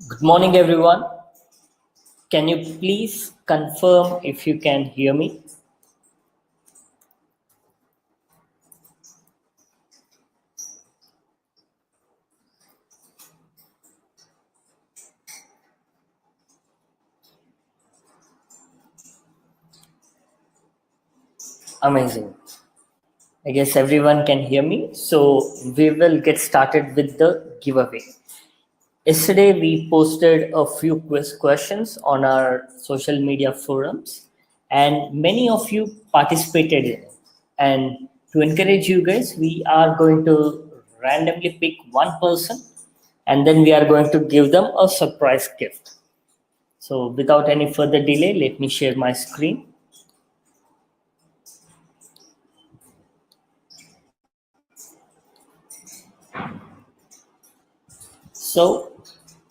Good morning, everyone. Can you please confirm if you can hear me? Amazing. I guess everyone can hear me. So we will get started with the giveaway. Yesterday, we posted a few quiz questions on our social media forums, and many of you participated in it. And to encourage you guys, we are going to randomly pick one person, and then we are going to give them a surprise gift. So without any further delay, let me share my screen. So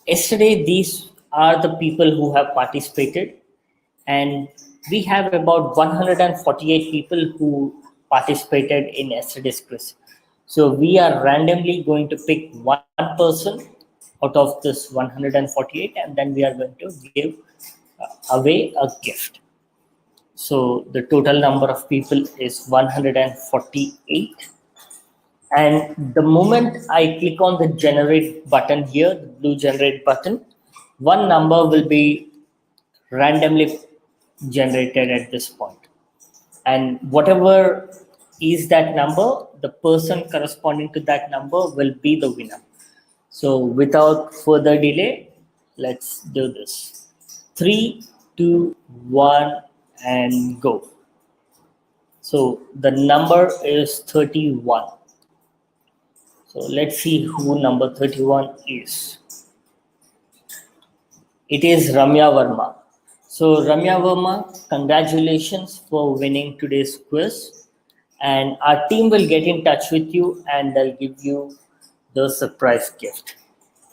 yesterday, these are the people who have participated, and we have about 148 people who participated in yesterday's quiz. So we are randomly going to pick one person out of this 148, and then we are going to give away a gift. So the total number of people is 148. And the moment I click on the generate button here, the blue generate button, one number will be randomly generated at this point. And whatever is that number, the person corresponding to that number will be the winner. So without further delay, let's do this. 3, 2, 1, and go. So the number is 31. So let's see who number 31 is. It is Ramya Verma. So Ramya Verma, congratulations for winning today's quiz. And our team will get in touch with you and they'll give you the surprise gift.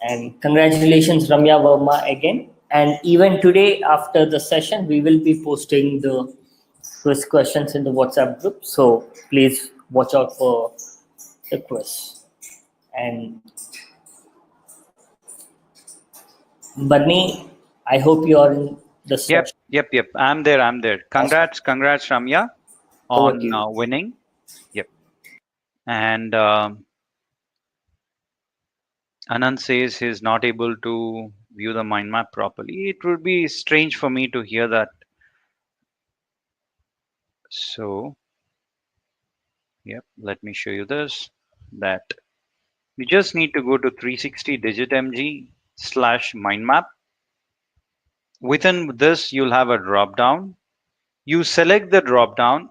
And congratulations, Ramya Verma, again. And even today, after the session, we will be posting the quiz questions in the WhatsApp group. So please watch out for the quiz. And Bunny, I hope you are in the session. Yep. I'm there. Congrats, Ramya, on winning. Yep. And Anand says he's not able to view the mind map properly. It would be strange for me to hear that. So, yep, let me show you this. That you just need to go to 360 digit mg/mindmap. Within this, you'll have a drop down. You select the drop down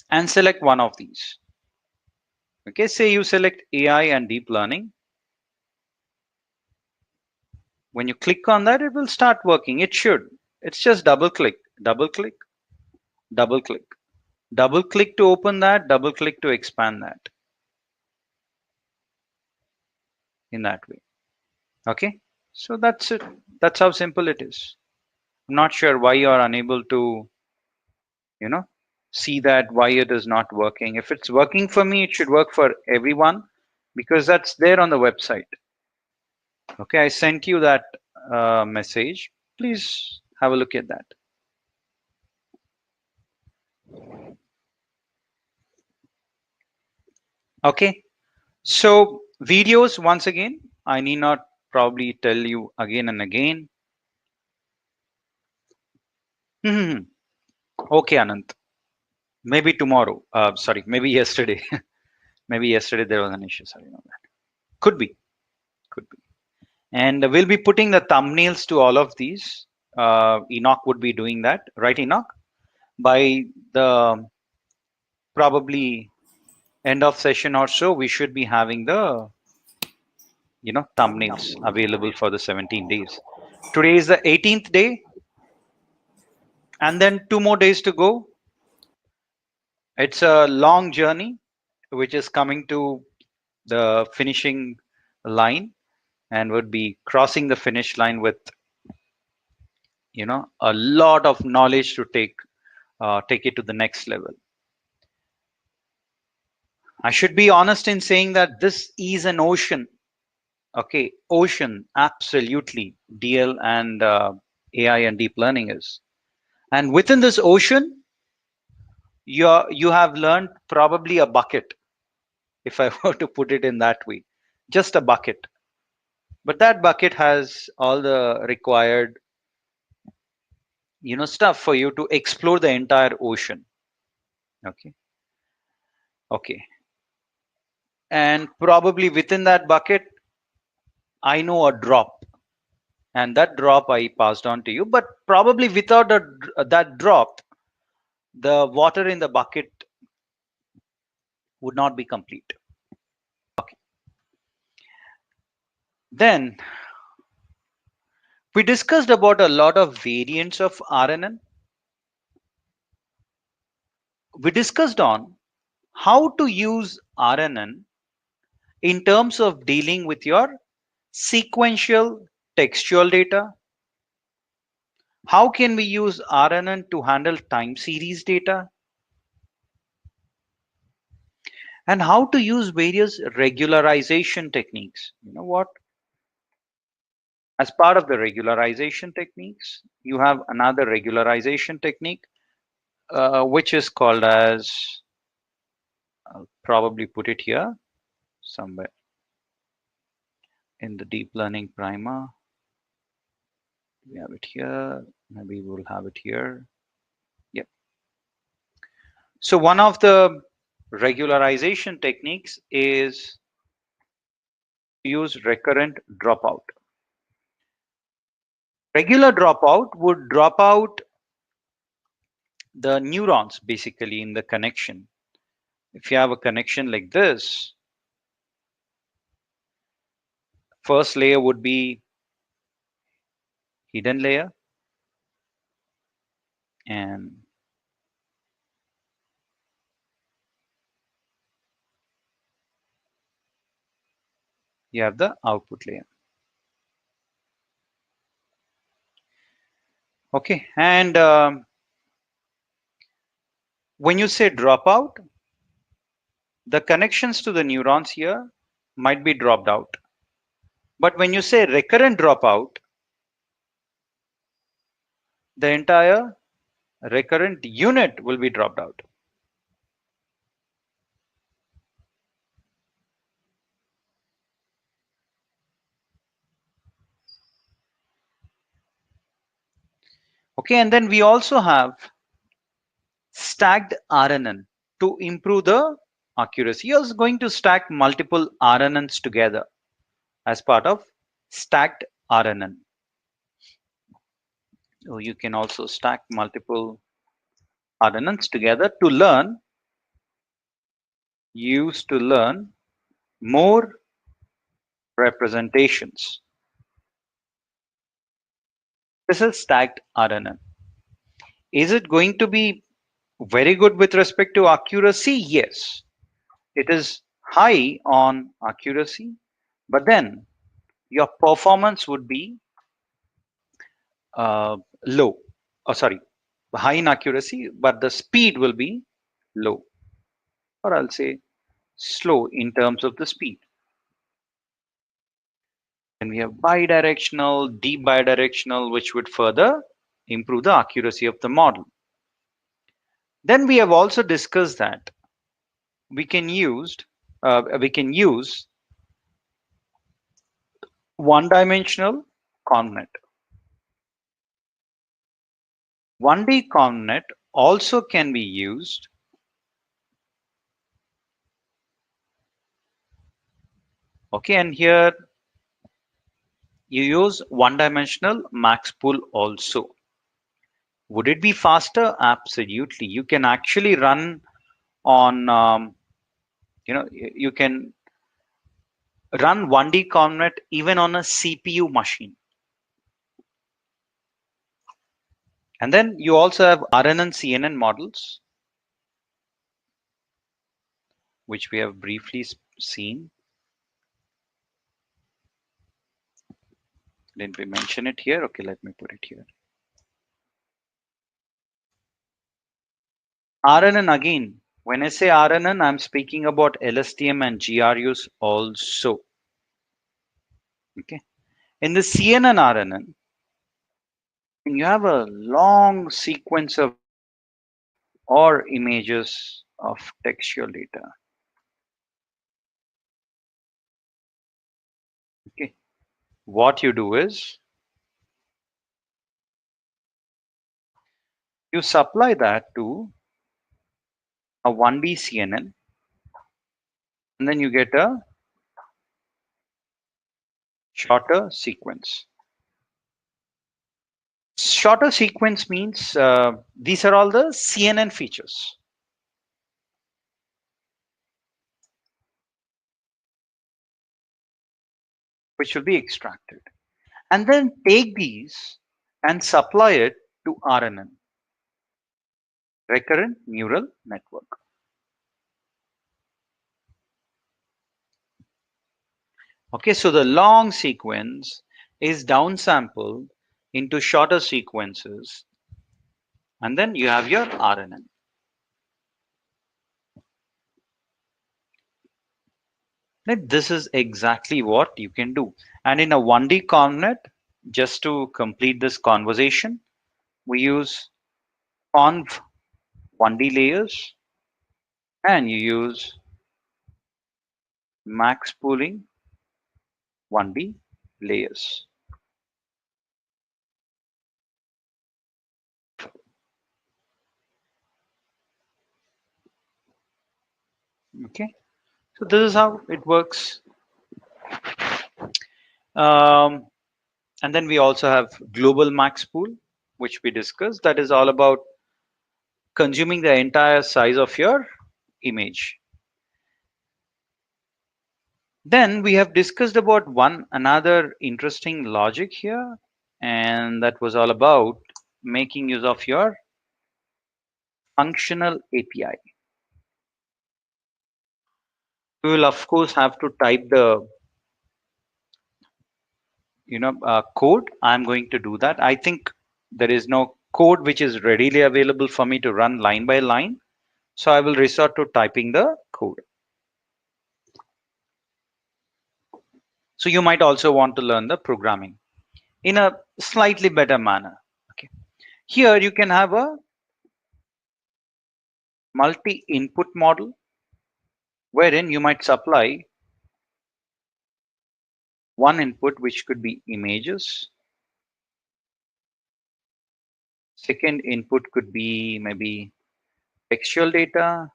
and select one of these. Okay, say you select AI and deep learning. When you click on that, it will start working. It should. It's just double click, double click, double click, double click to open that, double click to expand that. In that way. Okay, so that's it. That's how simple it is. I'm not sure why you are unable to, see that, why it is not working. If it's working for me, it should work for everyone because that's there on the website. Okay, I sent you that message. Please have a look at that. Okay, so videos, once again, I need not probably tell you again and again. Okay, Anant. Maybe tomorrow. Sorry, maybe yesterday. Maybe yesterday there was an issue. Sorry about that. Could be. And we'll be putting the thumbnails to all of these. Enoch would be doing that, right, Enoch? By the probably end of session or so, we should be having the thumbnails available for the 17 days. Today is the 18th day, and then 2 more days to go. It's a long journey, which is coming to the finishing line, and would be crossing the finish line with a lot of knowledge to take it to the next level. I should be honest in saying that this is an ocean. Okay, ocean, absolutely. DL and AI and deep learning is. And within this ocean, you have learned probably a bucket, if I were to put it in that way, just a bucket. But that bucket has all the required, stuff for you to explore the entire ocean. Okay, okay. And probably within that bucket, I know a drop, and that drop I passed on to you. But probably without that drop, the water in the bucket would not be complete. Okay. Then we discussed about a lot of variants of RNN. We discussed on how to use RNN in terms of dealing with your sequential textual data. How can we use RNN to handle time series data? And how to use various regularization techniques. You know what? As part of the regularization techniques, you have another regularization technique, which is called as, I'll probably put it here somewhere in the deep learning primer. We have it here. Maybe we'll have it here. Yep. So one of the regularization techniques is to use recurrent dropout. Regular dropout would drop out the neurons basically in the connection. If you have a connection like this, first layer would be hidden layer, and you have the output layer. Okay, and when you say dropout, the connections to the neurons here might be dropped out. But when you say recurrent dropout, the entire recurrent unit will be dropped out. Okay, and then we also have stacked RNN to improve the accuracy. You're going to stack multiple RNNs together as part of stacked RNN. So you can also stack multiple RNNs together to learn more representations. This is stacked RNN. Is it going to be very good with respect to accuracy? Yes, it is high on accuracy, but then your performance would be low. Oh, sorry, high in accuracy, but the speed will be low, or I'll say slow in terms of the speed. And we have bidirectional, deep bidirectional, which would further improve the accuracy of the model. Then we have also discussed that we can use one-dimensional ConvNet. 1D ConvNet also can be used okay, and here you use one-dimensional max pool also. Would it be faster? Absolutely. You can actually run on you can run 1D ConvNet even on a CPU machine. And then you also have RNN CNN models, which we have briefly seen. Didn't we mention it here? Okay, let me put it here. RNN again. When I say RNN, I'm speaking about LSTM and GRUs also. Okay. In the CNN RNN, you have a long sequence of or images of textual data. Okay. What you do is you supply that to a 1D CNN, and then you get a shorter sequence. Shorter sequence means these are all the CNN features which will be extracted. And then take these and supply it to RNN, recurrent neural network. Okay, so the long sequence is downsampled into shorter sequences, and then you have your RNN. Like, this is exactly what you can do. And in a 1D convnet, just to complete this conversation, we use conv 1D layers, and you use max pooling 1D layers. Okay, so this is how it works. Um, and then we also have global max pool, which we discussed. That is all about consuming the entire size of your image. Then we have discussed about one another interesting logic here, and that was all about making use of your functional API. You will of course have to type the code. I'm going to do that. I think there is no code which is readily available for me to run line by line, so I will resort to typing the code. So you might also want to learn the programming in a slightly better manner. Okay, here you can have a multi-input model wherein you might supply one input which could be images, second input could be maybe textual data,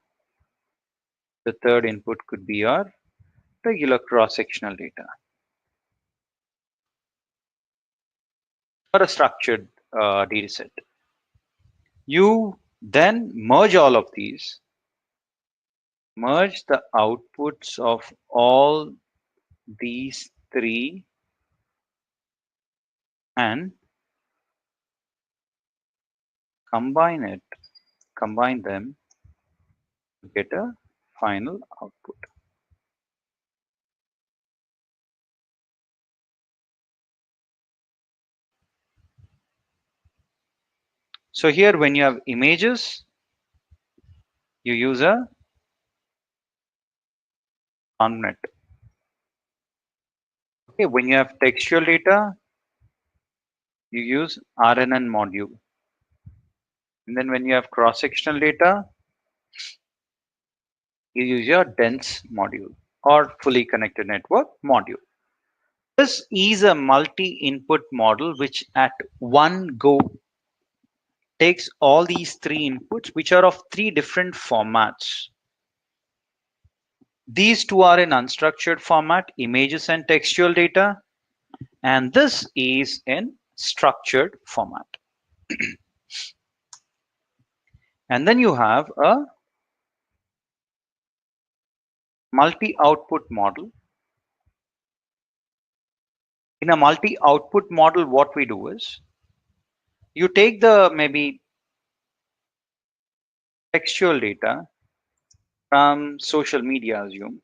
the third input could be your regular cross-sectional data, or a structured data set. You then merge all of these, merge the outputs of all these three, and combine them to get a final output. So here when you have images, you use a convnet. Okay, when you have textual data, you use RNN module. And then when you have cross-sectional data, you use your dense module or fully connected network module. This is a multi-input model which at one go takes all these three inputs, which are of three different formats. These two are in unstructured format, images and textual data, and this is in structured format. And then you have a multi-output model. In a multi-output model, what we do is you take the maybe textual data from social media, assume,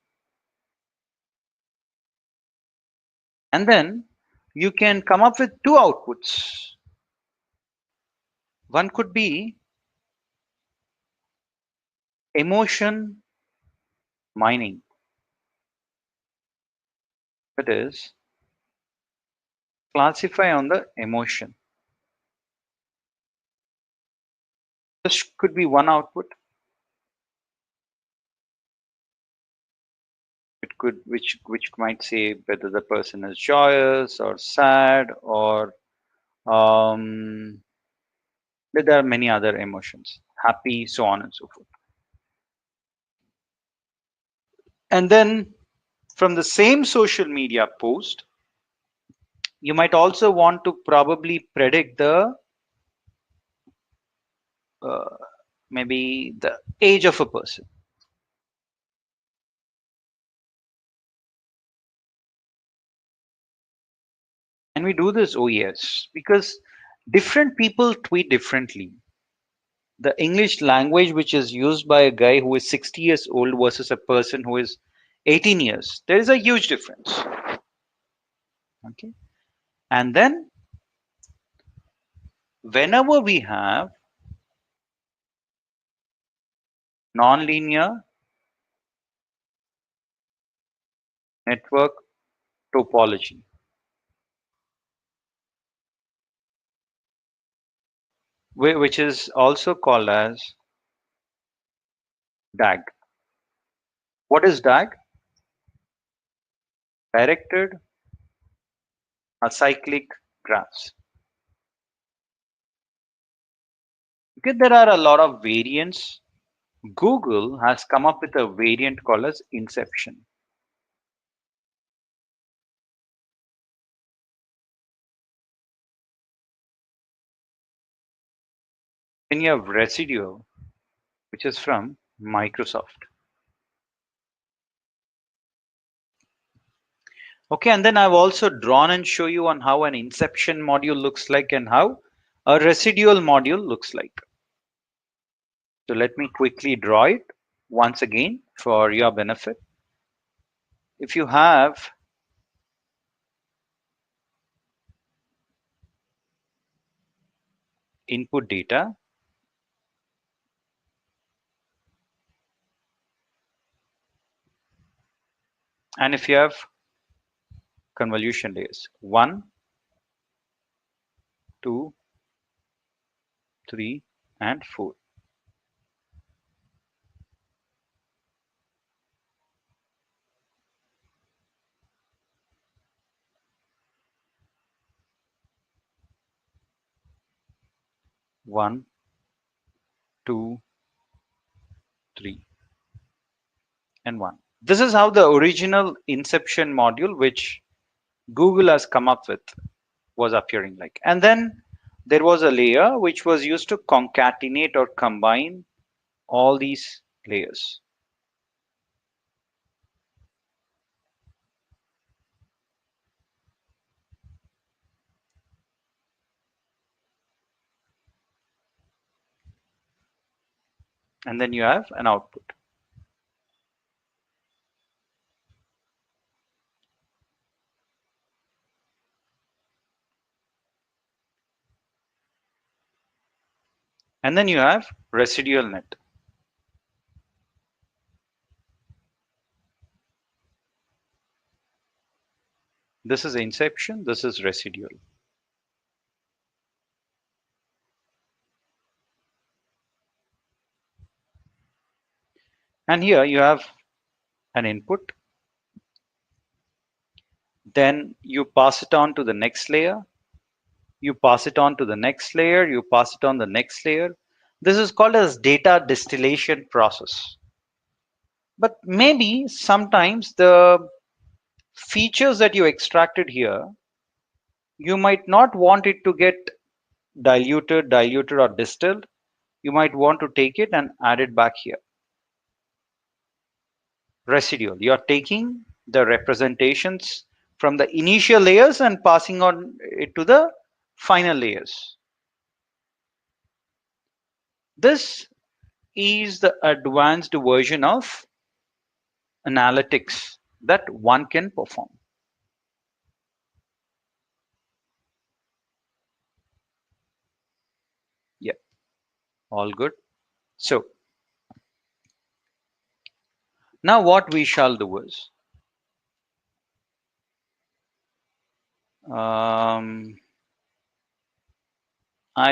and then you can come up with two outputs. One could be emotion mining. That is, classify on the emotion. This could be one output. It could, which might say whether the person is joyous or sad, or there are many other emotions, happy, so on and so forth. And then from the same social media post, you might also want to probably predict the uh, maybe the age of a person. And we do this, oh yes, because different people tweet differently. The English language which is used by a guy who is 60 years old versus a person who is 18 years, there is a huge difference. Okay. And then whenever we have nonlinear network topology, which is also called as DAG. What is DAG? Directed acyclic graphs. Because there are a lot of variants, Google has come up with a variant called as Inception. Then you have residual, which is from Microsoft. Okay, and then I've also drawn and show you on how an inception module looks like and how a residual module looks like. So let me quickly draw it once again for your benefit. If you have input data, and if you have convolution layers, 1, 2, 3, and 4. One, 2, 3, and 1. This is how the original Inception module, which Google has come up with, was appearing like. And then there was a layer which was used to concatenate or combine all these layers. And then you have an output. And then you have residual net. This is inception, this is residual. And here you have an input. Then you pass it on to the next layer. You pass it on to the next layer. You pass it on the next layer. This is called as data distillation process. But maybe sometimes the features that you extracted here, you might not want it to get diluted or distilled. You might want to take it and add it back here. Residual. You're taking the representations from the initial layers and passing on it to the final layers. This is the advanced version of analytics that one can perform. Yeah, all good. So now what we shall do is I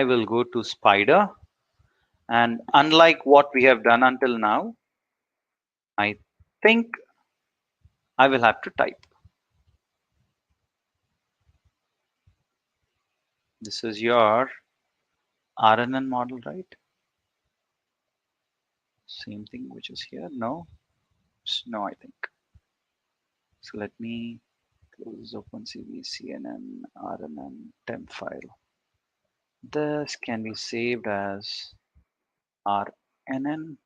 will go to Spider, and unlike what we have done until now, I think I will have to type. This is your RNN model, right? Same thing which is here. No, no, I think. So let me close OpenCV, CNN, RNN temp file. This can be saved as RNN.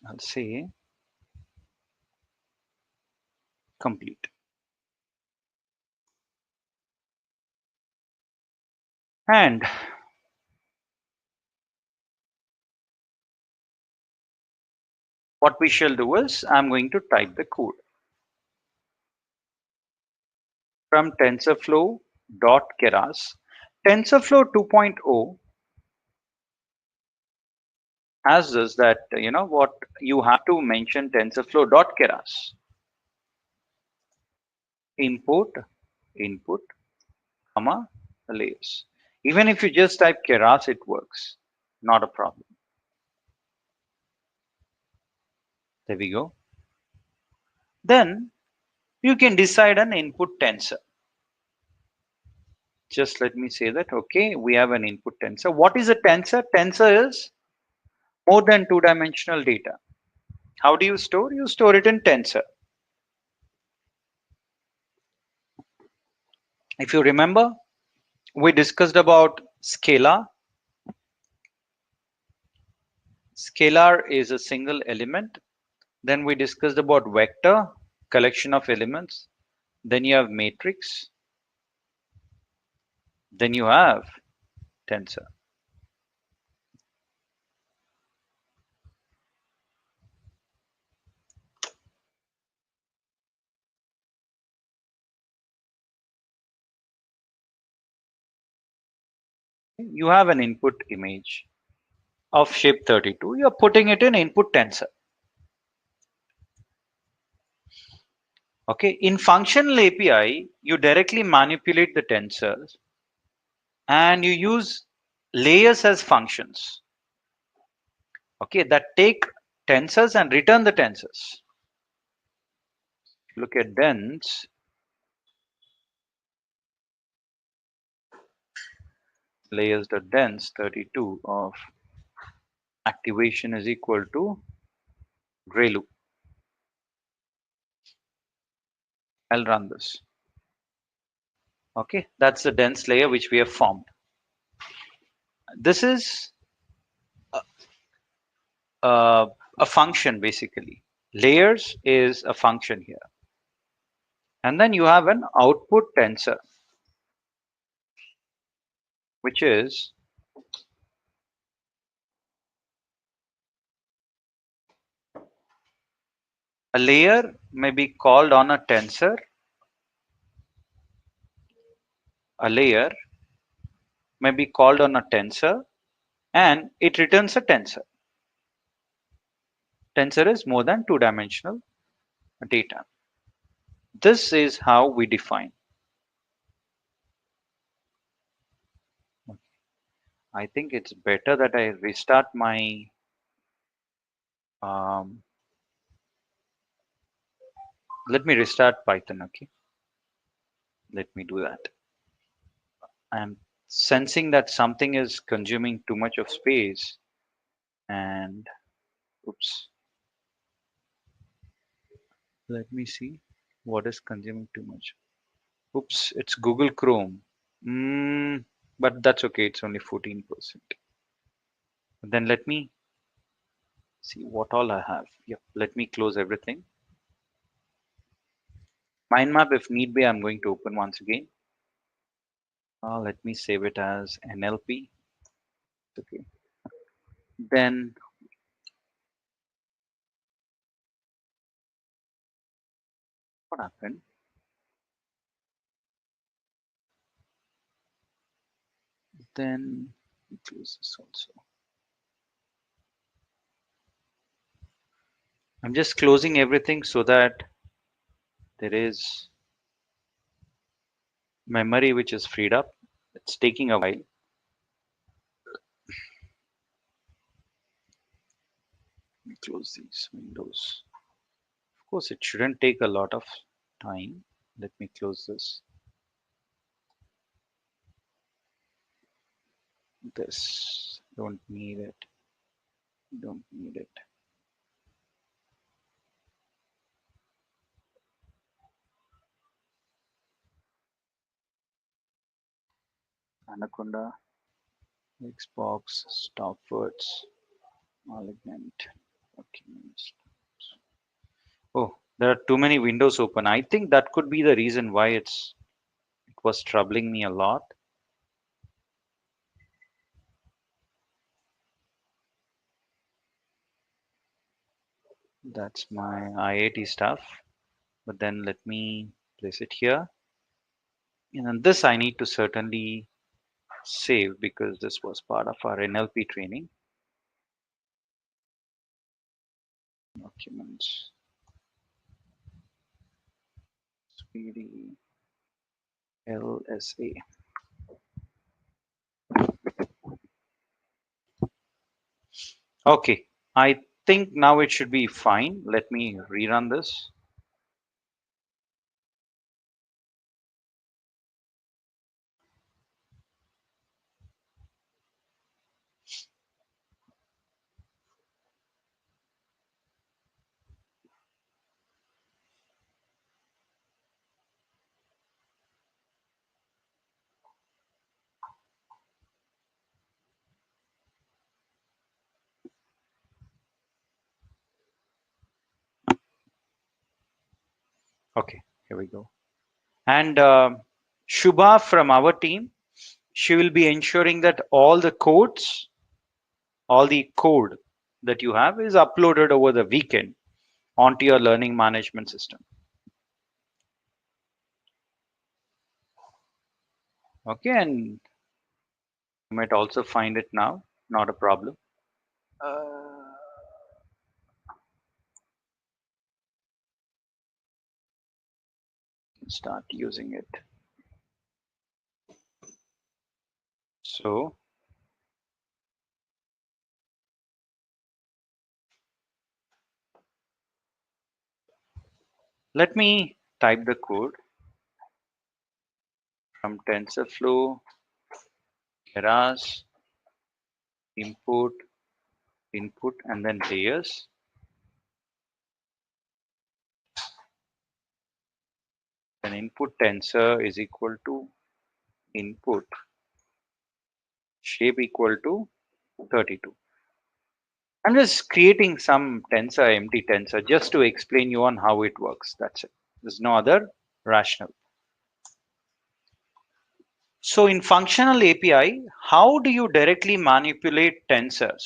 I'll say complete. And what we shall do is I'm going to type the code from TensorFlow.Keras. TensorFlow 2.0 has this that what you have to mention TensorFlow.Keras. Input, input, comma, layers. Even if you just type Keras, it works. Not a problem. There we go. Then you can decide an input tensor. Just let me say that, okay, we have an input tensor. What is a tensor? Tensor is more than two-dimensional data. How do you store? You store it in tensor. If you remember, we discussed about scalar. Scalar is a single element. Then we discussed about vector, collection of elements. Then you have matrix. Then you have tensor. You have an input image of shape 32. You're putting it in input tensor. Okay, in functional API, you directly manipulate the tensors and you use layers as functions. Okay, that take tensors and return the tensors. Look at dense. Layers.dense 32 of activation is equal to ReLU. I'll run this. Okay, that's the dense layer which we have formed. This is a function basically. Layers is a function here. And then you have an output tensor, which is a layer may be called on a tensor. A layer may be called on a tensor and it returns a tensor. Tensor is more than two-dimensional data. This is how we define. I think it's better that I restart my let me restart Python. Okay, let me do that. I'm sensing that something is consuming too much of space, and oops, let me see what is consuming too much. Oops, it's Google Chrome. But that's okay, it's only 14%. Then let me see what all I have. Yep, let me close everything. Mindmap, if need be, I'm going to open once again. Let me save it as NLP. Okay. Then what happened? Then close this also. I'm just closing everything so that there is memory which is freed up. It's taking a while. Let me close these windows. Of course, it shouldn't take a lot of time. Let me close this. This don't need it. Don't need it. Anaconda, Xbox, Stopwords, Malignant, Documents. Oh, there are too many windows open. I think that could be the reason why it was troubling me a lot. That's my IAT stuff. But then let me place it here. And then this I need to certainly save because this was part of our NLP training. Documents. Speedy LSA. Okay, I think now it should be fine. Let me rerun this. Okay, here we go. And Shubha from our team, she will be ensuring that all the codes, all the code that you have is uploaded over the weekend onto your learning management system. Okay, and you might also find it now, not a problem. Start using it. So let me type the code from TensorFlow, Keras, input, input, and then layers. Then input tensor is equal to input shape equal to 32. I'm just creating some tensor, empty tensor, just to explain you on how it works. That's it. There's no other rationale. So in functional API, how do you directly manipulate tensors?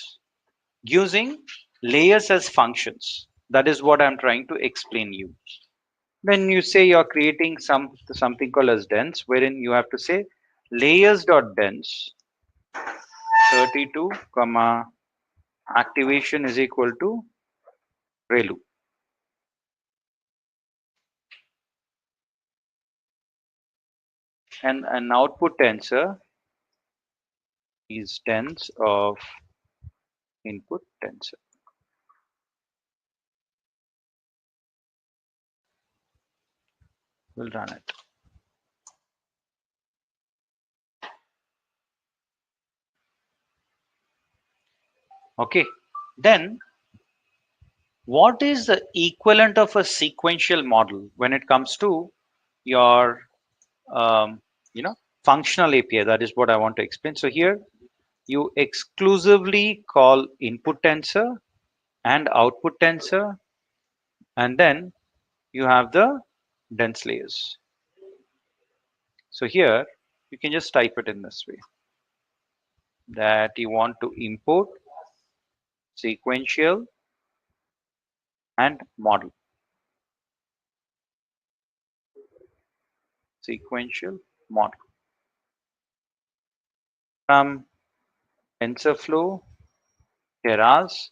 Using layers as functions. That is what I'm trying to explain you. When you say you're creating something called as dense, wherein you have to say layers dot dense 32 comma activation is equal to ReLU. And an output tensor is dense of input tensor. We'll run it. Okay, then what is the equivalent of a sequential model when it comes to your um, functional API? That is what I want to explain. So here you exclusively call input tensor and output tensor, and then you have the dense layers. So here you can just type it in this way, that you want to import sequential and model. Sequential model. From TensorFlow, Keras,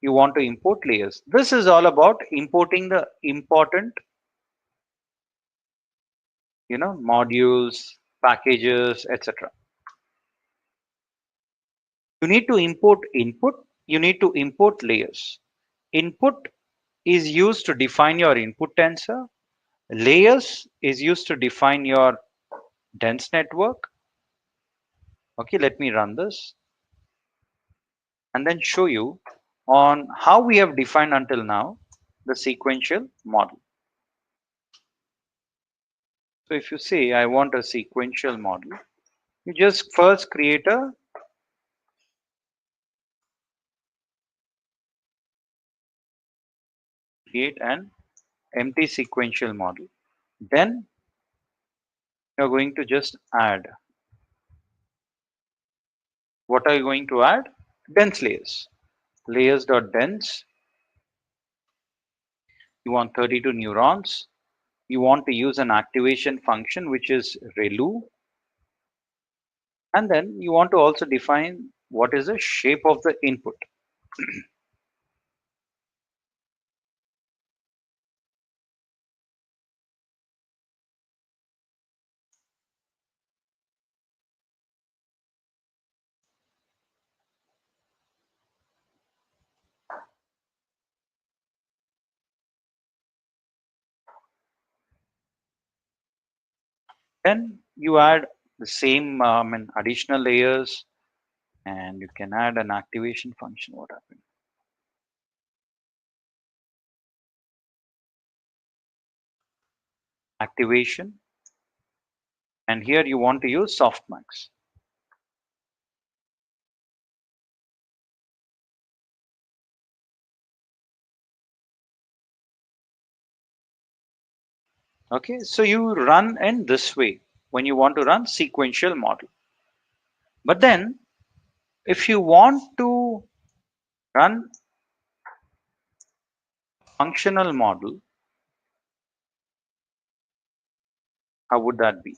you want to import layers. This is all about importing the important, modules, packages, etc. You need to import input, you need to import layers. Input is used to define your input tensor. Layers is used to define your dense network. Okay, let me run this and then show you on how we have defined until now the sequential model. So if you say I want a sequential model, you just first create an empty sequential model. Then you're going to just add. What are you going to add? Dense layers. Layers.dense. You want 32 neurons. You want to use an activation function which is ReLU. And then you want to also define what is the shape of the input. Then you add the same additional layers, and you can add an activation function. What happened? Activation, and here you want to use softmax. Okay, so you run in this way when you want to run sequential model. But then if you want to run functional model, how would that be?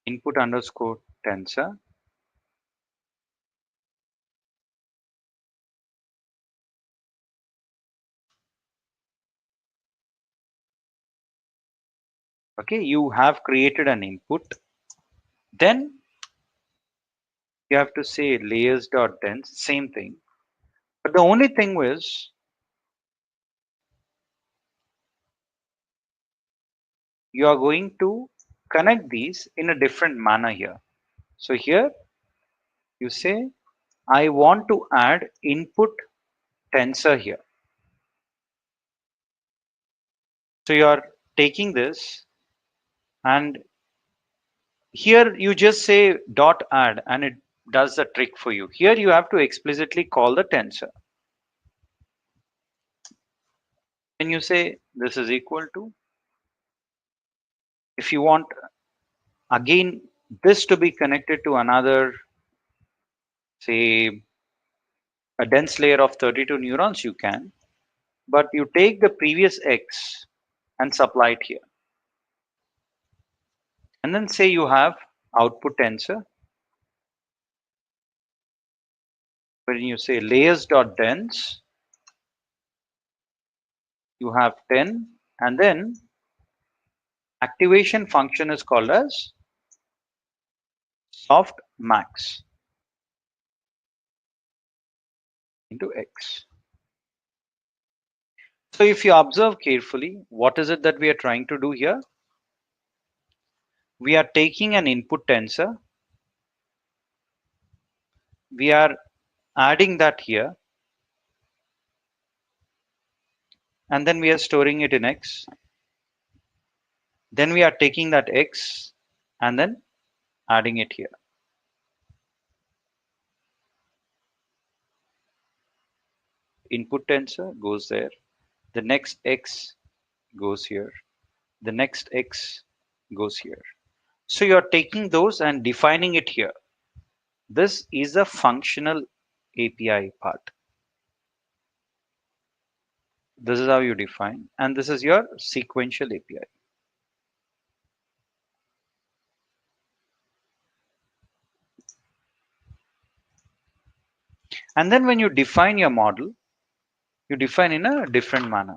Input underscore tensor. Okay, you have created an input. Then you have to say layers.dense, same thing. But the only thing was you are going to connect these in a different manner here. So here you say, I want to add input tensor here. So you are taking this, and here you just say dot add and it does the trick for you. Here you have to explicitly call the tensor. When you say this is equal to, if you want again this to be connected to another, say a dense layer of 32 neurons, you can, but you take the previous x and supply it here. And then say you have output tensor. When you say layers.dense, you have 10, and then activation function is called as softmax into x. So if you observe carefully, what is it that we are trying to do here? We are taking an input tensor, we are adding that here, and then we are storing it in x. Then we are taking that x and then adding it here. Input tensor goes there. The next x goes here. The next x goes here. So you are taking those and defining it here. This is a functional API part. This is how you define, and this is your sequential API. And then when you define your model, you define in a different manner.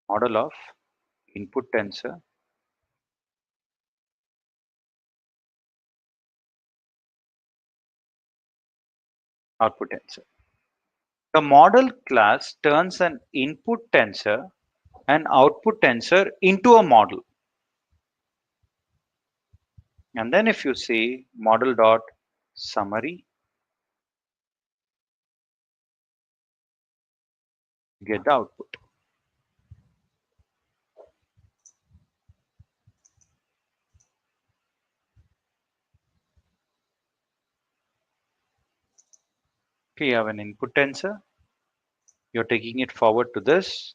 Model of input tensor, output tensor. The model class turns an input tensor and output tensor into a model. And then if you say model dot summary, you get the output. Okay, you have an input tensor. You're taking it forward to this.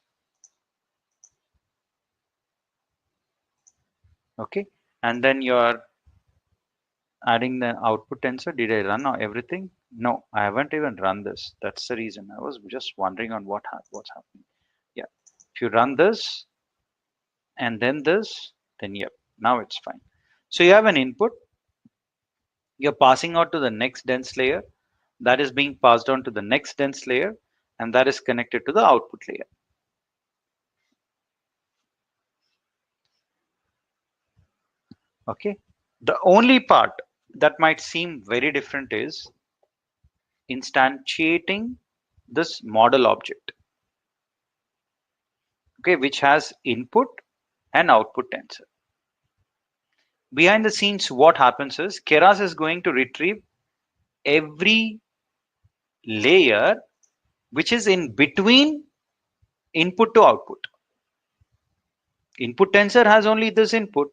Okay, and then you're adding the output tensor. Did I run everything? No, I haven't even run this. That's the reason. I was just wondering on what's happening. Yeah, if you run this and then this, then yep, now it's fine. So you have an input. You're passing out to the next dense layer. That is being passed on to the next dense layer, and that is connected to the output layer. Okay. The only part that might seem very different is instantiating this model object, okay, which has input and output tensor. Behind the scenes, what happens is Keras is going to retrieve every layer which is in between input to output. Input tensor has only this input,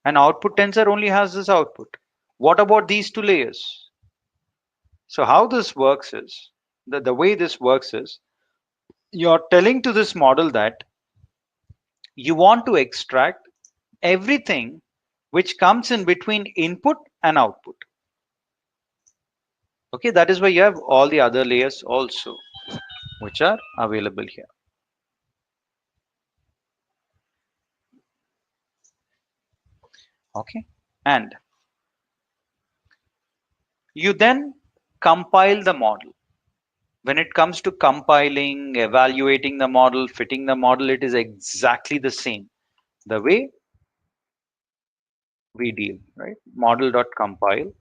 and output tensor only has this output. What about these two layers? So how this works is, the way this works is, you're telling to this model that you want to extract everything which comes in between input and output. Okay, that is why you have all the other layers also, which are available here. Okay, and you then compile the model. When it comes to compiling, evaluating the model, fitting the model, it is exactly the same. The way we deal, right? Model.compile.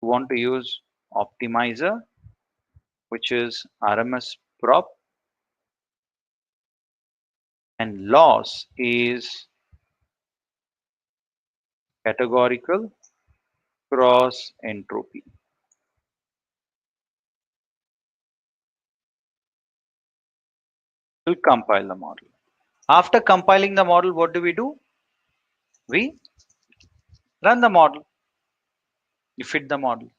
You want to use optimizer, which is RMS prop, and loss is categorical cross entropy. We'll compile the model. After compiling the model, what do? We run the model. You fit the model.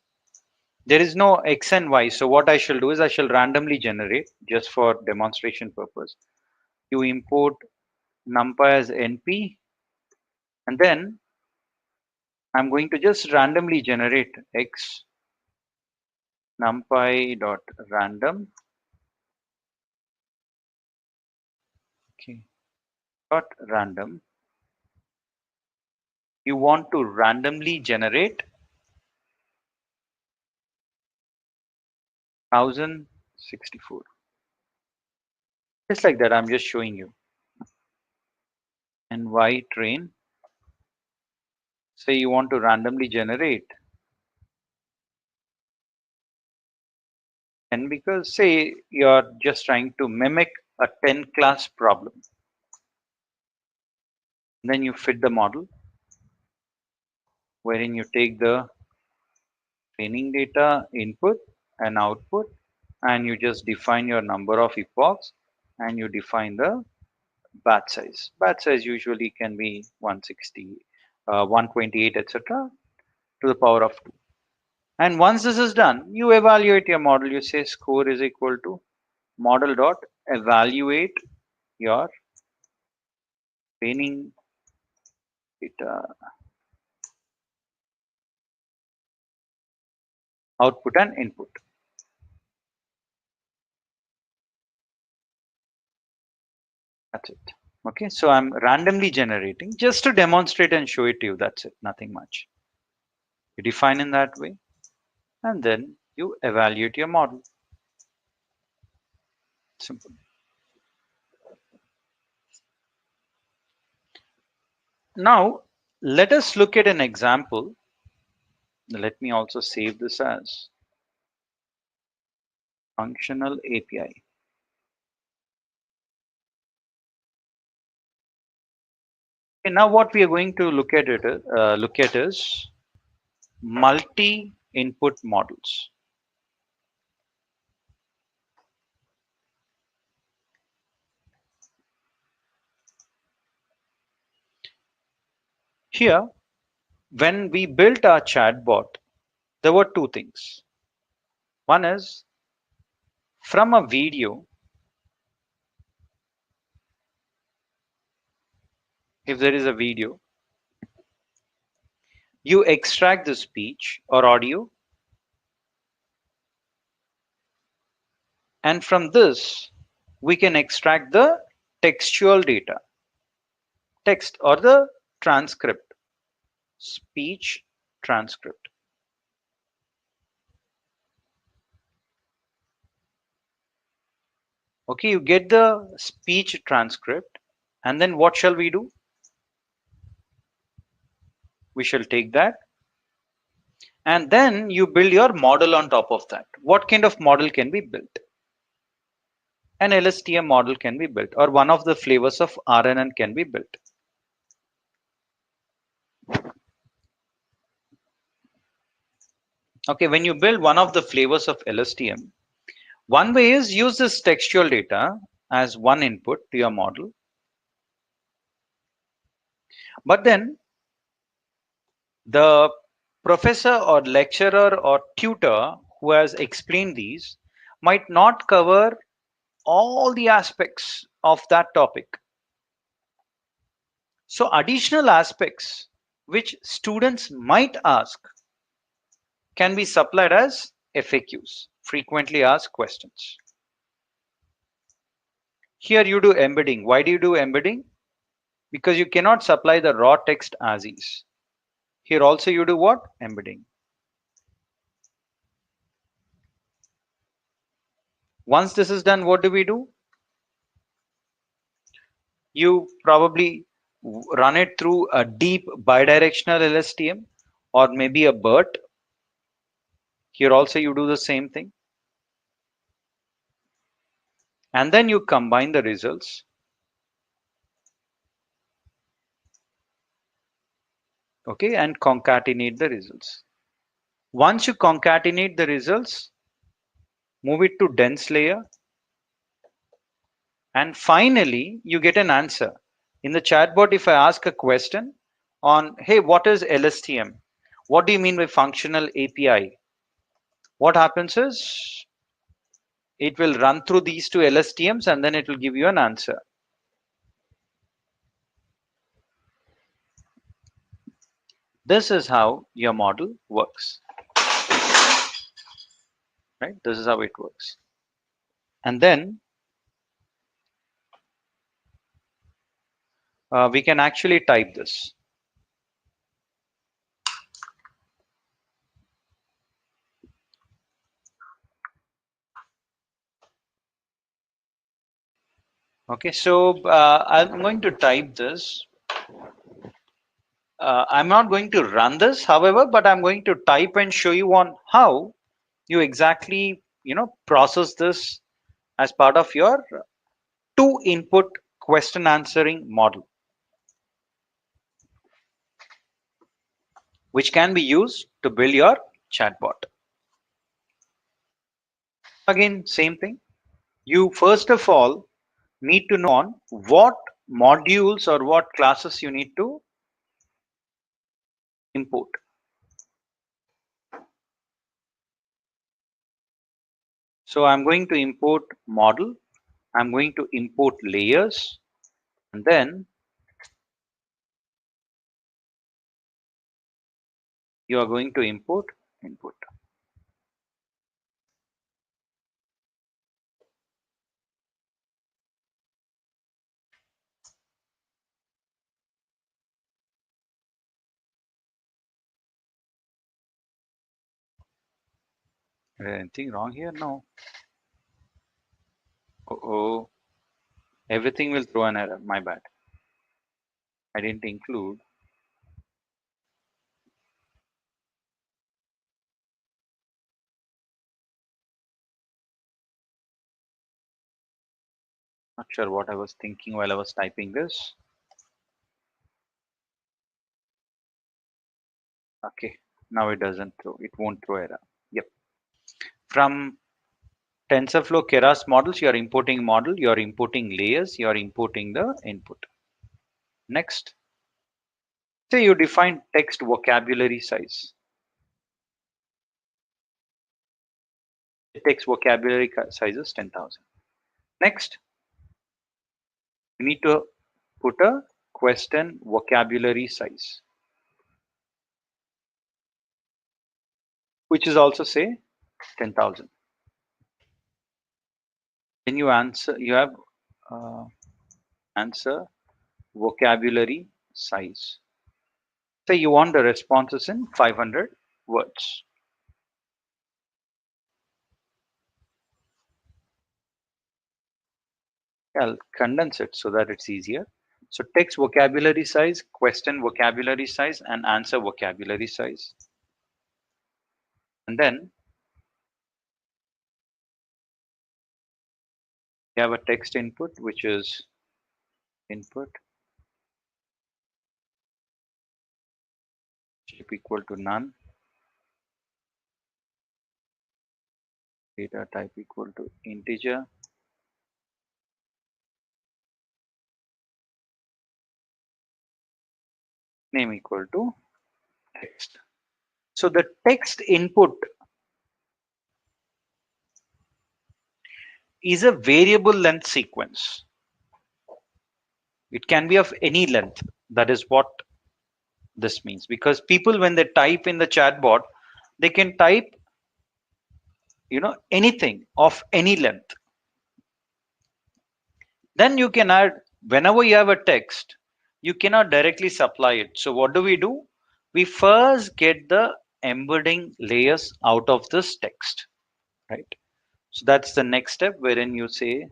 There is no x and y. So what I shall do is I shall randomly generate just for demonstration purpose. You import numpy as np, and then I'm going to just randomly generate x numpy dot random, okay, dot random. You want to randomly generate 1064. Just like that, I'm just showing you. And y train, say you want to randomly generate, and because say you're just trying to mimic a 10 class problem, then you fit the model wherein you take the training data input and output, and you just define your number of epochs, and you define the batch size. Batch size usually can be 160, 128, etc. to the power of 2. And once this is done, you evaluate your model. You say score is equal to model dot evaluate your training data output and input. That's it. Okay, so I'm randomly generating just to demonstrate and show it to you. That's it, nothing much. You define in that way, and then you evaluate your model. Simple. Now, let us look at an example. Let me also save this as functional API. Okay, now what we are going to look at is multi-input models. Here, when we built our chatbot, there were two things. One is from a video, if there is a video, you extract the speech or audio, and from this, we can extract the textual data, text or the transcript, speech transcript. Okay, you get the speech transcript, and then what shall we do? We shall take that, and then you build your model on top of that. What kind of model can be built? An LSTM model can be built, or one of the flavors of RNN can be built. Okay, when you build one of the flavors of LSTM, one way is use this textual data as one input to your model. But then the professor or lecturer or tutor who has explained these might not cover all the aspects of that topic. So additional aspects which students might ask can be supplied as FAQs, frequently asked questions. Here you do embedding. Why do you do embedding? Because you cannot supply the raw text as is. Here also you do what? Embedding. Once this is done, what do we do? You probably run it through a deep bidirectional LSTM or maybe a BERT. Here also you do the same thing. And then you combine the results. Okay, and concatenate the results. Once you concatenate the results, move it to dense layer. And finally, you get an answer. In the chatbot, if I ask a question on, hey, what is LSTM? What do you mean by functional API? What happens is it will run through these two LSTMs and then it will give you an answer. This is how your model works. Right? This is how it works. And then we can actually type this. Okay, so I'm going to type this. I'm not going to run this, however, but I'm going to type and show you on how you exactly, process this as part of your two input question answering model, which can be used to build your chatbot. Again, same thing. You first of all need to know on what modules or what classes you need to import. So I'm going to import model. I'm going to import layers, and then you are going to import input. Anything wrong here? No. Oh, everything will throw an error. My bad. I didn't include. Not sure what I was thinking while I was typing this. Okay, now it doesn't throw. It won't throw error. Yep. From TensorFlow Keras models, you are importing model, you are importing layers, you are importing the input. Next, say you define text vocabulary size. The text vocabulary size is 10,000. Next, you need to put a question vocabulary size, which is also say 10,000. Then you answer, you have answer vocabulary size. Say you want the responses in 500 words. I'll condense it so that it's easier. So text vocabulary size, question vocabulary size, and answer vocabulary size. And then you have a text input, which is input shape equal to none, data type equal to integer, name equal to text. So the text input is a variable length sequence. It can be of any length. That is what this means, because people, when they type in the chatbot, they can type anything of any length. Then you can add, whenever you have a text, you cannot directly supply it. So what do? We first get the embedding layers out of this text, right? So that's the next step, wherein you say,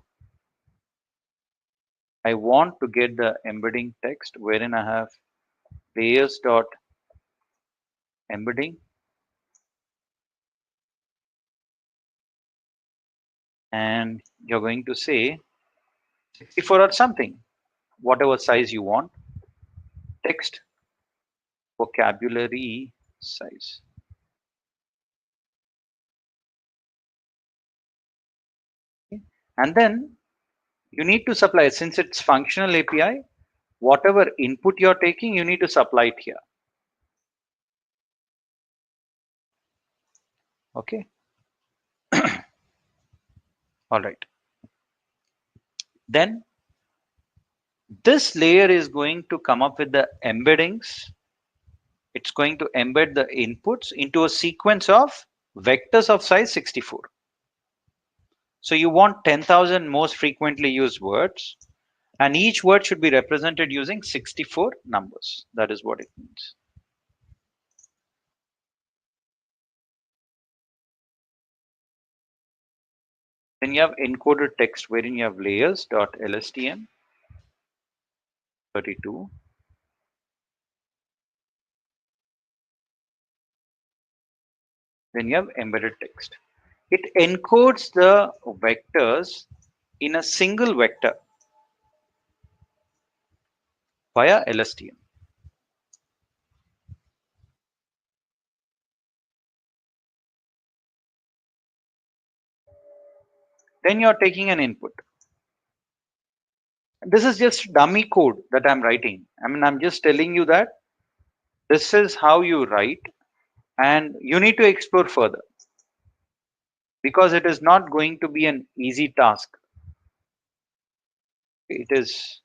I want to get the embedding text, wherein I have layers dot embedding, and you're going to say 64 or something, whatever size you want, text vocabulary size. Okay. And then you need to supply, since it's functional API, whatever input you're taking, you need to supply it here. Okay. All right. Then this layer is going to come up with the embeddings. It's going to embed the inputs into a sequence of vectors of size 64. So you want 10,000 most frequently used words, and each word should be represented using 64 numbers. That is what it means. Then you have encoded text, wherein you have layers.lstm 32. Then you have embedded text. It encodes the vectors in a single vector via LSTM. Then you're taking an input. This is just dummy code that I'm writing. I mean, I'm just telling you that this is how you write, and you need to explore further, because it is not going to be an easy task. It is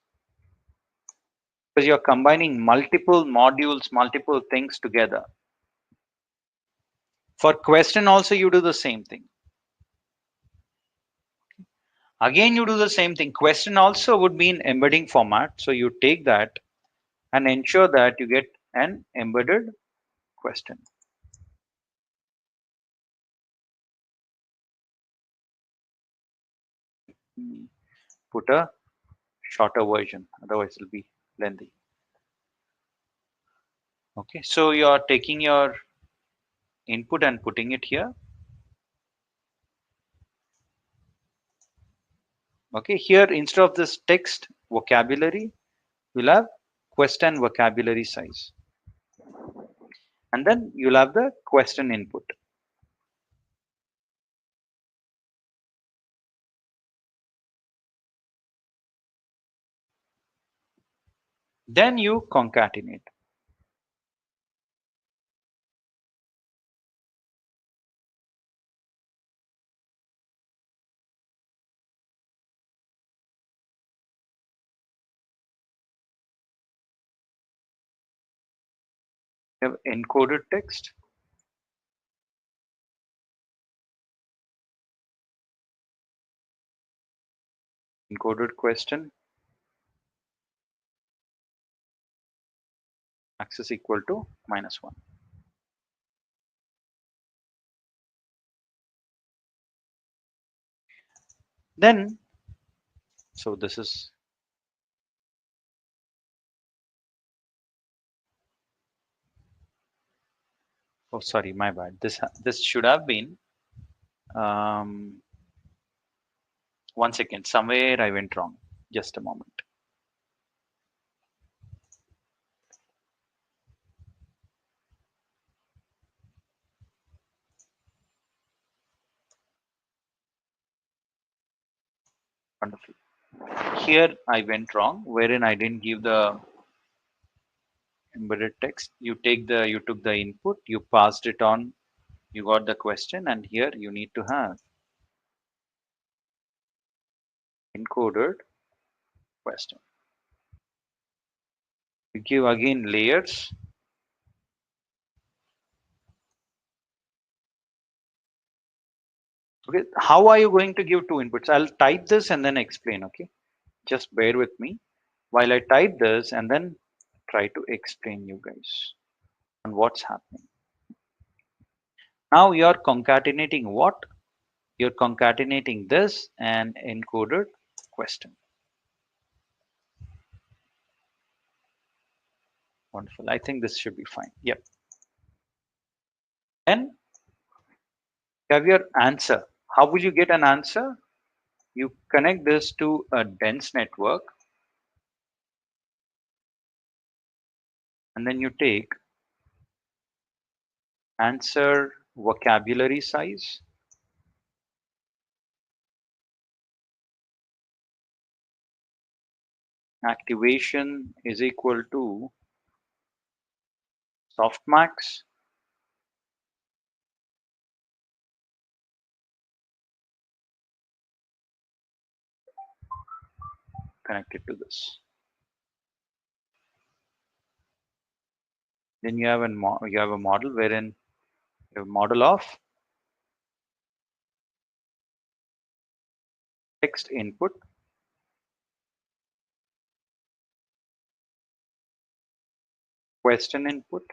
because you're combining multiple modules, multiple things together. For question also, you do the same thing. Again, you do the same thing. Question also would be in embedding format. So you take that and ensure that you get an embedded question. me put a shorter version, otherwise it'll be lengthy. Okay, so you're taking your input and putting it here. Okay, here instead of this text vocabulary, you'll have question vocabulary size. And then you'll have the question input. Then you concatenate. You have encoded text, encoded question, axis equal to -1. Then, so this is, oh sorry, my bad. This should have been, 1 second, somewhere I went wrong. Just a moment. Wonderful. Here I went wrong, wherein I didn't give the embedded text. You took the input, you passed it on, you got the question, and here you need to have encoded question. You give again layers. Okay, how are you going to give two inputs? I'll type this and then explain. Okay, just bear with me while I type this and then try to explain you guys on what's happening. Now you are concatenating what? You're concatenating this and encoded question. Wonderful. I think this should be fine. Yep. Then you have your answer. How will you get an answer? You connect this to a dense network and then you take answer vocabulary size activation is equal to softmax connected to this. Then you have a model wherein you have a model of text input, question input,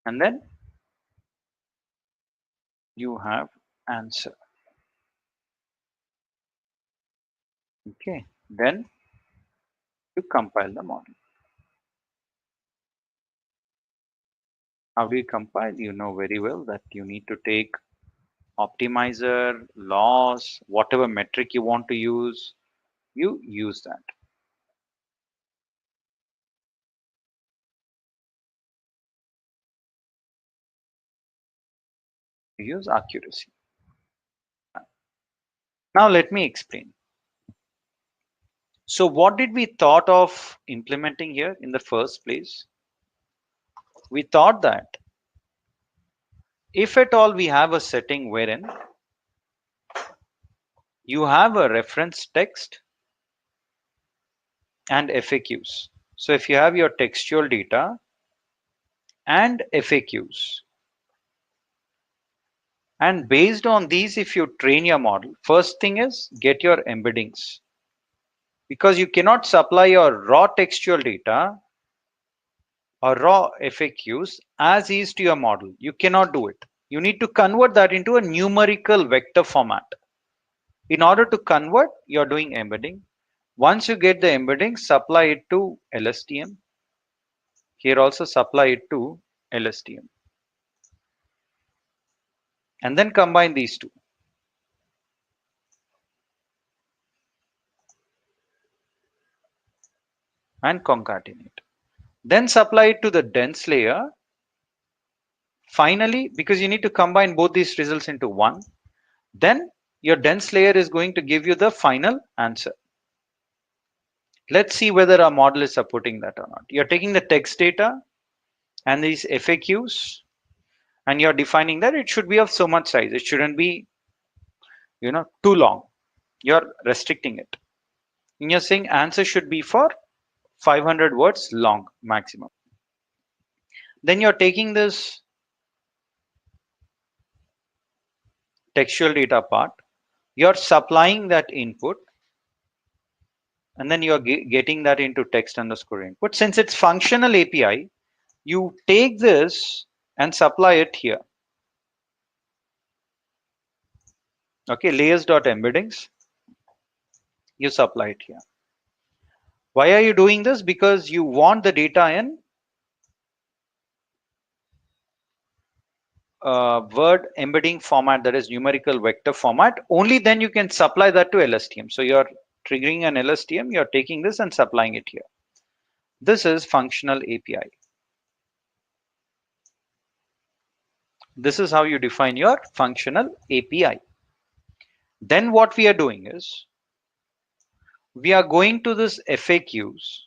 and then you have answer. Okay, then you compile the model. How do you compile? You know very well that you need to take optimizer, loss, whatever metric you want to use, you use that. You use accuracy. Now let me explain. So what did we thought of implementing here in the first place? We thought that if at all we have a setting wherein you have a reference text and FAQs. So if you have your textual data and FAQs, and based on these, if you train your model, first thing is get your embeddings, because you cannot supply your raw textual data or raw FAQs as is to your model. You cannot do it. You need to convert that into a numerical vector format. In order to convert, you're doing embedding. Once you get the embedding, supply it to LSTM. Here also supply it to LSTM. And then combine these two. And concatenate. Then supply it to the dense layer. Finally, because you need to combine both these results into one, then your dense layer is going to give you the final answer. Let's see whether our model is supporting that or not. You're taking the text data and these FAQs, and you're defining that it should be of so much size. It shouldn't be, too long. You're restricting it. And you're saying answer should be for 500 words long maximum. Then you're taking this textual data part, you're supplying that input, and then you're getting that into text underscore input. Since it's functional API, you take this and supply it here. Okay, layers.embeddings, you supply it here. Why are you doing this? Because you want the data in word embedding format, that is numerical vector format. Only then you can supply that to LSTM. So you're triggering an LSTM, you're taking this and supplying it here. This is functional API. This is how you define your functional API. Then what we are doing is we are going to this FAQs.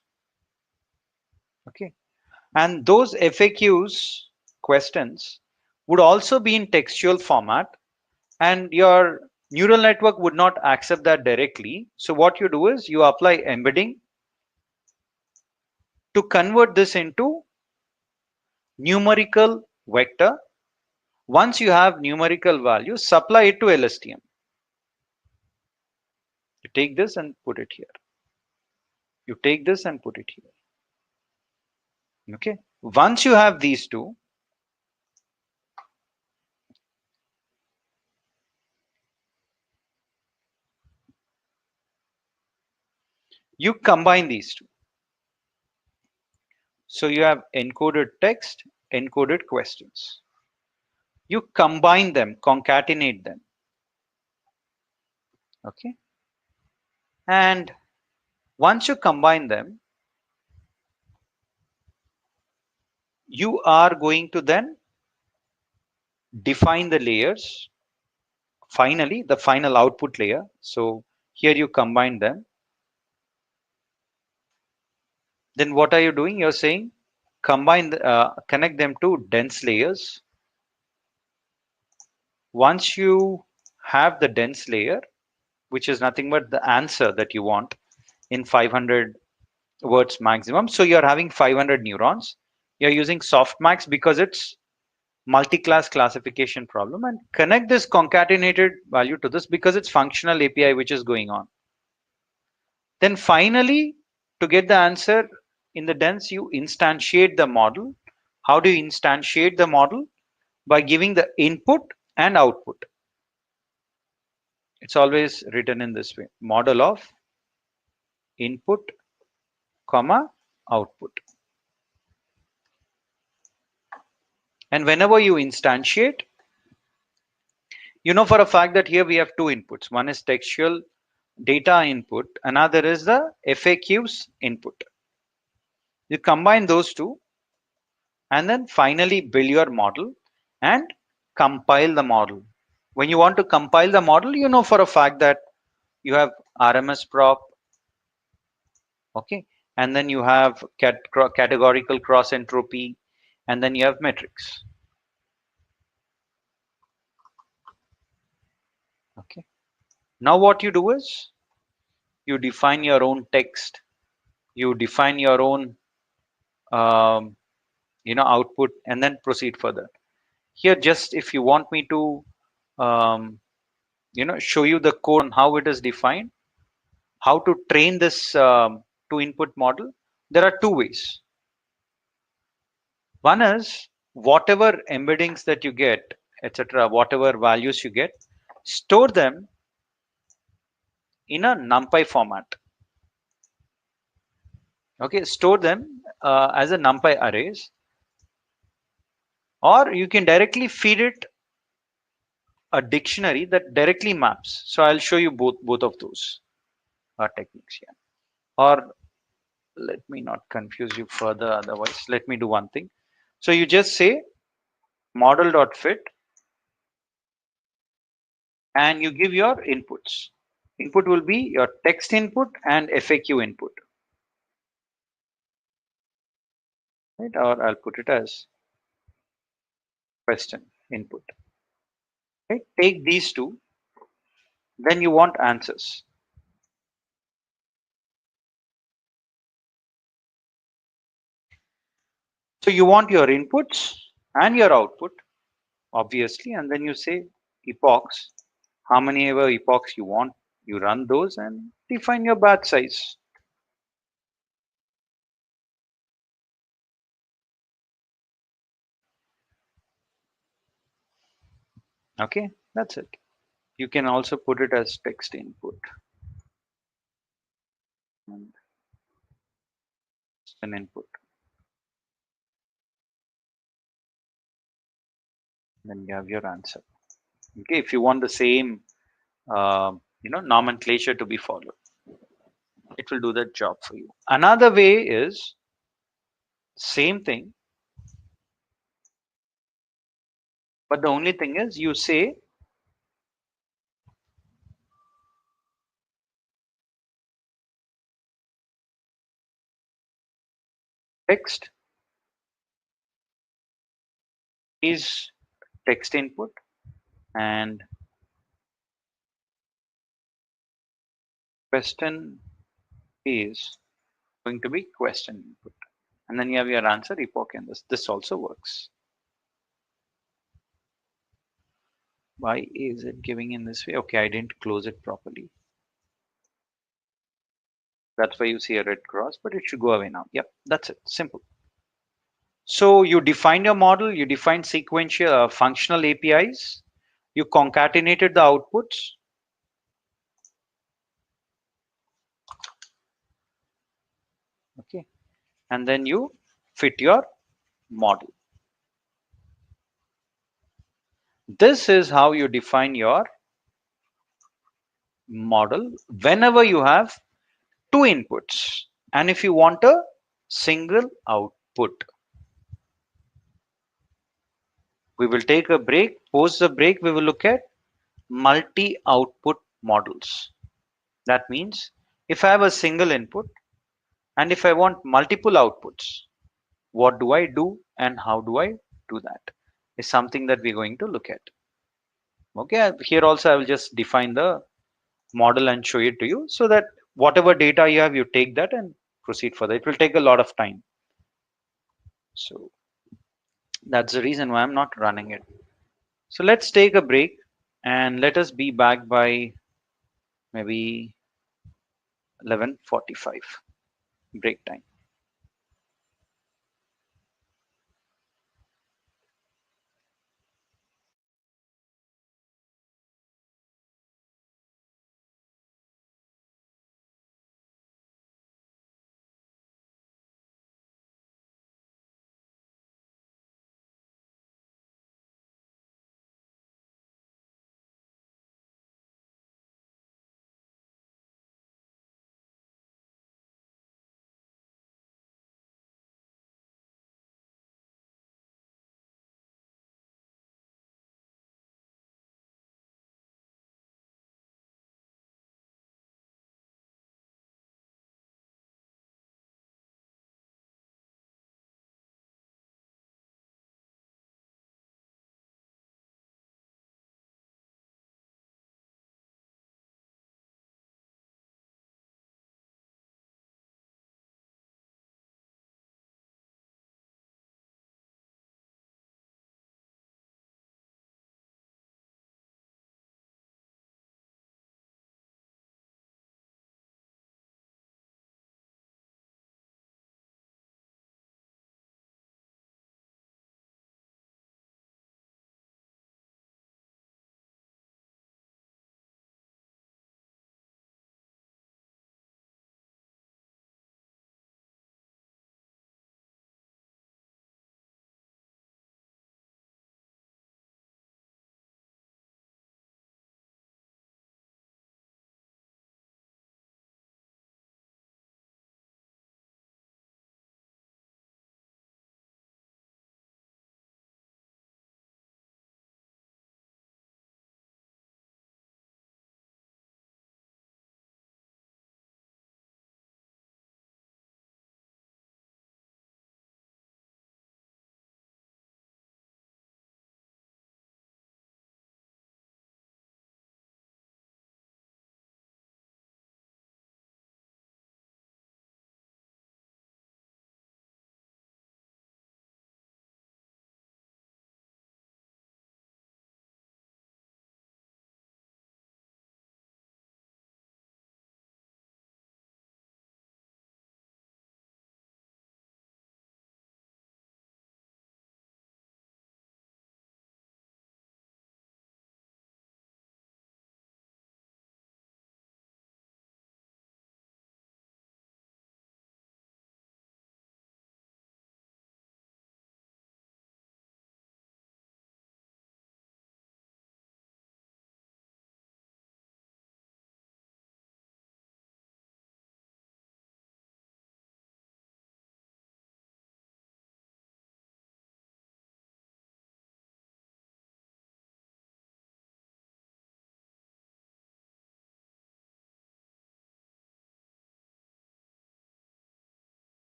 Okay. And those FAQs questions would also be in textual format, and your neural network would not accept that directly. So what you do is you apply embedding to convert this into numerical vector. Once you have numerical value, supply it to LSTM. You take this and put it here. You take this and put it here. Okay. Once you have these two, you combine these two. So you have encoded text, encoded questions. You combine them, concatenate them. Okay. And once you combine them, you are going to then define the layers. Finally, the final output layer. So here you combine them. Then what are you doing? You're saying connect them to dense layers. Once you have the dense layer, which is nothing but the answer that you want in 500 words maximum. So you're having 500 neurons. You're using softmax because it's multi-class classification problem, and connect this concatenated value to this because it's functional API which is going on. Then finally, to get the answer in the dense, you instantiate the model. How do you instantiate the model? By giving the input and output. It's always written in this way: model of input, comma, output. And whenever you instantiate, you know for a fact that here we have two inputs. One is textual data input, another is the FAQs input. You combine those two and then finally build your model and compile the model. When you want to compile the model, you know for a fact that you have RMS prop, okay, and then you have categorical cross entropy, and then you have metrics. Okay. Now what you do is you define your own text, you define your own output, and then proceed further. Here, just if you want me to show you the code on how it is defined, how to train this two input model, there are two ways. One is whatever embeddings that you get, etc., whatever values you get, store them in a NumPy format. Okay, store them as a NumPy arrays, or you can directly feed it a dictionary that directly maps. So I'll show you both of those techniques here. Or let me not confuse you further. Otherwise, let me do one thing. So you just say model.fit and you give your inputs. Input will be your text input and FAQ input, right? Or I'll put it as question input. Right? Take these two, then you want answers. So you want your inputs and your output, obviously, and then you say epochs, how many ever epochs you want, you run those and define your batch size. Okay, that's it. You can also put it as text input and an input. Then you have your answer. Okay, if you want the same nomenclature to be followed, it will do that job for you. Another way is same thing, but the only thing is you say text is text input and question is going to be question input, and then you have your answer epoch in this also works. Why is it giving in this way? Okay, I didn't close it properly, that's why you see a red cross, but it should go away now. Yep, that's it, simple. So you define your model, you define sequential functional APIs, you concatenated the outputs, okay, and then you fit your model. This is how you define your model whenever you have two inputs and if you want a single output. We will take a break. Post the break, we will look at multi-output models. That means if I have a single input and if I want multiple outputs, what do I do and how do I do that is something that we're going to look at. Okay, here also I will just define the model and show it to you so that whatever data you have, you take that and proceed further. It will take a lot of time. So that's the reason why I'm not running it. So let's take a break and let us be back by maybe 11:45 break time.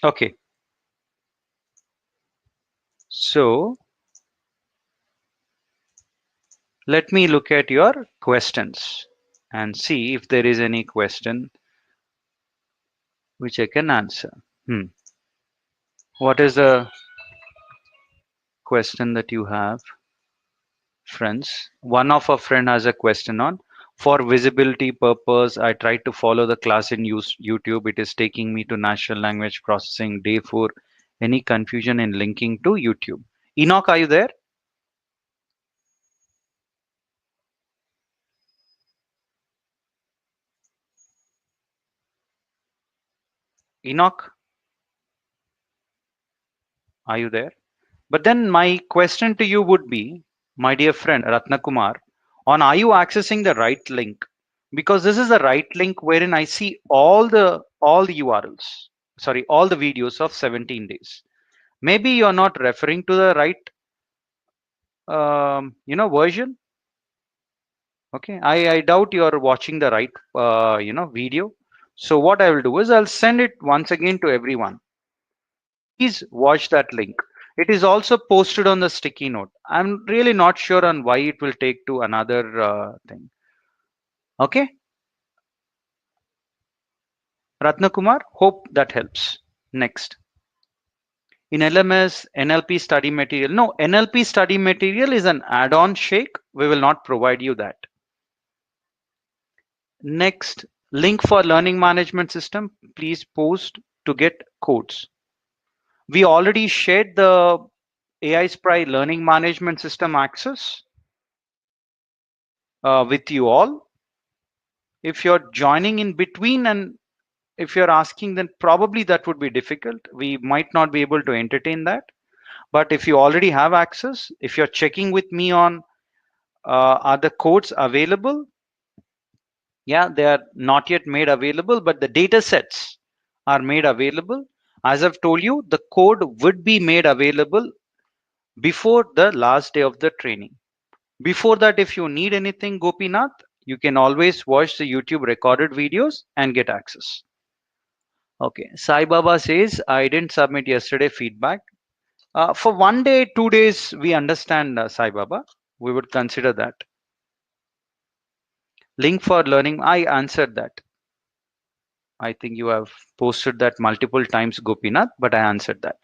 Okay. So let me look at your questions and see if there is any question which I can answer. What is the question that you have, friends? One of our friend has a question on, for visibility purpose, I tried to follow the class in YouTube. It is taking me to natural language processing day 4. Any confusion in linking to YouTube? Enoch, are you there? Enoch, are you there? But then my question to you would be, my dear friend Ratnakumar, on are you accessing the right link? Because this is the right link wherein I see all the URLs, sorry, all the videos of 17 days. Maybe you're not referring to the right version. Okay, I doubt you're watching the right video. So what I will do is I'll send it once again to everyone. Please watch that link. It is also posted on the sticky note. I'm really not sure on why it will take to another thing. Okay, Ratnakumar, hope that helps. Next, in LMS, NLP study material. No, NLP study material is an add-on, Shake. We will not provide you that. Next, link for learning management system. Please post to get codes. We already shared the AI Spry learning management system access with you all. If you're joining in between and if you're asking, then probably that would be difficult. We might not be able to entertain that. But if you already have access, if you're checking with me on are the codes available? Yeah, they are not yet made available, but the data sets are made available. As I've told you, the code would be made available before the last day of the training. Before that, if you need anything, Gopinath, you can always watch the YouTube recorded videos and get access. Okay, Sai Baba says, I didn't submit yesterday feedback. For 1 day, 2 days, we understand, Sai Baba. We would consider that. Link for learning, I answered that. I think you have posted that multiple times, Gopinath, but I answered that.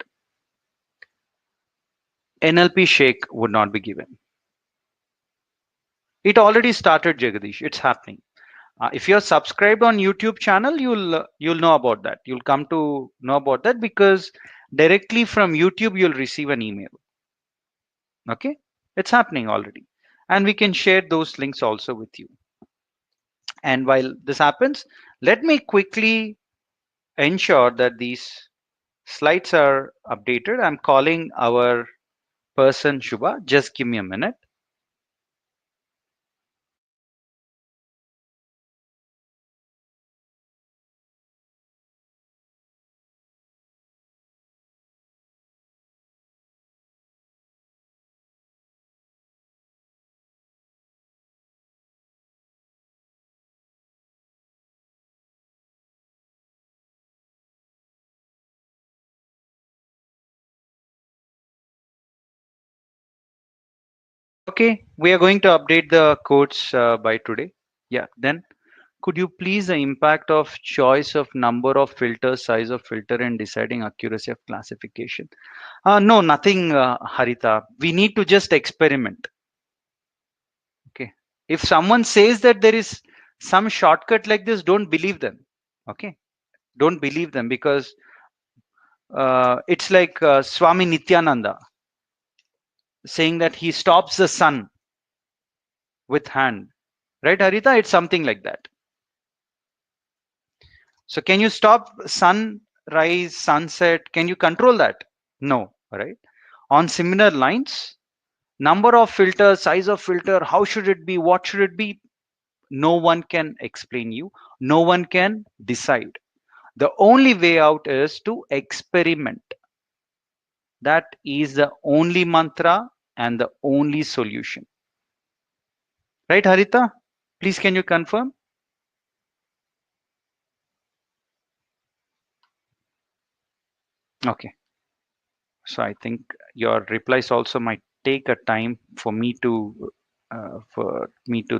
NLP Shake would not be given. It already started, Jagadish. It's happening. If you're subscribed on YouTube channel, you'll know about that. You'll come to know about that because directly from YouTube you'll receive an email. Okay, it's happening already, and we can share those links also with you. And while this happens, let me quickly ensure that these slides are updated. I'm calling our person Shubha. Just give me a minute. Okay, we are going to update the codes by today. Yeah, then could you please the impact of choice of number of filters, size of filter, and deciding accuracy of classification? No, nothing, Harita. We need to just experiment. Okay. If someone says that there is some shortcut like this, don't believe them. Okay. Don't believe them because it's like Swami Nityananda saying that he stops the sun with hand. Right, Harita? It's something like that. So can you stop sunrise, sunset? Can you control that? No, right? On similar lines, number of filters, size of filter, how should it be? What should it be? No one can explain you. No one can decide. The only way out is to experiment. That is the only mantra and the only solution. Right, Harita? Please, can you confirm? Okay. So I think your replies also might take a time for me to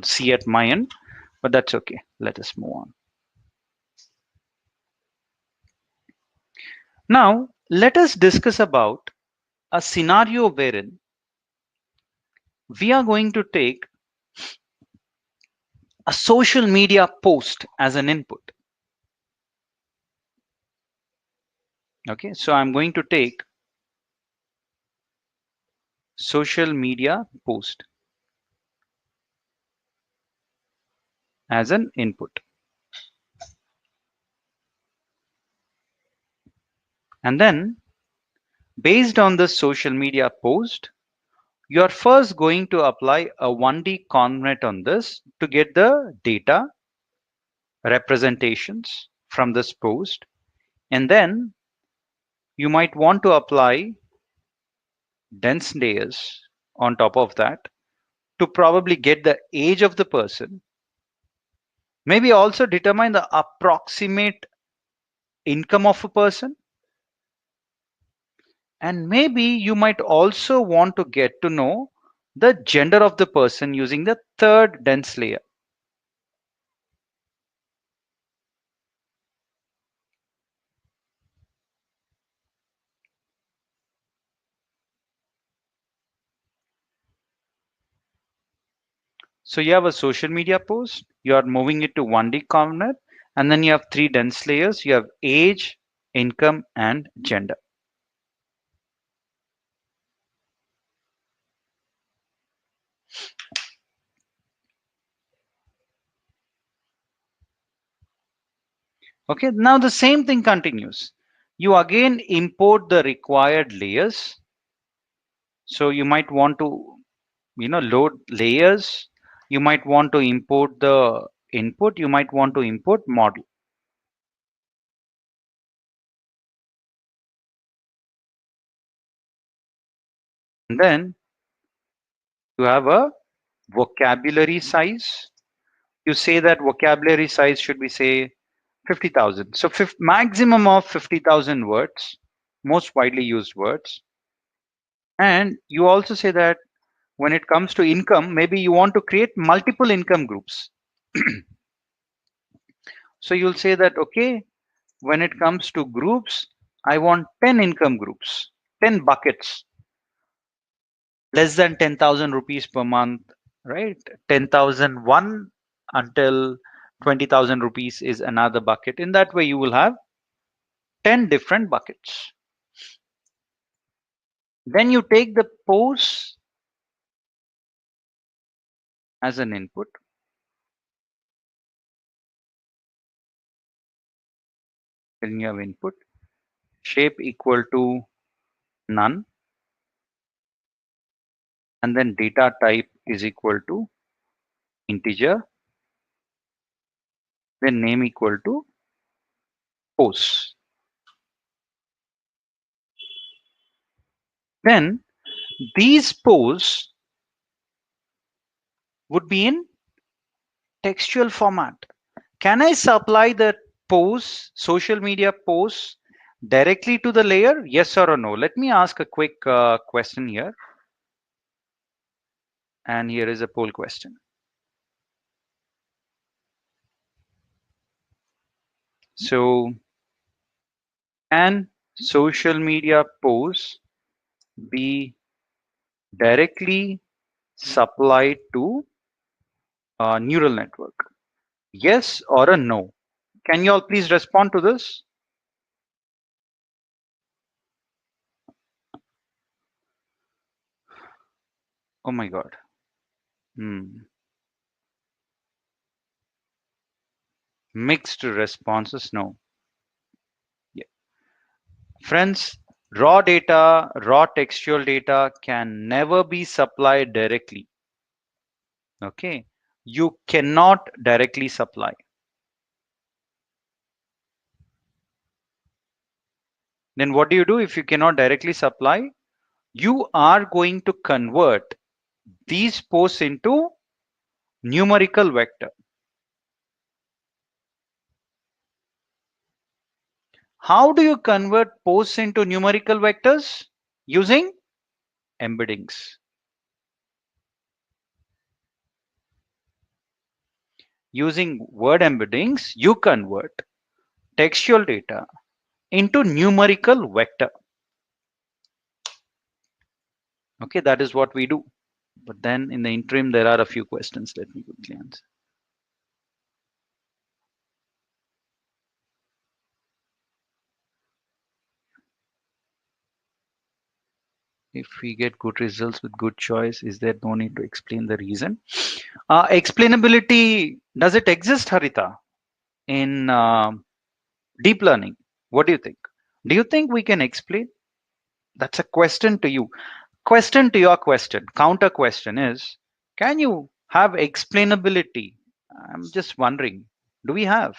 see at my end, but that's okay. Let us move on. Now, let us discuss about a scenario wherein we are going to take a social media post as an input. Okay, so I'm going to take social media post as an input. And then based on the social media post, you're first going to apply a 1D convnet on this to get the data representations from this post. And then you might want to apply dense layers on top of that to probably get the age of the person, maybe also determine the approximate income of a person, and maybe you might also want to get to know the gender of the person using the third dense layer. So you have a social media post, you are moving it to 1D convnet, and then you have three dense layers. You have age, income, and gender. Okay, now the same thing continues. You again import the required layers. So you might want to, load layers. You might want to import the input. You might want to import model. And then you have a vocabulary size. You say that vocabulary size should be, say, 50,000. So maximum of 50,000 words, most widely used words. And you also say that when it comes to income, maybe you want to create multiple income groups. So you'll say that, okay, when it comes to groups, I want 10 income groups, 10 buckets, less than 10,000 rupees per month, right? 10,001 until 20,000 rupees is another bucket. In that way, you will have 10 different buckets. Then you take the pose as an input. Then you have input, shape equal to none, and then data type is equal to integer, then name equal to pose. Then these pose would be in textual format. Can I supply the pose, social media pose directly to the layer? Yes or no? Let me ask a quick question here. And here is a poll question. So, can social media pose be directly supplied to a neural network? Yes or a no? Can you all please respond to this? Oh my God. Mixed responses, no. Yeah. Friends, raw data, raw textual data can never be supplied directly. Okay. You cannot directly supply. Then what do you do if you cannot directly supply? You are going to convert these posts into numerical vector. How do you convert posts into numerical vectors? Using embeddings. Using word embeddings, you convert textual data into numerical vector. Okay, that is what we do. But then in the interim, there are a few questions. Let me quickly answer. If we get good results with good choice, is there no need to explain the reason? Explainability, does it exist, Harita, in deep learning? What do you think? Do you think we can explain? That's a question to you. Question to your question, counter question is, can you have explainability? I'm just wondering, do we have?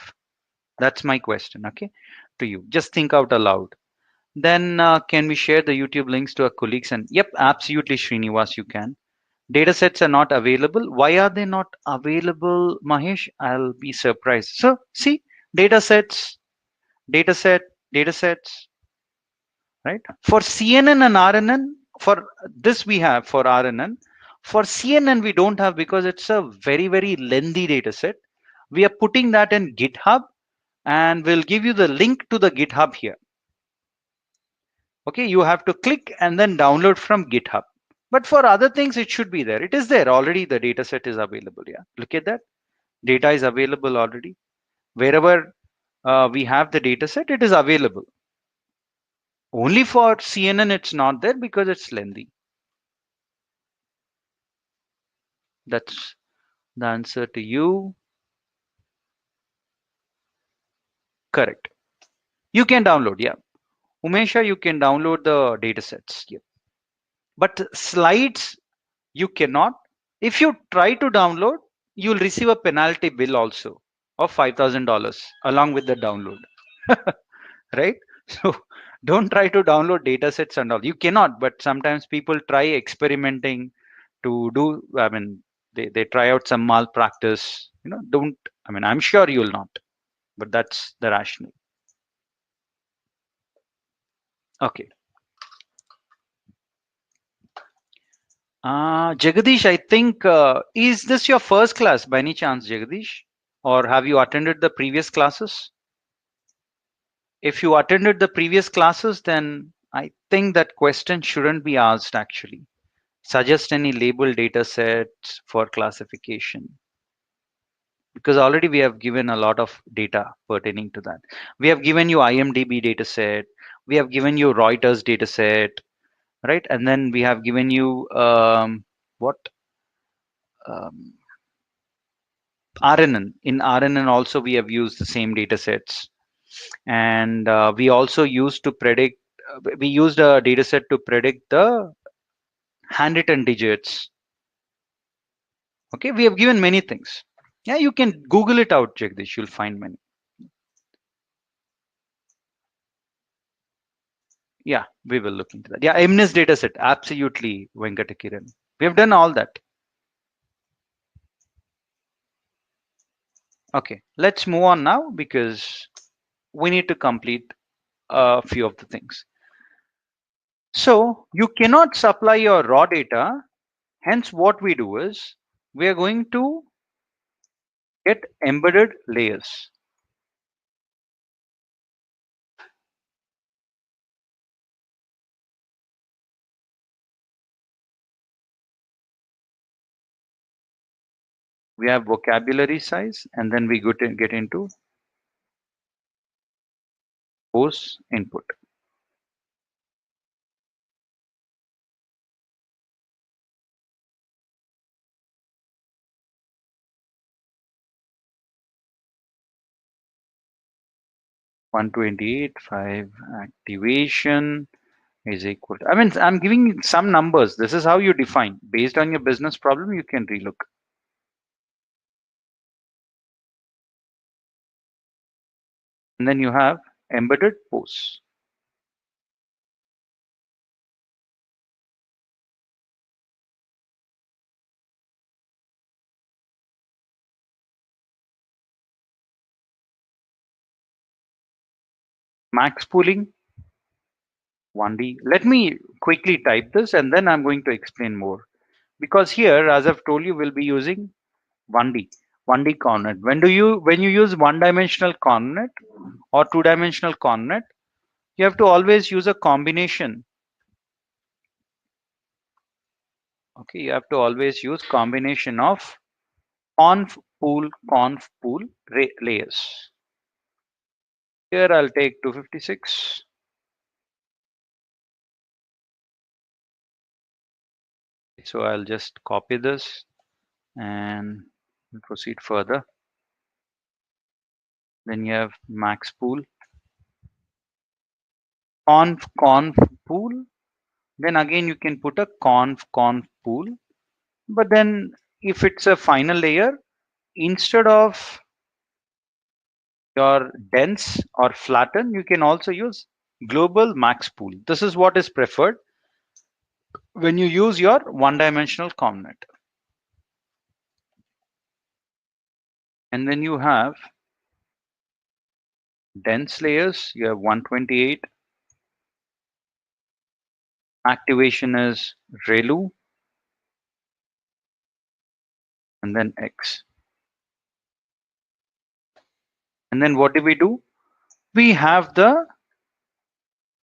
That's my question, okay, to you. Just think out aloud. Then can we share the YouTube links to our colleagues? And yep, absolutely, Srinivas, you can. Data sets are not available. Why are they not available, Mahesh? I'll be surprised. So see, data sets, data set, data sets, right? For CNN and RNN, for this we have for RNN. For CNN, we don't have because it's a very, very lengthy data set. We are putting that in GitHub and we'll give you the link to the GitHub here. Okay, you have to click and then download from GitHub. But for other things, it should be there. It is there already. The data set is available. Yeah, look at that. Data is available already. Wherever we have the data set, it is available. Only for CNN, it's not there because it's lengthy. That's the answer to you. Correct. You can download. Yeah. Umesha, you can download the data sets. Yeah. But slides, you cannot. If you try to download, you'll receive a penalty bill also of $5,000 along with the download. Right? So don't try to download data sets and all. You cannot, but sometimes people try experimenting to do, I mean, they try out some malpractice. Don't, I mean, I'm sure you'll not, but that's the rationale. Okay. Jagadish, I think, is this your first class by any chance, Jagadish? Or have you attended the previous classes? If you attended the previous classes, then I think that question shouldn't be asked actually. Suggest any label data sets for classification. Because already we have given a lot of data pertaining to that. We have given you IMDb data set. We have given you Reuters data set, right? And then we have given you what? Um, RNN. In RNN also we have used the same data sets. And we also used to predict, we used a data set to predict the handwritten digits. Okay, we have given many things. Yeah, you can Google it out, Jagdish, you'll find many. Yeah, we will look into that. Yeah, MNIST data set, absolutely, Venkatakiran. We have done all that. Okay, let's move on now because we need to complete a few of the things. So you cannot supply your raw data. Hence, what we do is we are going to get embedded layers. We have vocabulary size, and then we get into post input. $128.5 activation is equal to, I mean, I'm giving you some numbers. This is how you define. Based on your business problem, you can relook. And then you have embedded posts. max pooling 1D. Let me quickly type this and then I'm going to explain more. Because here, as I've told you, we'll be using 1D coordinate. When you use one-dimensional coordinate or two-dimensional coordinate, you have to always use a combination. Okay, you have to always use combination of conf pool layers. Here I'll take 256. So I'll just copy this and proceed further. Then you have max pool, conf pool. Then again you can put a conf pool. But then if it's a final layer, instead of your dense or flatten, you can also use global max pool. This is what is preferred when you use your one-dimensional coordinate. And then you have dense layers. You have 128. Activation is ReLU and then X. And then what do? We have the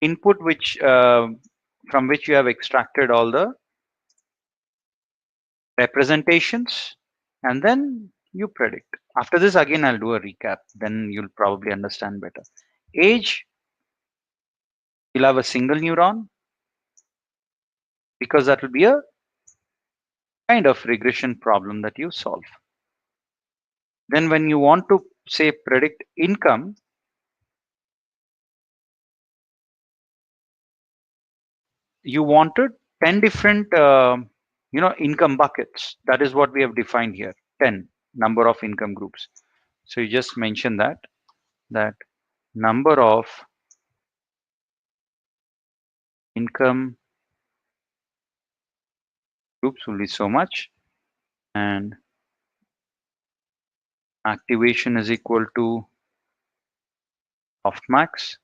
input which from which you have extracted all the representations, and then you predict. After this, again, I'll do a recap. Then you'll probably understand better. Age, you'll have a single neuron because that will be a kind of regression problem that you solve. Then when you want to say predict income, you wanted 10 different income buckets. That is what we have defined here, 10 number of income groups. So you just mention that number of income groups will be so much, and activation is equal to softmax,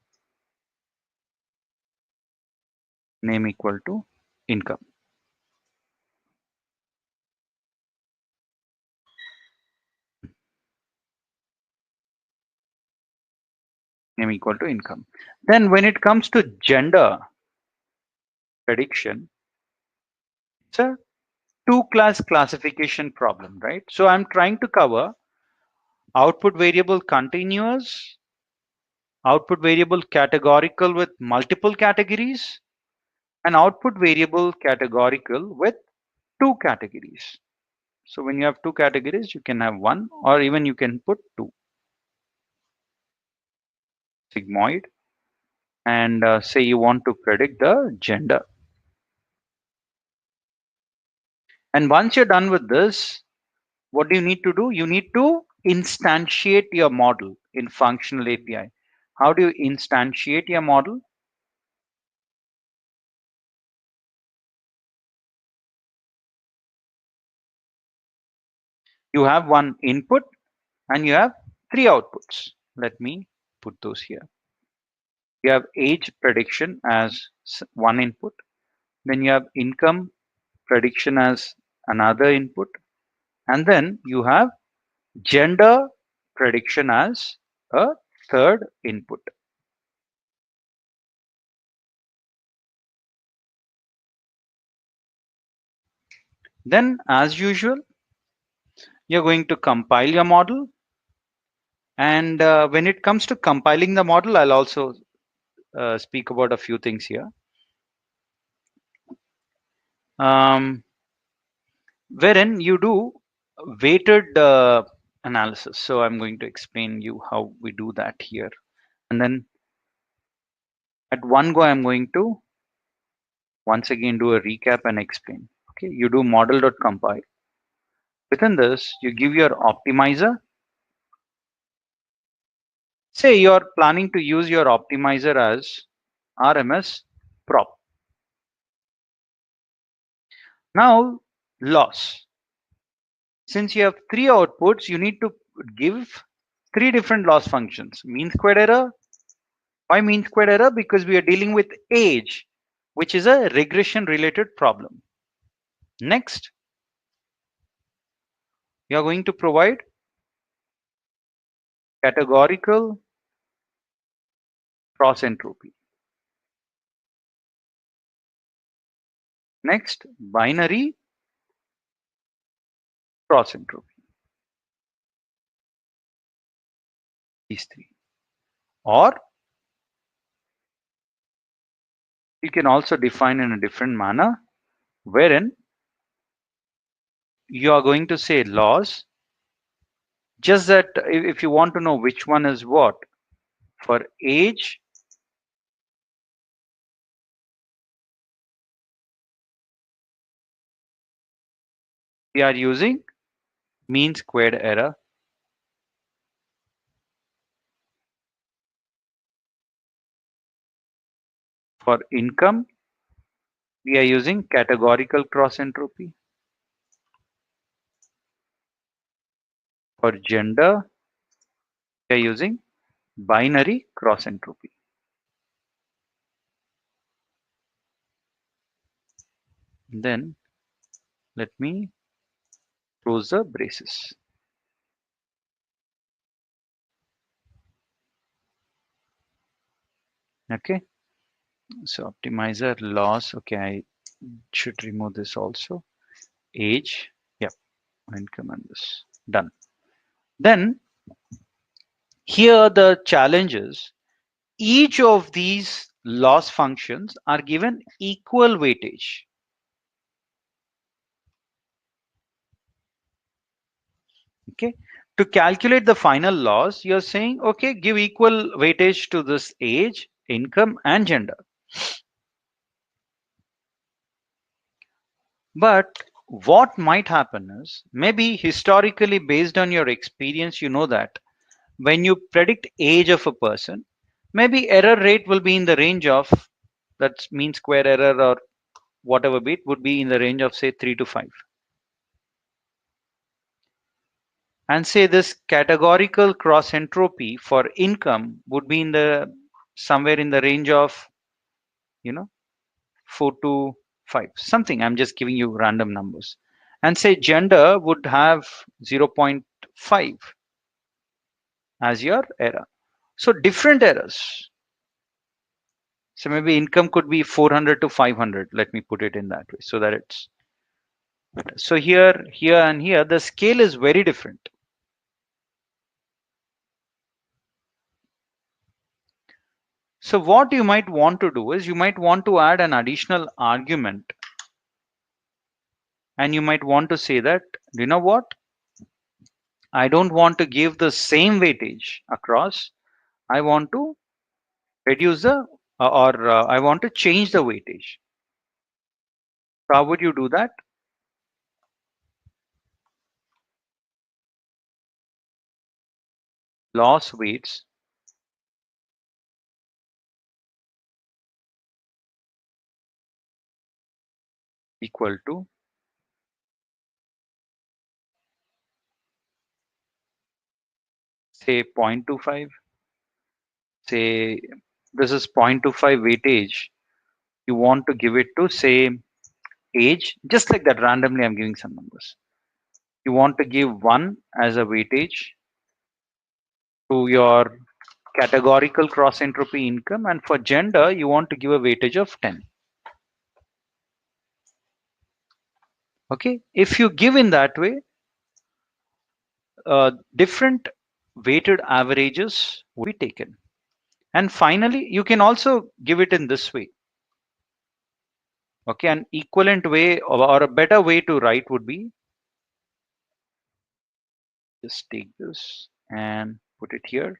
name equal to income. Name equal to income. Then when it comes to gender prediction, it's a two-class classification problem, right? So I'm trying to cover output variable continuous, output variable categorical with multiple categories, and output variable categorical with two categories. So when you have two categories, you can have one, or even you can put two. Sigmoid, and say you want to predict the gender. And once you're done with this, what do you need to do? You need to instantiate your model in functional API. How do you instantiate your model? You have one input and you have three outputs. Let me put those here. You have age prediction as one input. Then you have income prediction as another input. And then you have gender prediction as a third input. Then, as usual, you're going to compile your model. And when it comes to compiling the model, I'll also speak about a few things here. Wherein you do weighted analysis. So I'm going to explain you how we do that here. And then at one go, I'm going to once again do a recap and explain. Okay, you do model.compile. Within this, you give your optimizer. Say you're planning to use your optimizer as RMS prop. Now, loss. Since you have three outputs, you need to give three different loss functions: mean squared error, Why mean squared error? Because we are dealing with age, which is a regression related problem. Next, we are going to provide categorical cross entropy. Next, binary cross entropy. These three. Or you can also define in a different manner, wherein you are going to say loss. Just that if you want to know which one is what, for age, we are using mean squared error. For income, we are using categorical cross entropy. For gender, we are using binary cross entropy. Then let me close the braces. Okay, so optimizer loss. Okay, I should remove this also. Age, yep, income and this. Done. Then here the challenge is each of these loss functions are given equal weightage. Okay, to calculate the final loss, you're saying, okay, give equal weightage to this age, income, and gender. But what might happen is maybe historically, based on your experience, you know that when you predict age of a person, maybe error rate will be in the range of, that's mean square error or whatever bit would be in the range of say 3 to 5. And say this categorical cross entropy for income would be in the somewhere in the range of, you know, 4 to 5, something. I'm just giving you random numbers. And say gender would have 0.5 as your error. So different errors. So maybe income could be 400 to 500. Let me put it in that way so that it's better. So here, here, and here, the scale is very different. So what you might want to do is you might want to add an additional argument, and you might want to say that, you know what? I don't want to give the same weightage across. I want to reduce the or I want to change the weightage. So how would you do that? Loss weights equal to say 0.25. Say this is 0.25 weightage. You want to give it to say age, just like that randomly I'm giving some numbers. You want to give 1 as a weightage to your categorical cross entropy income, and for gender you want to give a weightage of 10. Okay, if you give in that way, different weighted averages will be taken. And finally, you can also give it in this way. Okay, an equivalent way or a better way to write would be, just take this and put it here.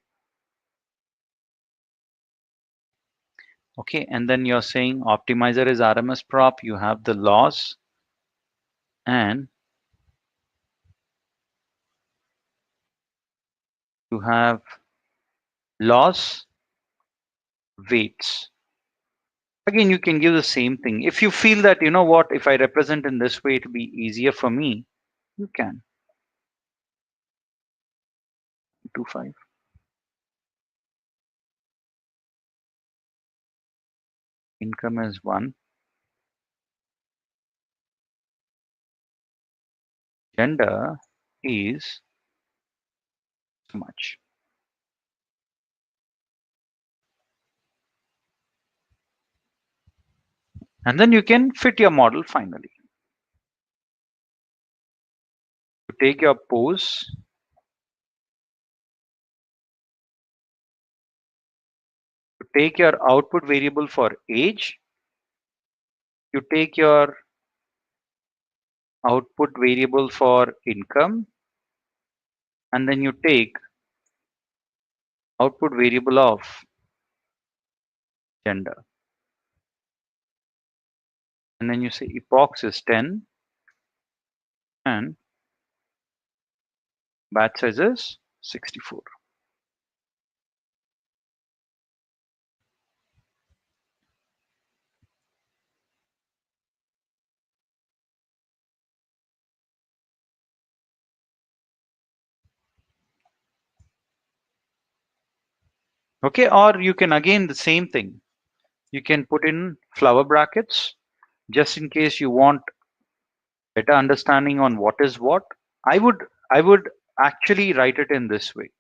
Okay, and then you're saying optimizer is RMS prop, you have the loss, and you have loss weights. Again, you can give the same thing. If you feel that, you know what, if I represent in this way, it'll be easier for me, you can. 25. income is 1, gender is so much. And then you can fit your model finally. You take your pose, you take your output variable for age, you take your output variable for income, and then you take output variable of gender. And then you say epochs is 10 and batch size is 64. Okay, or you can again the same thing. You can put in flower brackets just in case you want better understanding on what is what. I would actually write it in this way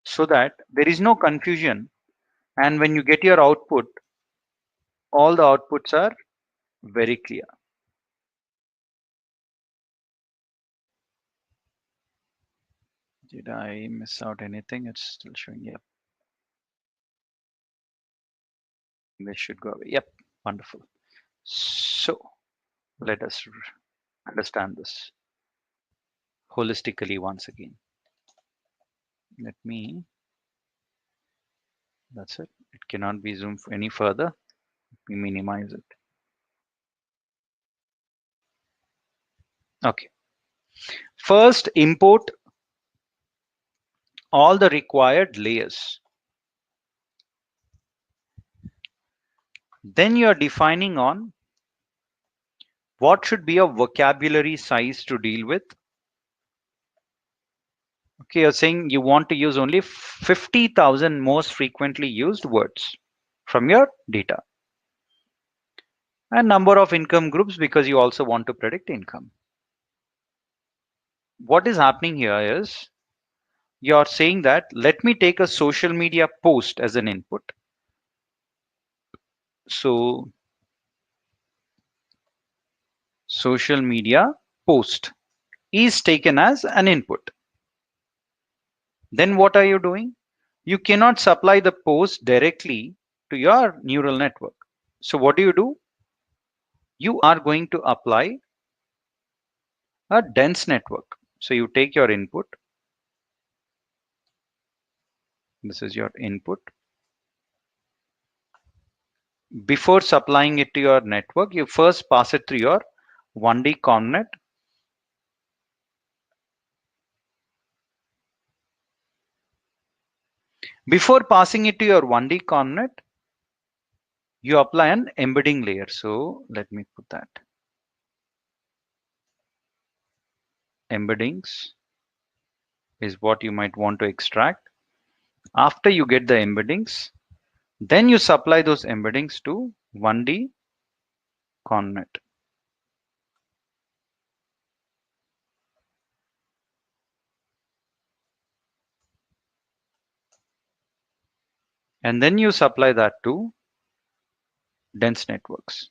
so that there is no confusion, and when you get your output, all the outputs are very clear. Did I miss out anything? It's still showing. Yep. This should go away. Yep. Wonderful. So let us understand this holistically once again. Let me, that's it. It cannot be zoomed any further. We minimize it. Okay. First, import all the required layers. Then you are defining on what should be a vocabulary size to deal with. Okay, you're saying you want to use only 50,000 most frequently used words from your data. And number of income groups because you also want to predict income. What is happening here is you're saying that let me take a social media post as an input. So social media post is taken as an input. Then what are you doing? You cannot supply the post directly to your neural network. So what do? You are going to apply a dense network. So you take your input. This is your input. Before supplying it to your network, you first pass it through your 1D ConvNet. Before passing it to your 1D ConvNet, you apply an embedding layer. So let me put that. Embeddings is what you might want to extract. After you get the embeddings, then you supply those embeddings to 1D ConvNet. And then you supply that to dense networks.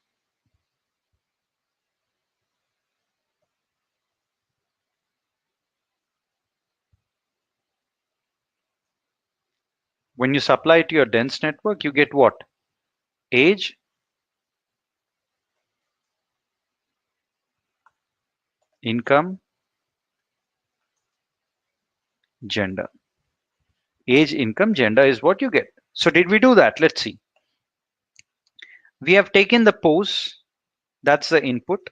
When you supply it to your dense network, you get what? Age, income, gender. Age, income, gender is what you get. So did we do that? Let's see. We have taken the pose, that's the input.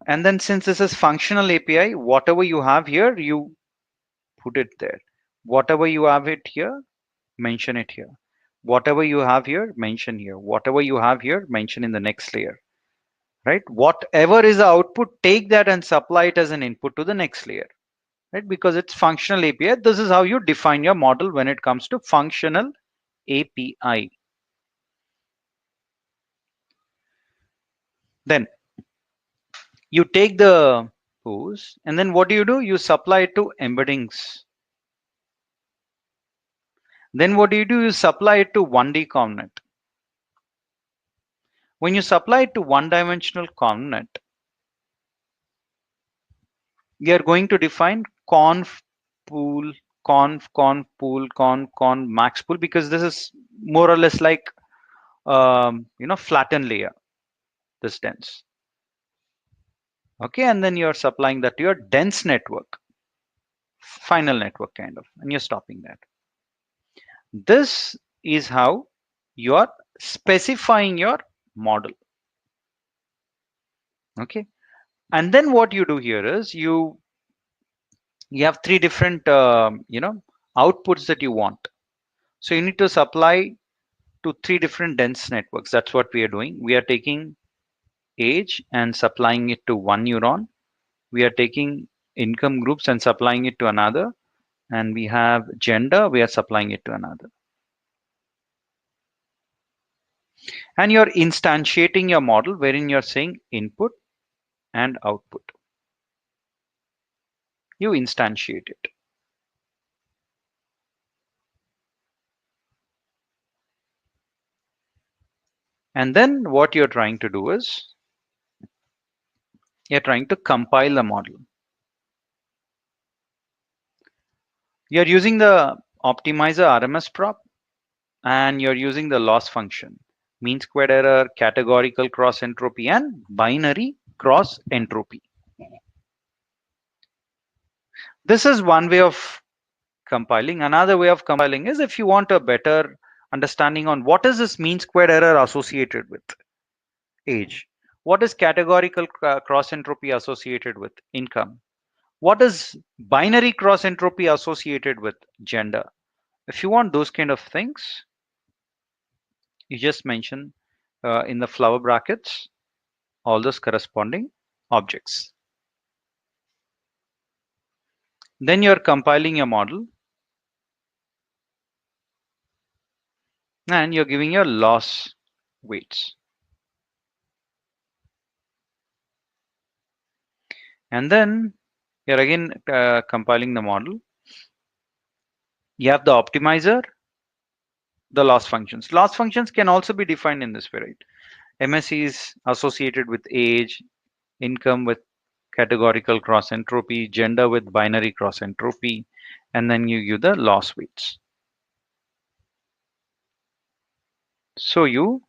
And then since this is functional API, whatever you have here, you put it there. Whatever you have it here, mention it here. Whatever you have here, mention here. Whatever you have here, mention in the next layer. Right? Whatever is the output, take that and supply it as an input to the next layer. Right? Because it's functional API. This is how you define your model when it comes to functional API. Then you take the pose, and then what do? You supply it to embeddings. Then what do? You supply it to 1D component. When you supply it to one-dimensional component, we are going to define conf pool, conf pool, con max pool, because this is more or less like flatten layer, this dense. Okay, and then you're supplying that to your dense network, final network kind of, and you're stopping that. This is how you are specifying your model. Okay, and then what you do here is you have three different outputs that you want. So you need to supply to three different dense networks. That's what we are doing. We are taking age and supplying it to one neuron. We are taking income groups and supplying it to another. And we have gender, we are supplying it to another. And you're instantiating your model wherein you're saying input and output. You instantiate it. And then what you're trying to do is you're trying to compile the model. You're using the optimizer RMS prop, and you're using the loss function, mean squared error, categorical cross entropy, and binary cross entropy. This is one way of compiling. Another way of compiling is if you want a better understanding on what is this mean squared error associated with age, what is categorical cross entropy associated with income, what is binary cross entropy associated with gender. If you want those kind of things, you just mention in the flower brackets all those corresponding objects. Then you're compiling your model and you're giving your loss weights. And then you're again compiling the model. You have the optimizer, the loss functions. Loss functions can also be defined in this way, right? MSE is associated with age, income with categorical cross entropy, gender with binary cross entropy, and then you give the loss weights. So you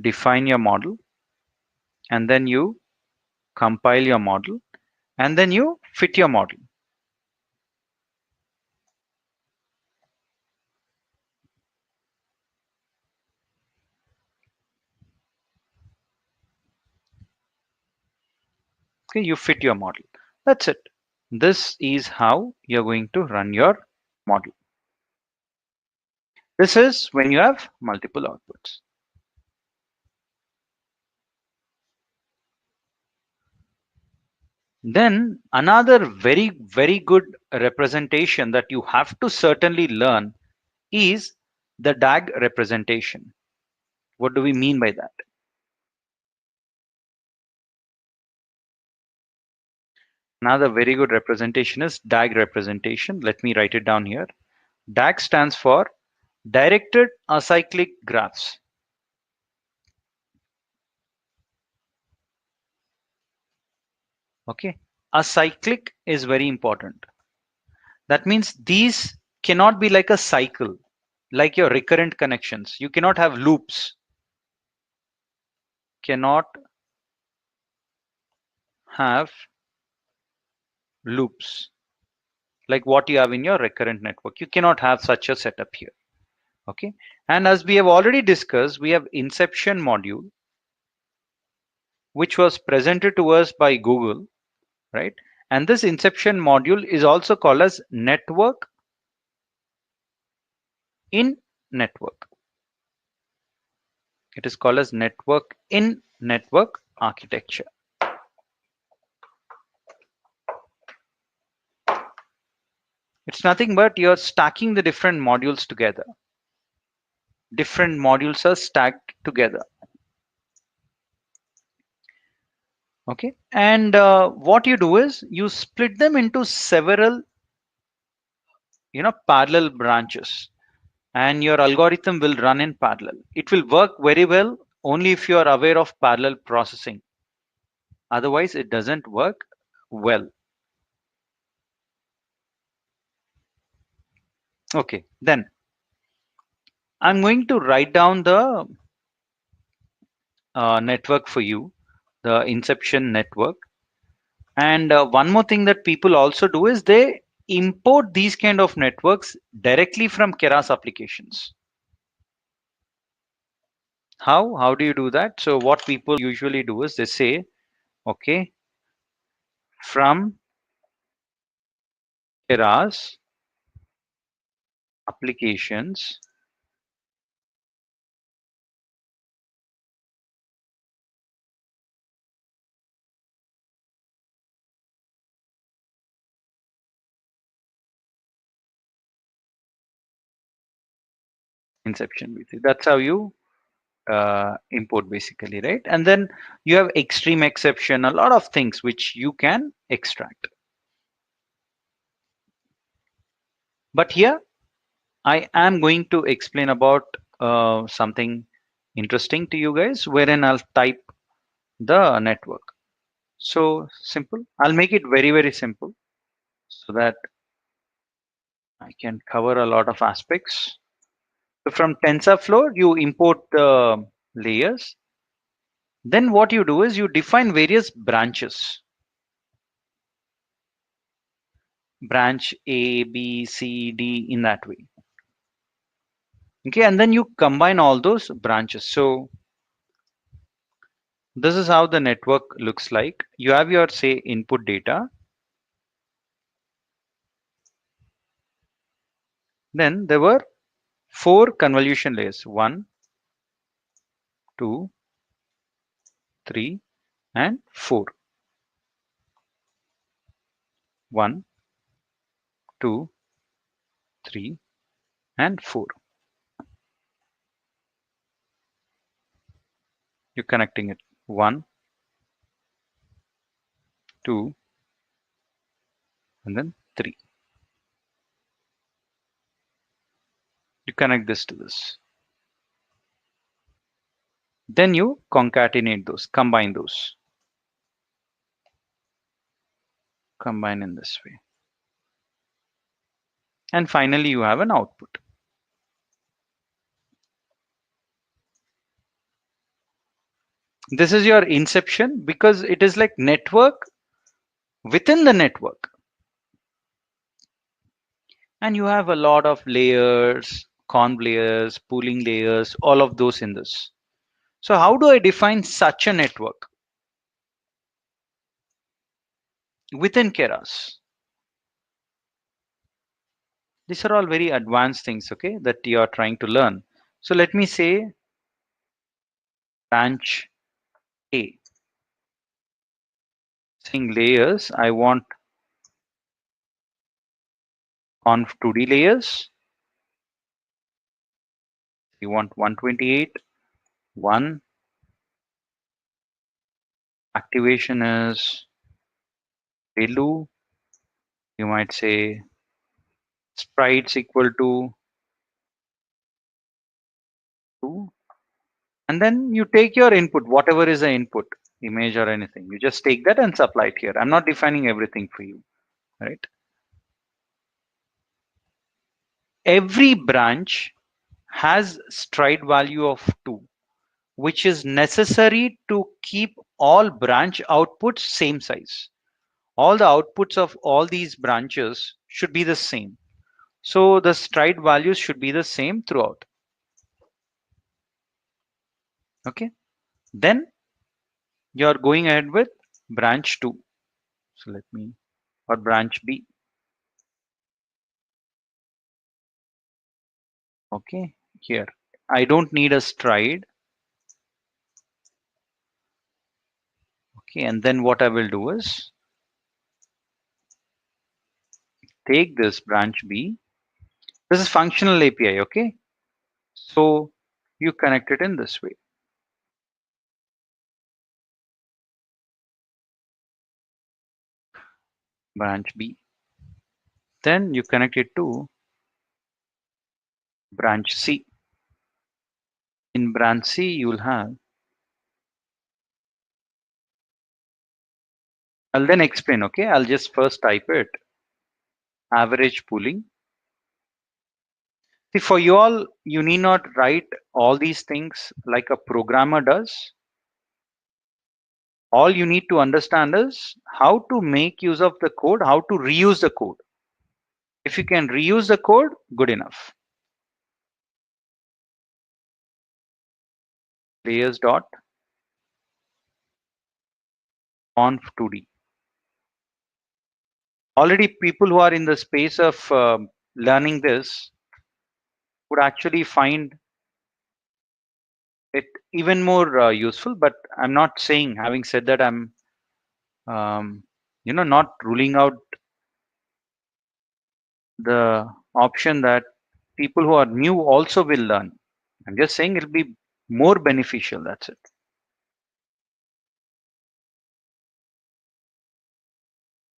define your model, and then you compile your model, and then you fit your model. Okay, you fit your model. That's it. This is how you're going to run your model. This is when you have multiple outputs. Then another very, very good representation that you have to certainly learn is the DAG representation. What do we mean by that? Another very good representation is DAG representation. Let me write it down here. DAG stands for Directed Acyclic Graphs. Okay, acyclic is very important. That means these cannot be like a cycle, like your recurrent connections. You cannot have loops. Cannot have loops like what you have in your recurrent network. You cannot have such a setup here. Okay, and as we have already discussed, we have Inception Module, which was presented to us by Google, right? And this Inception Module is also called as network in network. It is called as network in network architecture. It's nothing but you're stacking the different modules together. Different modules are stacked together. Okay, and what you do is you split them into several, parallel branches, and your algorithm will run in parallel. It will work very well only if you are aware of parallel processing. Otherwise, it doesn't work well. Okay, then I'm going to write down the network for you, the Inception network. And one more thing that people also do is they import these kind of networks directly from Keras applications. How do you do that? So what people usually do is they say, okay, from Keras applications, Inception. That's how you import basically, right? And then you have extreme exception, a lot of things which you can extract. But here I am going to explain about something interesting to you guys, wherein I'll type the network. So simple. I'll make it very, very simple so that I can cover a lot of aspects. So from TensorFlow, you import the layers. Then what you do is you define various branches. Branch A, B, C, D in that way. Okay, and then you combine all those branches. So this is how the network looks like. You have your, say, input data. Then there were 4 convolution layers, 1, 2, 3, and 4. 1, 2, 3, and 4. You're connecting it. 1, 2, and then 3. You connect this to this. Then you concatenate those, combine those. Combine in this way. And finally, you have an output. This is your inception because it is like network within the network. And you have a lot of layers, conv layers, pooling layers, all of those in this. So how do I define such a network within Keras? These are all very advanced things, okay, that you are trying to learn. So let me say branch A. Saying layers, I want conv 2D layers. You want 128, 1. Activation is value. You might say sprites equal to 2. And then you take your input, whatever is the input, image or anything. You just take that and supply it here. I'm not defining everything for you, right? Every branch has stride value of 2, which is necessary to keep all branch outputs same size. All the outputs of all these branches should be the same. So the stride values should be the same throughout. Okay. Then you're going ahead with branch 2. So let me, or branch B. Okay. Here, I don't need a stride. Okay. And then what I will do is take this branch B. This is functional API, okay? So you connect it in this way. Branch B. Then you connect it to branch C. In branch C, you will have, I'll then explain, okay? I'll just first type it, average pooling. See, for you all, you need not write all these things like a programmer does. All you need to understand is how to make use of the code, how to reuse the code. If you can reuse the code, good enough. Layers dot conf2d. Already people who are in the space of learning this would actually find it even more useful, but I'm not saying, having said that, I'm not ruling out the option that people who are new also will learn. I'm just saying it'll be more beneficial, that's it.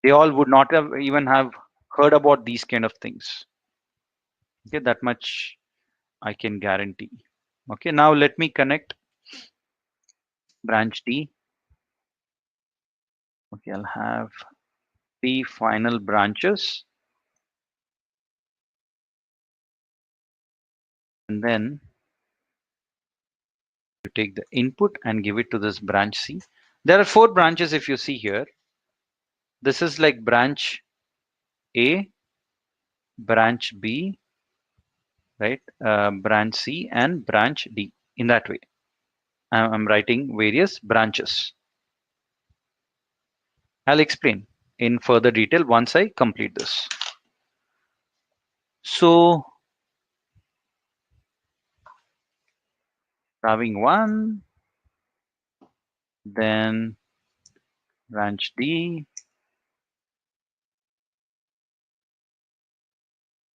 They all would not have even have heard about these kind of things. Okay, that much I can guarantee. Okay, now let me connect branch D. Okay, I'll have 3 final branches. And then you take the input and give it to this branch C. There are 4 branches if you see here. This is like branch A, branch B, right? Branch C and branch D. In that way, I'm writing various branches. I'll explain in further detail once I complete this. So having 1, then branch D,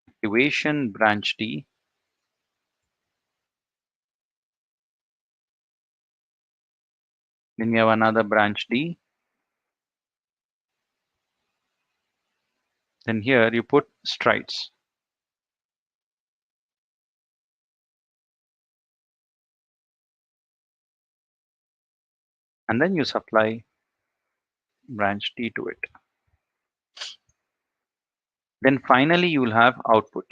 activation branch D, then you have another branch D, then here you put strides. And then you supply branch D to it. Then finally you will have output.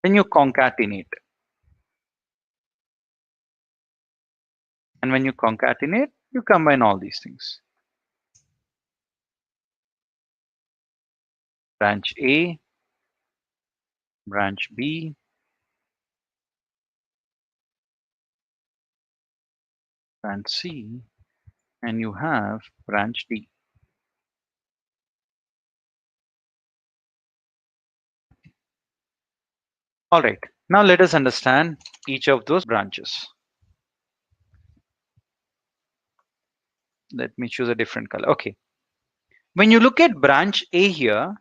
Then you concatenate. And when you concatenate, you combine all these things. Branch A, branch B, branch C, and you have branch D. All right, now let us understand each of those branches. Let me choose a different color. Okay. When you look at branch A here,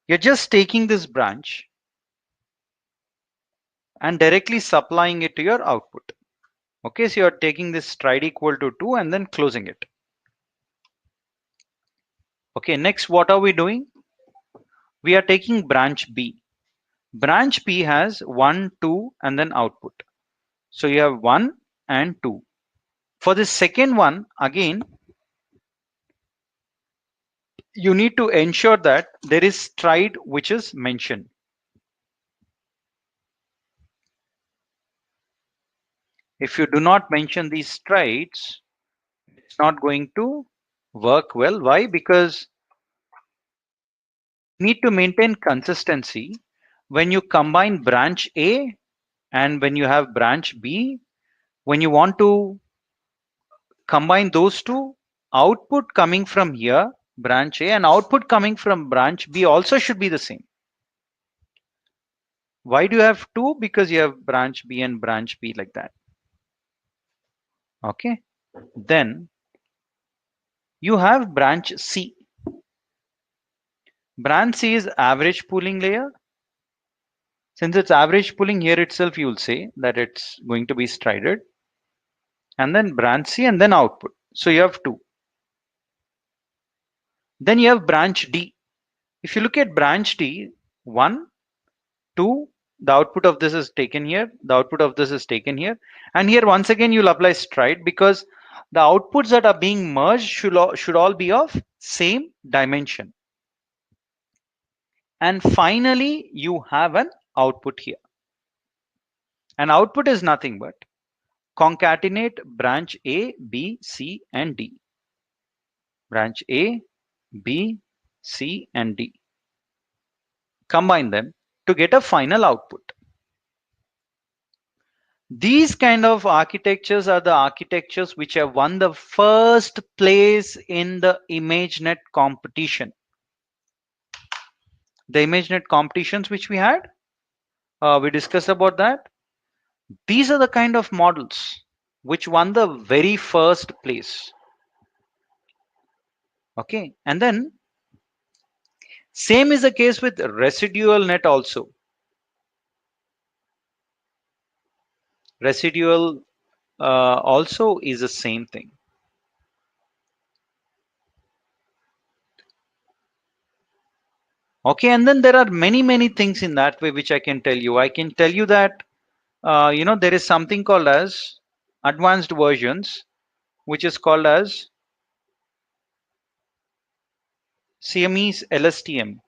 you're just taking this branch and directly supplying it to your output. Okay, so you're taking this stride equal to 2 and then closing it. Okay, next what are we doing? We are taking branch B. Branch B has 1, 2 and then output. So you have 1 and 2. For the second one, again, you need to ensure that there is stride which is mentioned. If you do not mention these strides, it's not going to work well. Why? Because you need to maintain consistency when you combine branch A and when you have branch B. When you want to combine those two, output coming from here, branch A, and output coming from branch B also should be the same. Why do you have 2? Because you have branch B and branch B like that. Okay. Then You have branch C. Branch C is average pooling layer. Since it's average pooling, here itself you will say that it's going to be strided. And then branch C and then output. So you have two. Then you have branch D. If you look at branch D, 1, 2, the output of this is taken here, the output of this is taken here. And here once again you'll apply stride because the outputs that are being merged should all be of same dimension. And finally, you have an output here. An output is nothing but concatenate branch A, B, C, and D. Branch A, B, C, and D. Combine them to get a final output. These kind of architectures are the architectures which have won the first place in the ImageNet competition. The ImageNet competitions which we had, we discussed about that. These are the kind of models which won the very first place. Okay, and then same is the case with residual net also. Residual also is the same thing. Okay, and then there are many things in that way which I can tell you. I can tell you that there is something called as advanced versions, which is called as CME's LSTM,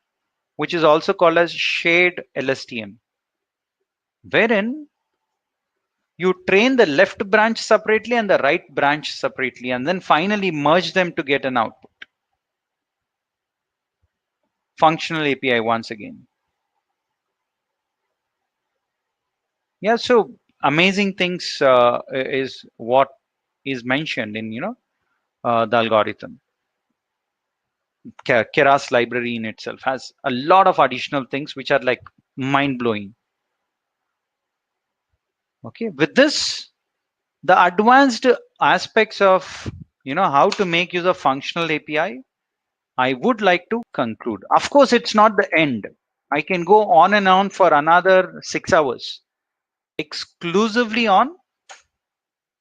which is also called as shared LSTM, wherein you train the left branch separately and the right branch separately, and then finally merge them to get an output. Functional API once again. Yeah, so amazing things is what is mentioned in the algorithm. Keras library in itself has a lot of additional things which are like mind blowing. Okay, with this, the advanced aspects of how to make use of functional API, I would like to conclude. Of course, it's not the end. I can go on and on for another 6 hours exclusively on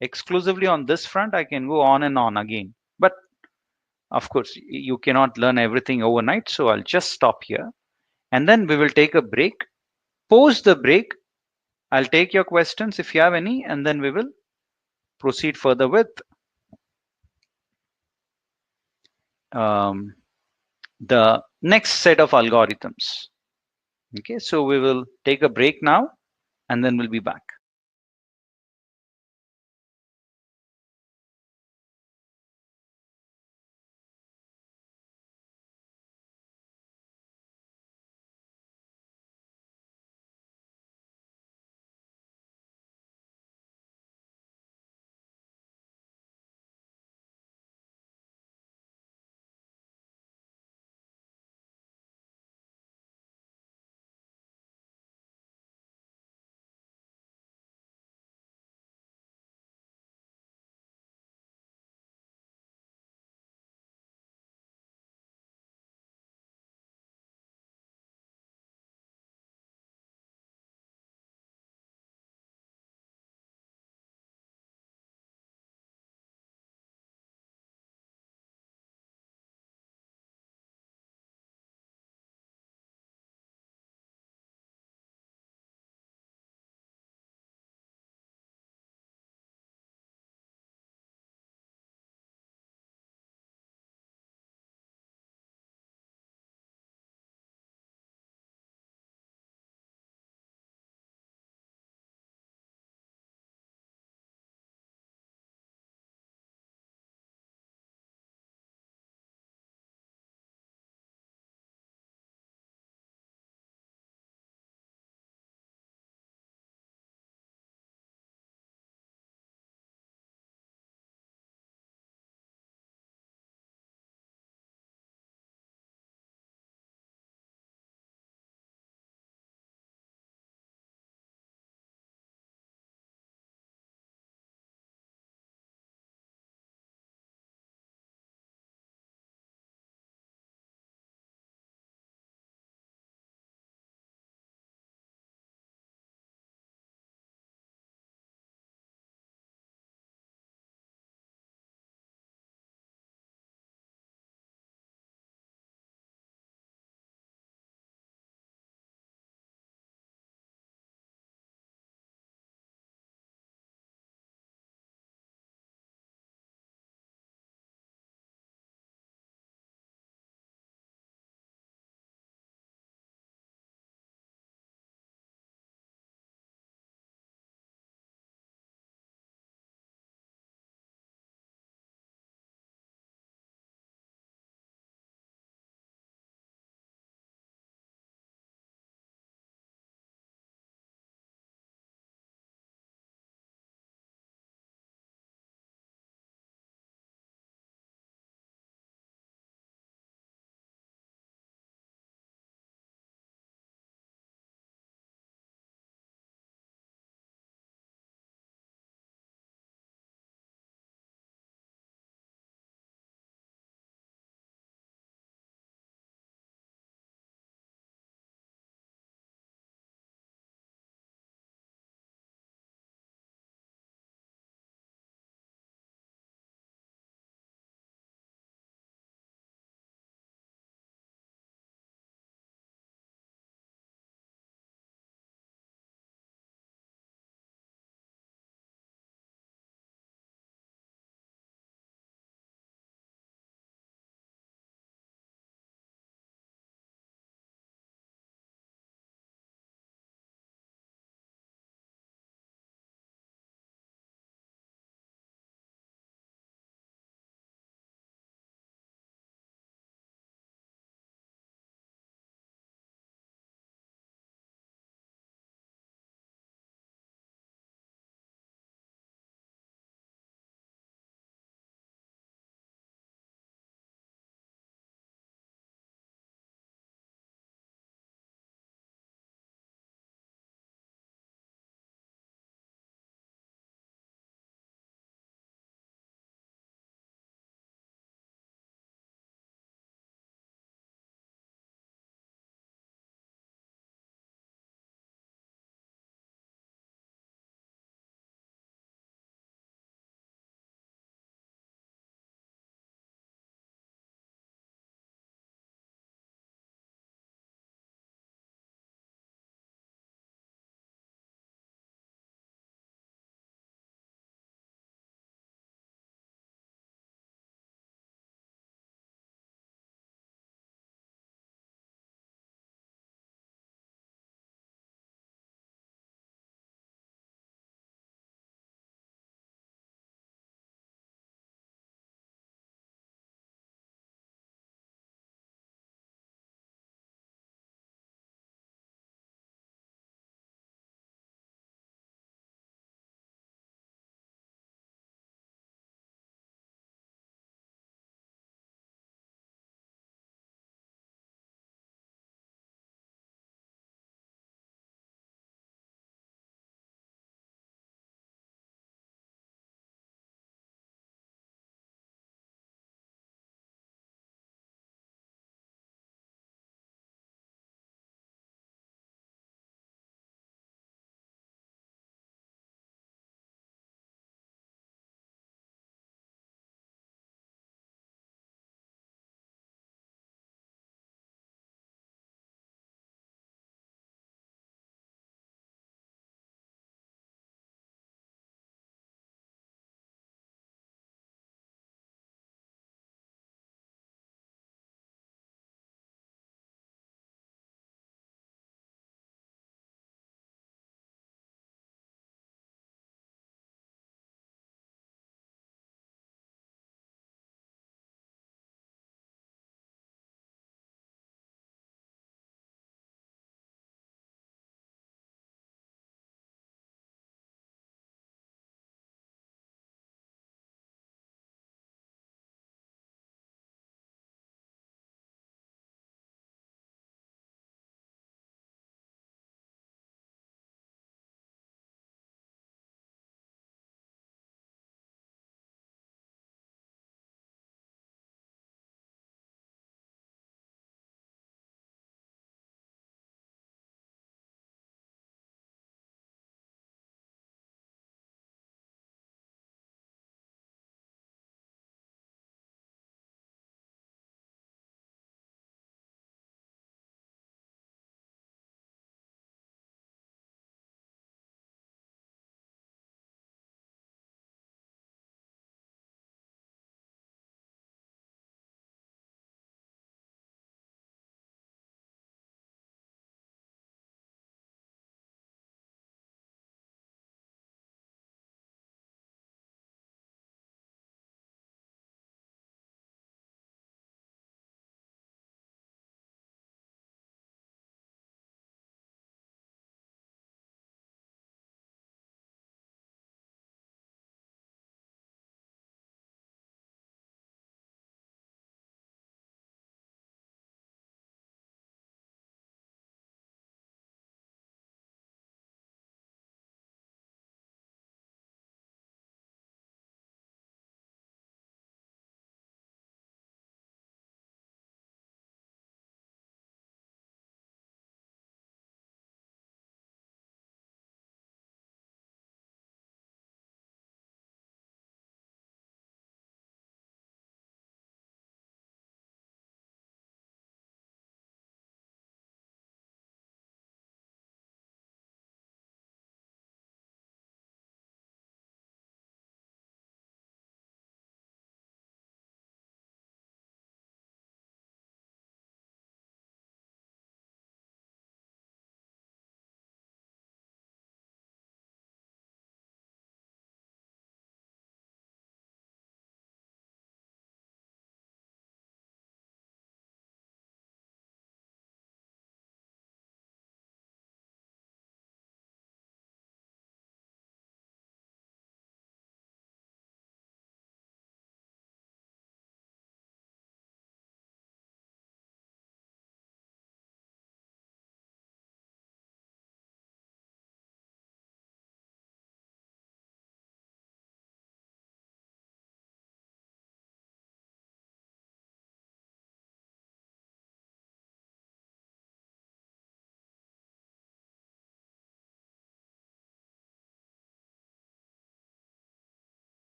this front. I can go on and on again, but of course you cannot learn everything overnight, so I'll just stop here and then we will take a break. Post the break, I'll take your questions if you have any, and then we will proceed further with the next set of algorithms. Okay, so we will take a break now and then we'll be back.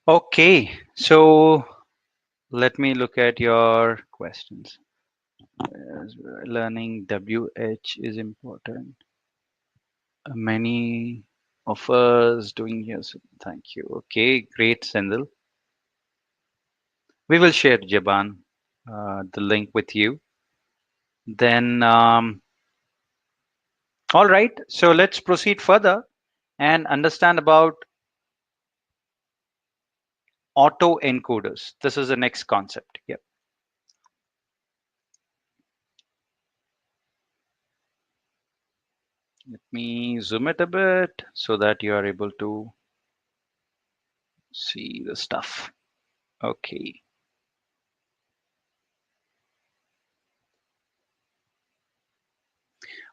Okay, so let me look at your questions. Learning WH is important. Many of us doing here. So thank you. Okay, great, Sendil. We will share Jaban the link with you. Then, all right. So let's proceed further and understand about autoencoders. This is the next concept. Yeah. Let me zoom it a bit so that you are able to see the stuff. Okay.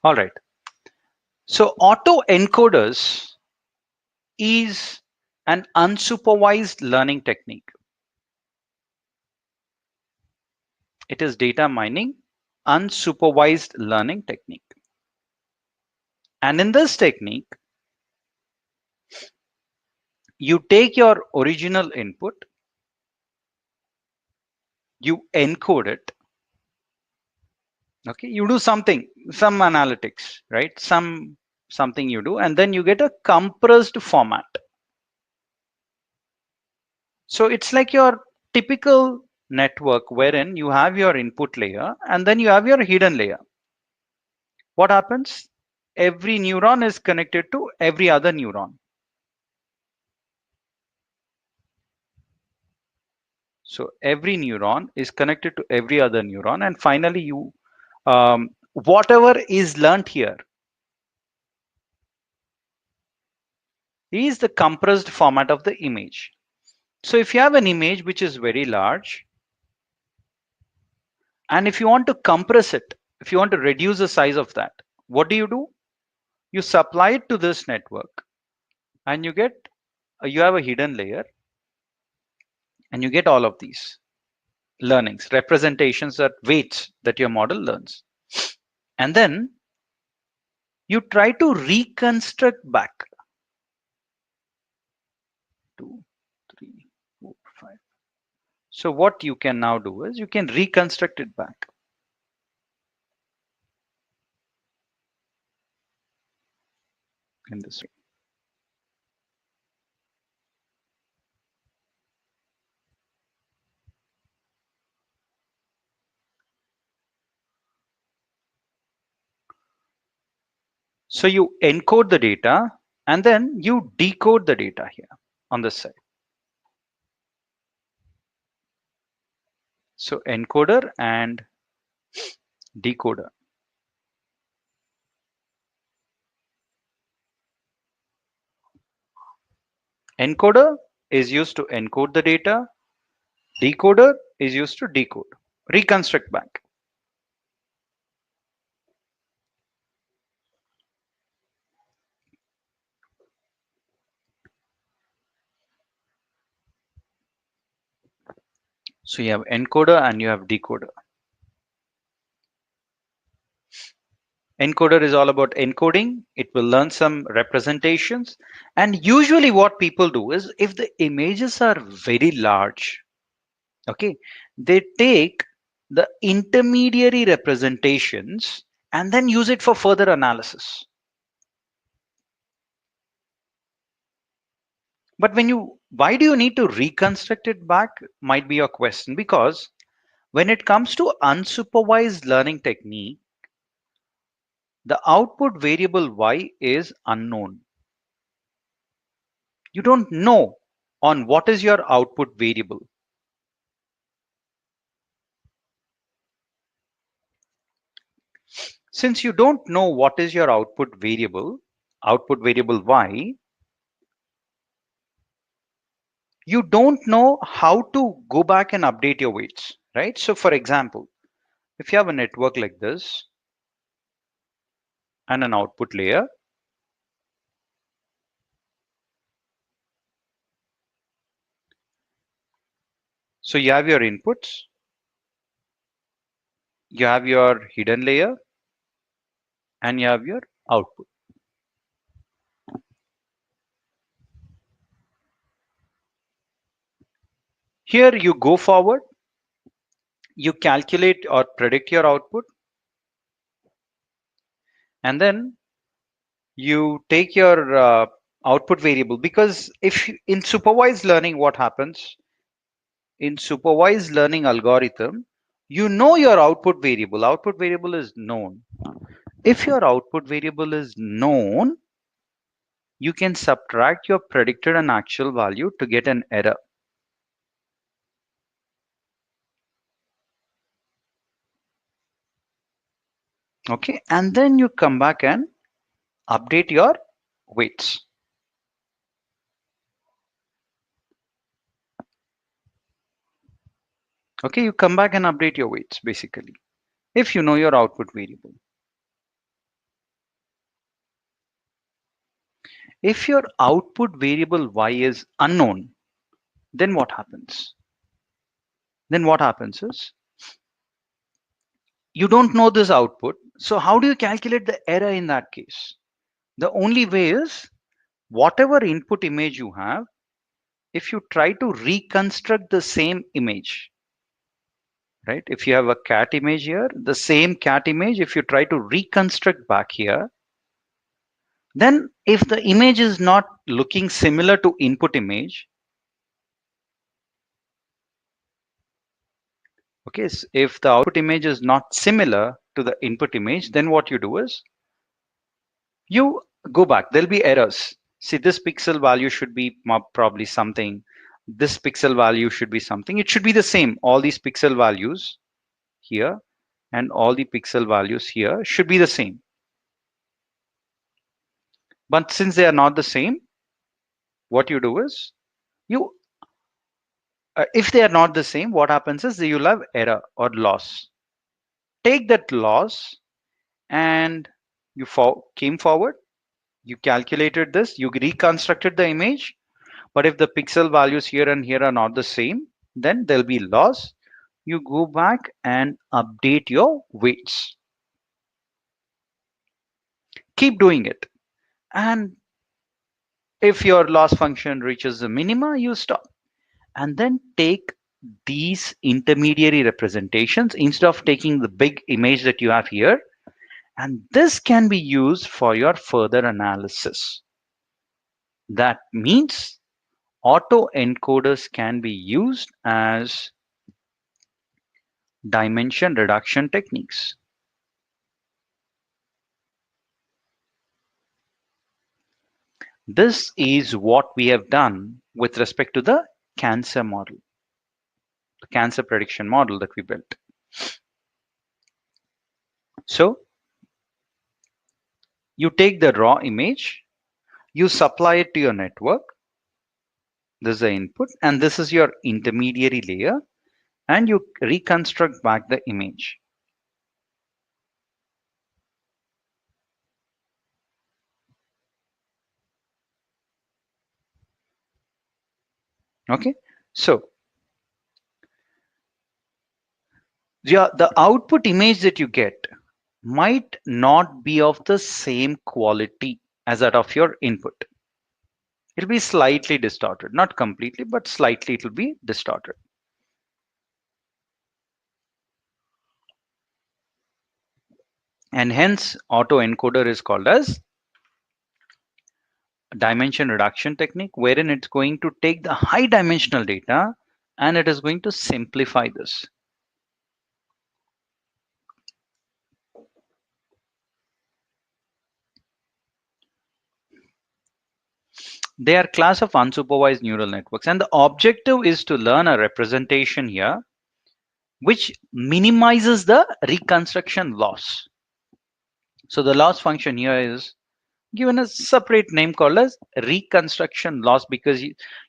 All right. So autoencoders is an unsupervised learning technique. It is data mining, unsupervised learning technique. And in this technique, you take your original input, you encode it. Okay, you do something, some analytics, right? Something you do, and then you get a compressed format. So it's like your typical network wherein you have your input layer and then you have your hidden layer. What happens? Every neuron is connected to every other neuron. So every neuron is connected to every other neuron, and finally you whatever is learned here is the compressed format of the image. So if you have an image which is very large, and if you want to compress it, if you want to reduce the size of that, what do? You supply it to this network and you get you have a hidden layer and you get all of these learnings, representations, that weights that your model learns. And then you try to reconstruct back 2, 3, 4, 5. So what you can now do is you can reconstruct it back. In this way. So you encode the data and then you decode the data here on this side. So encoder and decoder. Encoder is used to encode the data. Decoder is used to decode, reconstruct back. So you have encoder and you have decoder. Encoder is all about encoding. It will learn some representations. And usually what people do is if the images are very large, okay, they take the intermediary representations and then use it for further analysis. But why do you need to reconstruct it back might be your question, because when it comes to unsupervised learning technique, the output variable y is unknown. You don't know on what is your output variable. Since you don't know what is your output variable y, you don't know how to go back and update your weights, right? So for example, if you have a network like this and an output layer, so you have your inputs, you have your hidden layer, and you have your output. Here you go forward, you calculate or predict your output, and then you take your output variable, because in supervised learning, what happens in supervised learning algorithm, you know your output variable is known. If your output variable is known, you can subtract your predicted and actual value to get an error. Okay, and then you come back and update your weights. Okay, you come back and update your weights basically, if you know your output variable. If your output variable y is unknown, then what happens? Then what happens is you don't know this output. So how do you calculate the error in that case? The only way is whatever input image you have, if you try to reconstruct the same image, right? If you have a cat image here, the same cat image, if you try to reconstruct back here, then if the image is not looking similar to input image, okay, so if the output image is not similar to the input image, then what you do is you go back. There'll be errors. See, this pixel value should be probably something. This pixel value should be something. It should be the same. All these pixel values here and all the pixel values here should be the same. But since they are not the same, what you do is you, if they are not the same, what happens is you'll have error or loss. Take that loss and you came forward, you calculated this, you reconstructed the image. But if the pixel values here and here are not the same, then there'll be loss. You go back and update your weights. Keep doing it. And if your loss function reaches the minima, you stop. And then take these intermediary representations instead of taking the big image that you have here. And this can be used for your further analysis. That means autoencoders can be used as dimension reduction techniques. This is what we have done with respect to the cancer model, the cancer prediction model that we built. So you take the raw image, you supply it to your network. This is the input, and this is your intermediary layer, and you reconstruct back the image. Okay, so the output image that you get might not be of the same quality as that of your input. It'll be slightly distorted, not completely, but slightly it will be distorted. And hence autoencoder is called as dimension reduction technique, wherein it's going to take the high dimensional data and it is going to simplify this. They are class of unsupervised neural networks, and the objective is to learn a representation here which minimizes the reconstruction loss. So the loss function here is given a separate name called as reconstruction loss, because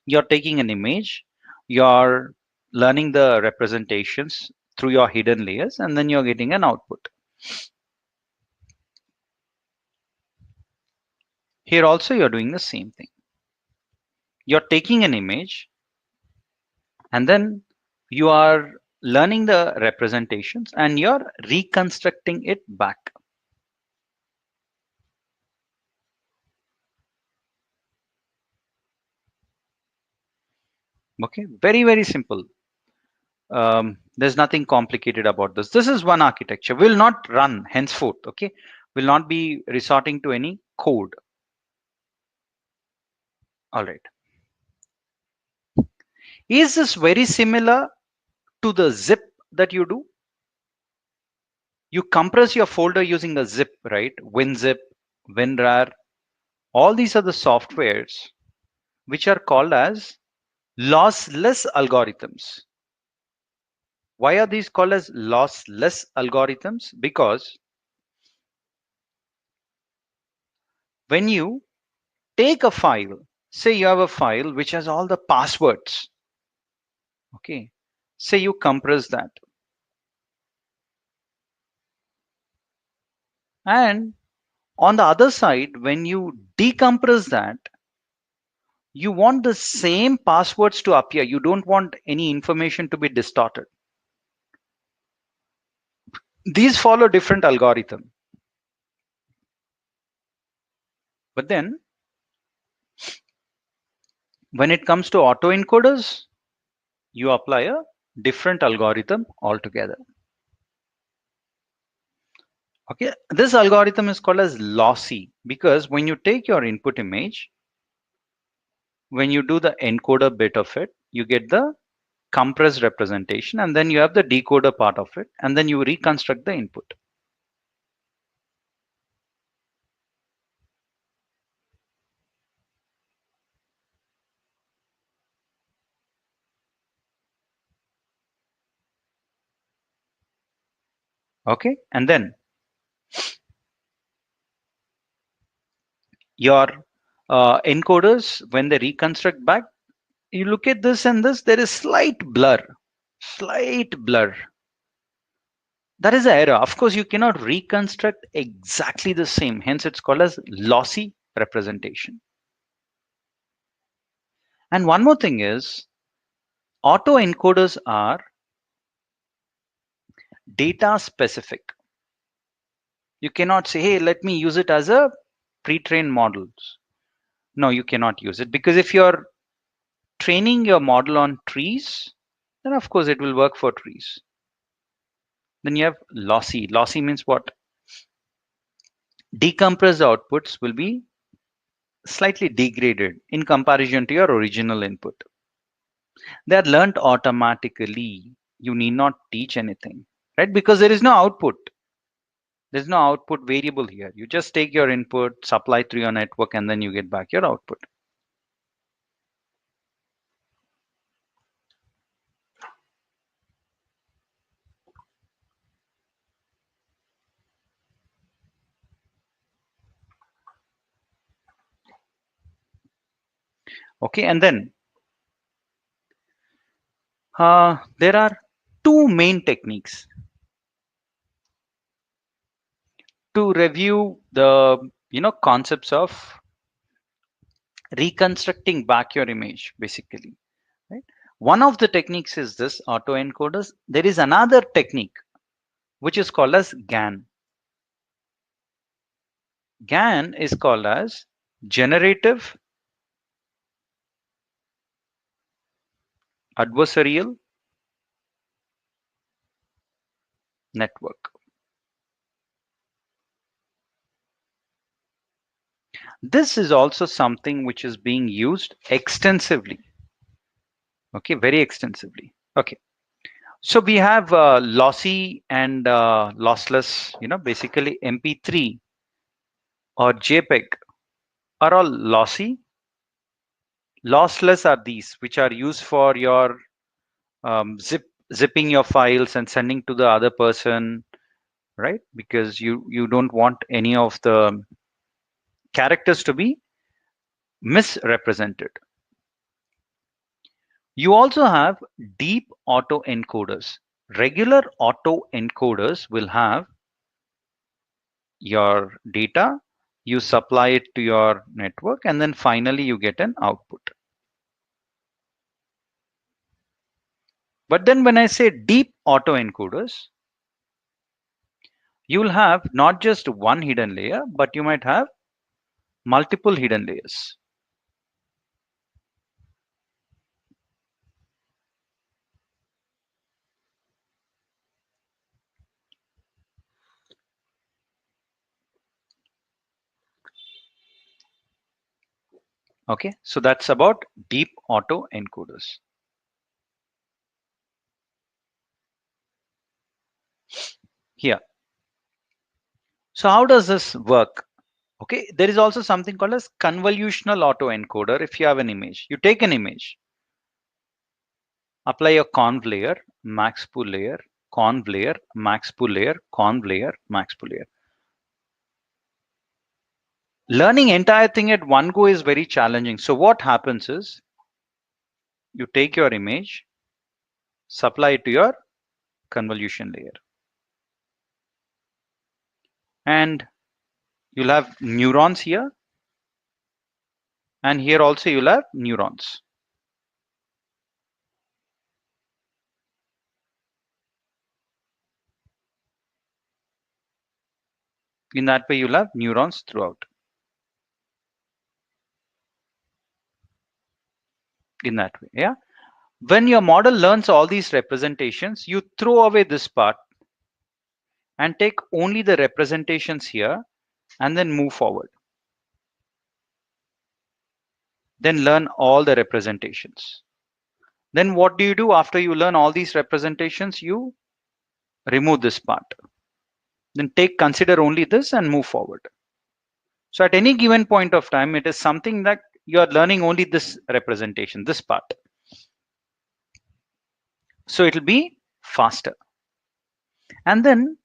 you're taking an image, you're learning the representations through your hidden layers, and then you're getting an output. Here also you're doing the same thing. You're taking an image and then you are learning the representations and you're reconstructing it back. Okay, very, very simple. There's nothing complicated about this. This is one architecture. Will not run henceforth. Okay, will not be resorting to any code. All right. Is this very similar to the zip that you do? You compress your folder using a zip, right? WinZip, WinRAR. All these are the softwares which are called as lossless algorithms. Why are these called as lossless algorithms? Because when you take a file, say you have a file which has all the passwords, okay, say you compress that, and on the other side, when you decompress that, you want the same passwords to appear. You don't want any information to be distorted. These follow different algorithm. But then when it comes to autoencoders, you apply a different algorithm altogether. Okay, this algorithm is called as lossy because when you take your input image, when you do the encoder bit of it, you get the compressed representation, and then you have the decoder part of it, and then you reconstruct the input. Okay, and then your encoders, when they reconstruct back, you look at this and this, there is slight blur, slight blur. That is the error. Of course, you cannot reconstruct exactly the same. Hence, it's called as lossy representation. And one more thing is, autoencoders are data specific. You cannot say, hey, let me use it as a pre-trained models. No, you cannot use it because if you're training your model on trees, then of course it will work for trees. Then you have lossy. Lossy means what? Decompressed outputs will be slightly degraded in comparison to your original input. They are learned automatically. You need not teach anything, right? Because there is no output. There's no output variable here. You just take your input, supply through your network, and then you get back your output. Okay, and then there are two main techniques to review the concepts of reconstructing back your image, basically, right? One of the techniques is this autoencoders. There is another technique which is called as GAN. GAN is called as generative adversarial network. This is also something which is being used extensively. Okay, very extensively. Okay, so we have lossy and lossless, basically MP3 or JPEG are all lossy. Lossless are these which are used for your zipping your files and sending to the other person, right? Because you don't want any of the characters to be misrepresented. You also have deep autoencoders. Regular autoencoders will have your data, you supply it to your network, and then finally you get an output. But then when I say deep autoencoders, you will have not just one hidden layer, but you might have multiple hidden layers. Okay, so that's about deep autoencoders. Here, so how does this work? Okay, there is also something called as convolutional autoencoder. If you have an image, you take an image, apply a conv layer, max pool layer, conv layer, max pool layer, conv layer, max pool layer. Learning entire thing at one go is very challenging. So what happens is you take your image, supply it to your convolution layer, and you'll have neurons here, and here also you'll have neurons. In that way, you'll have neurons throughout. In that way, yeah. When your model learns all these representations, you throw away this part and take only the representations here and then move forward. Then learn all the representations. Then what do you do after you learn all these representations? You remove this part. Then consider only this and move forward. So at any given point of time, it is something that you are learning only this representation, this part. So it will be faster. And then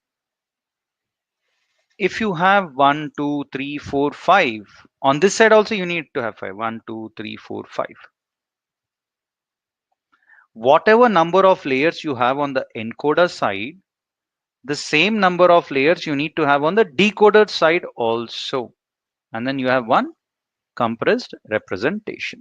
if you have 1, 2, 3, 4, 5, on this side also you need to have 5. 1, 2, 3, 4, 5. Whatever number of layers you have on the encoder side, the same number of layers you need to have on the decoder side also. And then you have one compressed representation.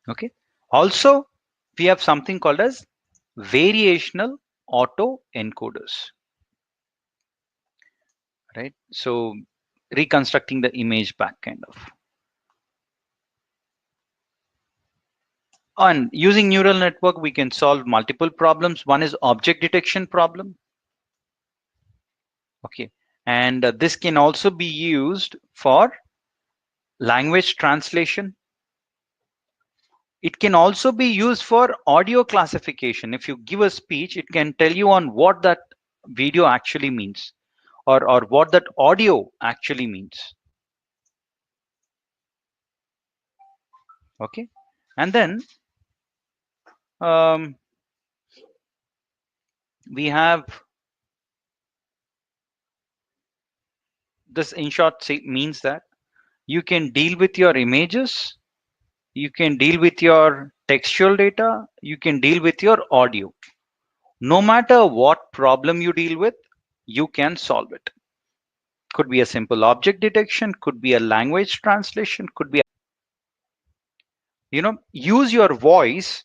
Okay. Also, we have something called as variational autoencoders. Right. So reconstructing the image back kind of. And using neural network, we can solve multiple problems. One is object detection problem. Okay. And this can also be used for language translation. It can also be used for audio classification. If you give a speech, it can tell you on what that video actually means, or what that audio actually means. Okay. And then we have this. In short, means that you can deal with your images, you can deal with your textual data, you can deal with your audio. No matter what problem you deal with, you can solve it. Could be a simple object detection, could be a language translation, could be, use your voice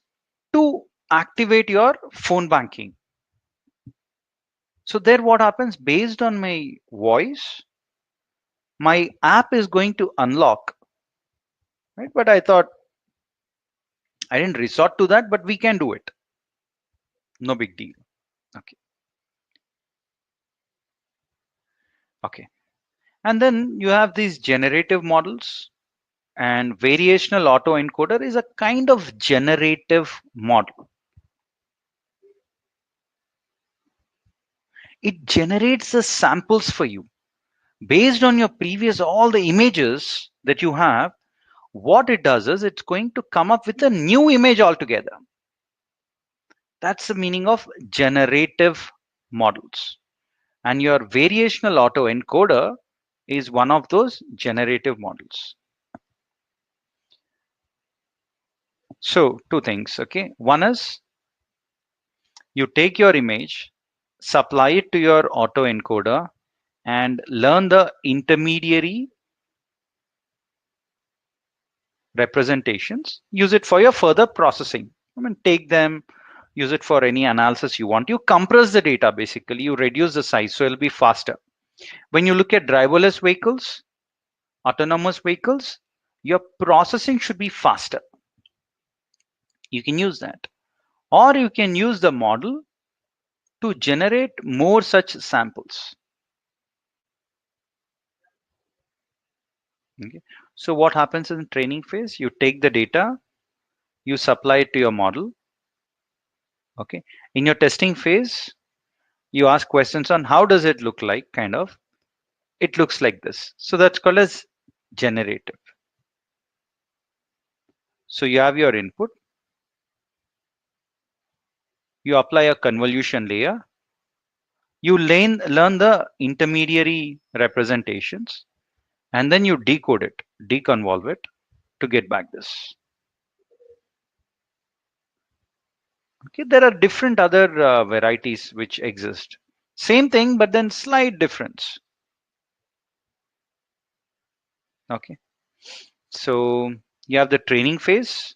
to activate your phone banking. So there what happens, based on my voice, my app is going to unlock, right? But I thought I didn't resort to that, but we can do it. No big deal. Okay. Okay. And then you have these generative models, and variational autoencoder is a kind of generative model. It generates the samples for you based on your previous all the images that you have. What it does is it's going to come up with a new image altogether. That's the meaning of generative models. And your variational autoencoder is one of those generative models. So two things, okay? One is you take your image, supply it to your autoencoder, and learn the intermediary representations. Use it for your further processing. I mean, take them, use it for any analysis you want. You compress the data, basically. You reduce the size, so it'll be faster. When you look at driverless vehicles, autonomous vehicles, your processing should be faster. You can use that. Or you can use the model to generate more such samples. Okay. So what happens in the training phase? You take the data, you supply it to your model. Okay. In your testing phase, you ask questions on how does it look like, kind of. It looks like this. So that's called as generative. So you have your input, you apply a convolution layer, you learn the intermediary representations, and then you decode it, deconvolve it to get back this. Okay, there are different other varieties which exist. Same thing, but then slight difference. Okay, so you have the training phase.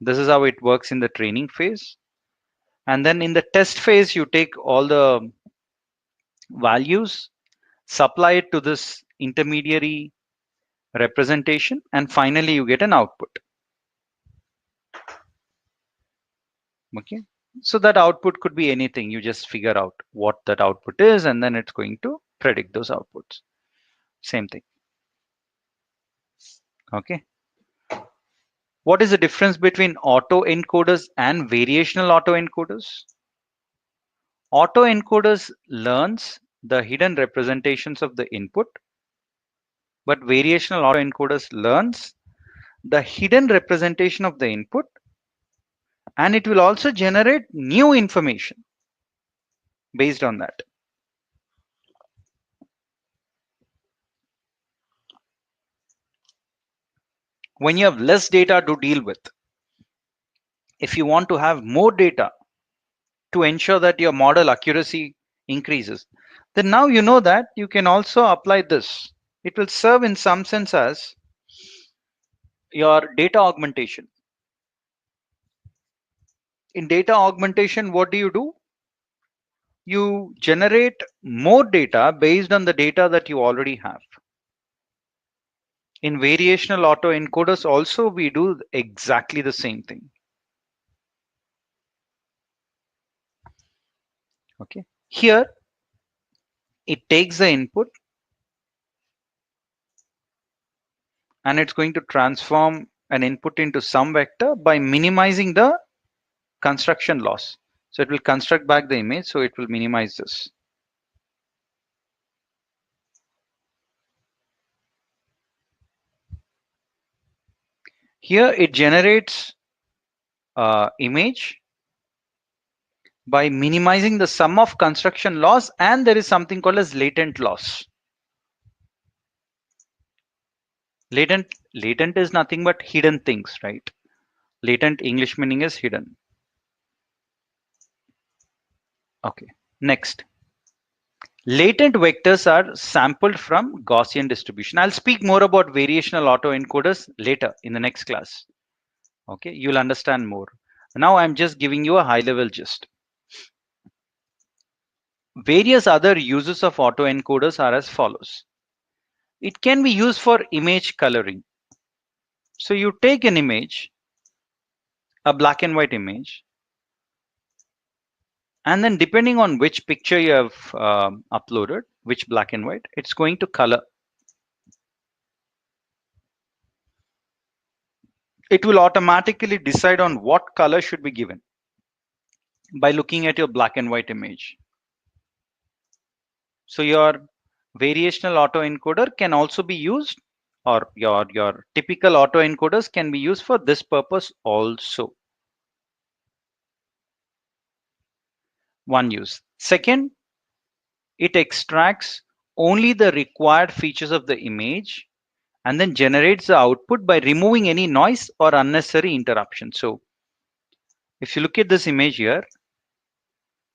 This is how it works in the training phase. And then in the test phase, you take all the values, supply it to this intermediary representation, and finally you get an output. Okay, so that output could be anything. You just figure out what that output is, and then it's going to predict those outputs. Same thing. Okay, what is the difference between autoencoders and variational autoencoders? Autoencoders learns the hidden representations of the input, but variational autoencoders learns the hidden representation of the input, and it will also generate new information based on that. When you have less data to deal with, if you want to have more data to ensure that your model accuracy increases, then now you know that you can also apply this. It will serve in some sense as your data augmentation. In data augmentation, what do? You generate more data based on the data that you already have. In variational autoencoders also, we do exactly the same thing. Okay, here it takes the input and it's going to transform an input into some vector by minimizing the construction loss. So it will construct back the image, so it will minimize this. Here it generates image by minimizing the sum of construction loss, and there is something called as latent loss. Latent is nothing but hidden things, right? Latent English meaning is hidden. Okay, next. Latent vectors are sampled from Gaussian distribution. I'll speak more about variational autoencoders later in the next class. Okay, you'll understand more. Now I'm just giving you a high level gist. Various other uses of autoencoders are as follows. It can be used for image coloring. So you take an image, a black and white image, and then depending on which picture you have uploaded, which black and white, it's going to color. It will automatically decide on what color should be given by looking at your black and white image. So your variational autoencoder can also be used, or your typical autoencoders can be used for this purpose also. One use. Second, it extracts only the required features of the image and then generates the output by removing any noise or unnecessary interruption. So if you look at this image here,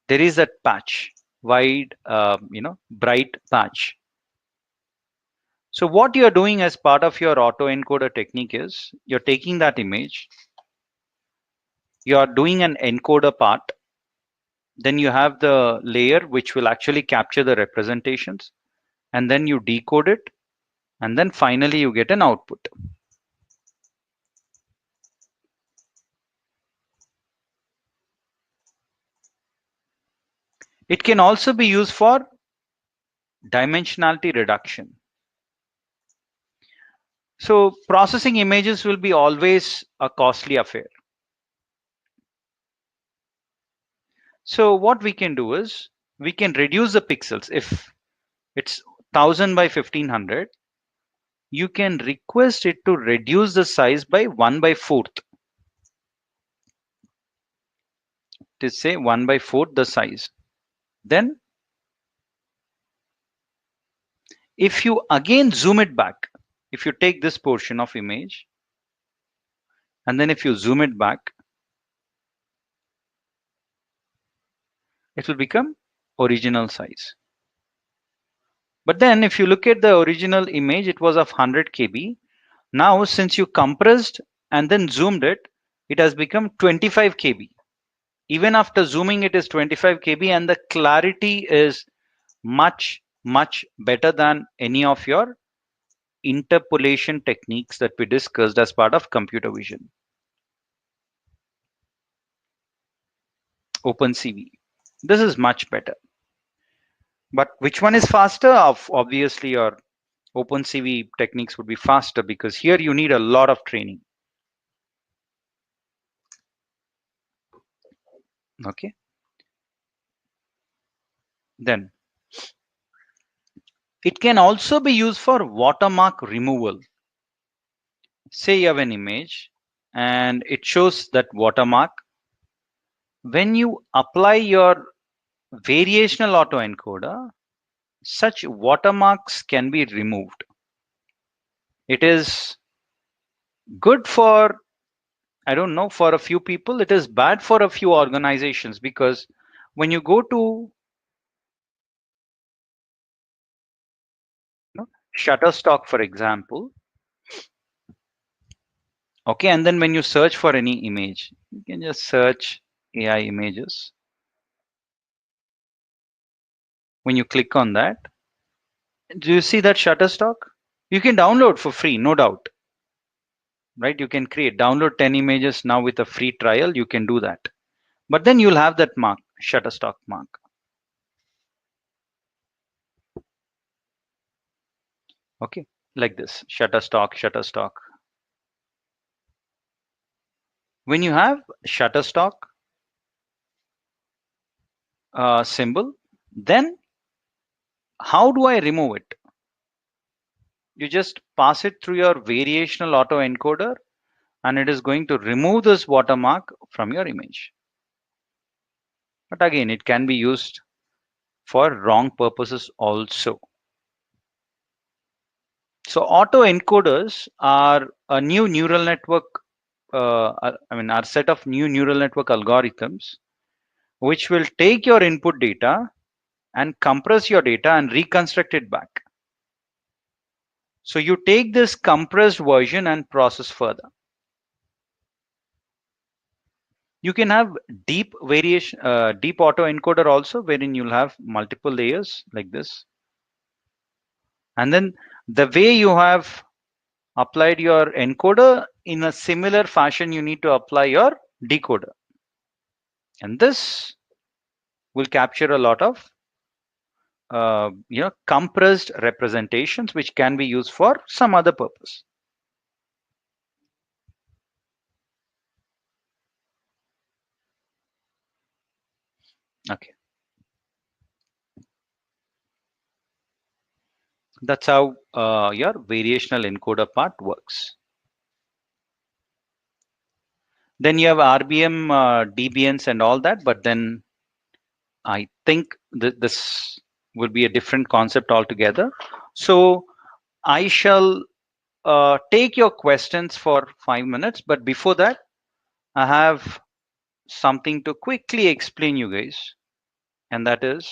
there is that patch, wide, bright patch. So what you're doing as part of your autoencoder technique is you're taking that image, you're doing an encoder part, then you have the layer which will actually capture the representations, and then you decode it, and then finally you get an output. It can also be used for dimensionality reduction. So processing images will be always a costly affair. So what we can do is we can reduce the pixels. If it's 1000 by 1500, you can request it to reduce the size by 1 by 4th. To say 1 by 4th the size. Then if you again zoom it back, if you take this portion of image and then if you zoom it back, it will become original size. But then if you look at the original image, it was of 100 KB. Now since you compressed and then zoomed it, it has become 25 KB. Even after zooming, it is 25 KB, and the clarity is much better than any of your interpolation techniques that we discussed as part of computer vision. OpenCV. This is much better. But which one is faster? Obviously, your OpenCV techniques would be faster because here you need a lot of training. Okay. Then it can also be used for watermark removal. Say you have an image and it shows that watermark. When you apply your variational autoencoder, such watermarks can be removed. It is good for, I don't know, for a few people. It is bad for a few organizations because when you go to Shutterstock, for example, okay, and then when you search for any image, you can just search AI images. When you click on that, do you see that Shutterstock? You can download for free, no doubt. Right? You can download 10 images now with a free trial. You can do that. But then you'll have that mark, Shutterstock mark. Okay, like this, Shutterstock. When you have Shutterstock symbol, then how do I remove it? You just pass it through your variational autoencoder and it is going to remove this watermark from your image. But again, it can be used for wrong purposes also. So autoencoders are a new neural network, our set of new neural network algorithms, which will take your input data and compress your data and reconstruct it back. So you take this compressed version and process further. You can have deep variation, deep autoencoder also, wherein you'll have multiple layers like this. And then the way you have applied your encoder, in a similar fashion, you need to apply your decoder. And this will capture a lot of compressed representations, which can be used for some other purpose. Okay. That's how your variational encoder part works. Then you have RBM, DBNs and all that, but then I think this will be a different concept altogether. So I shall take your questions for 5 minutes, but before that, I have something to quickly explain you guys, and that is,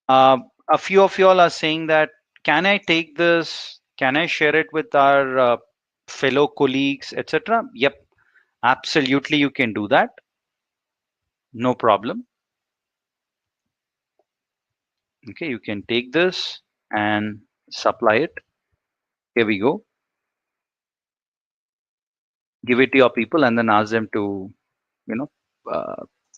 a few of y'all are saying that, can I take this? Can I share it with our fellow colleagues, etc.? Yep, absolutely, you can do that. No problem. Okay, you can take this and supply it. Here we go. Give it to your people and then ask them to, you know,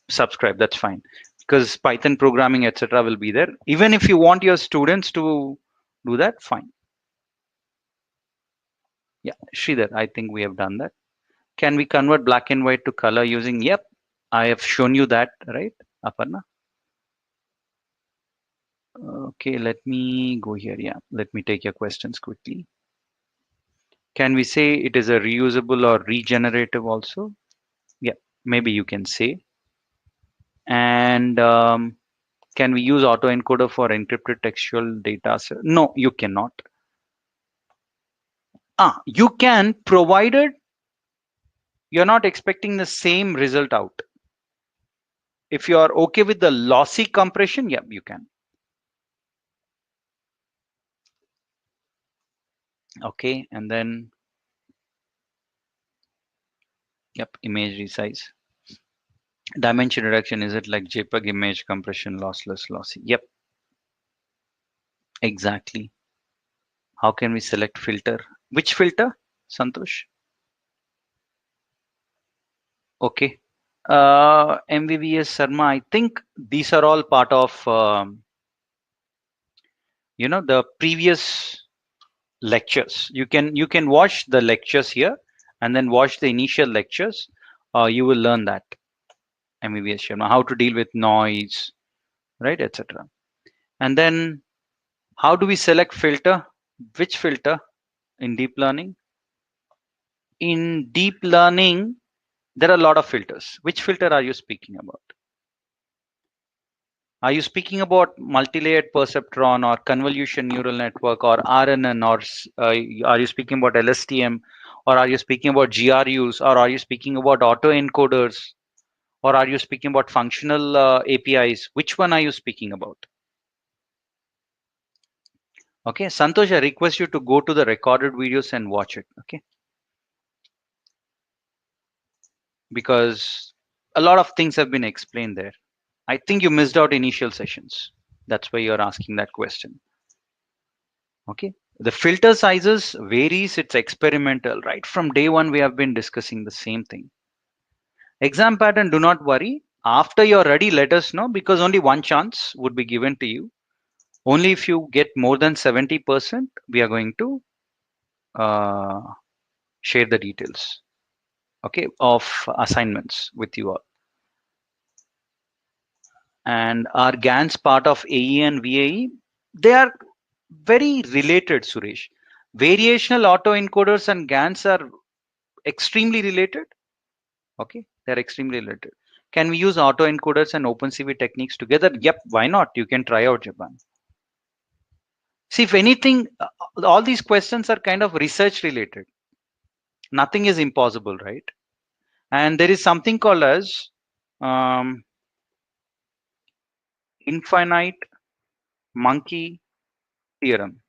subscribe. That's fine, because Python programming, etc., will be there. Even if you want your students to do that, fine. Yeah, Sridhar, I think we have done that. Can we convert black and white to color using? Yep, I have shown you that, right, Aparna? Okay, let me go here. Yeah, let me take your questions quickly. Can we say it is a reusable or regenerative also? Yeah, maybe you can say. And can we use autoencoder for encrypted textual data? No, you cannot. You can, provided you're not expecting the same result out. If you are okay with the lossy compression, yeah, you can. Okay, and then, yep, image resize. Dimension reduction, is it like JPEG image compression, lossless, lossy? Yep, exactly. How can we select filter? Which filter, Santosh? Okay. MVVS Sarma, I think these are all part of, the previous lectures. You can watch the lectures here and then watch the initial lectures. You will learn that, MVVS Sharma, how to deal with noise, right, etc. And then how do we select filter? Which filter in deep learning? In deep learning, there are a lot of filters. Which filter are you speaking about? Are you speaking about multi-layered perceptron or convolution neural network or RNN, or are you speaking about LSTM, or are you speaking about GRUs, or are you speaking about autoencoders, or are you speaking about functional APIs? Which one are you speaking about? Okay, Santosh, I request you to go to the recorded videos and watch it. Okay, because a lot of things have been explained there. I think you missed out initial sessions. That's why you're asking that question. Okay, the filter sizes varies. It's experimental. Right from day one, we have been discussing the same thing. Exam pattern, do not worry. After you're ready, let us know, because only one chance would be given to you. Only if you get more than 70%, we are going to uh, share the details, okay, of assignments with you all. And our GANs part of AE and VAE, they are very related, Suresh. Variational autoencoders and GANs are extremely related. Okay, they're extremely related. Can we use autoencoders and OpenCV techniques together? Yep, why not? You can try out, Japan. See, if anything, all these questions are kind of research related. Nothing is impossible, right? And there is something called as um, infinite monkey theorem.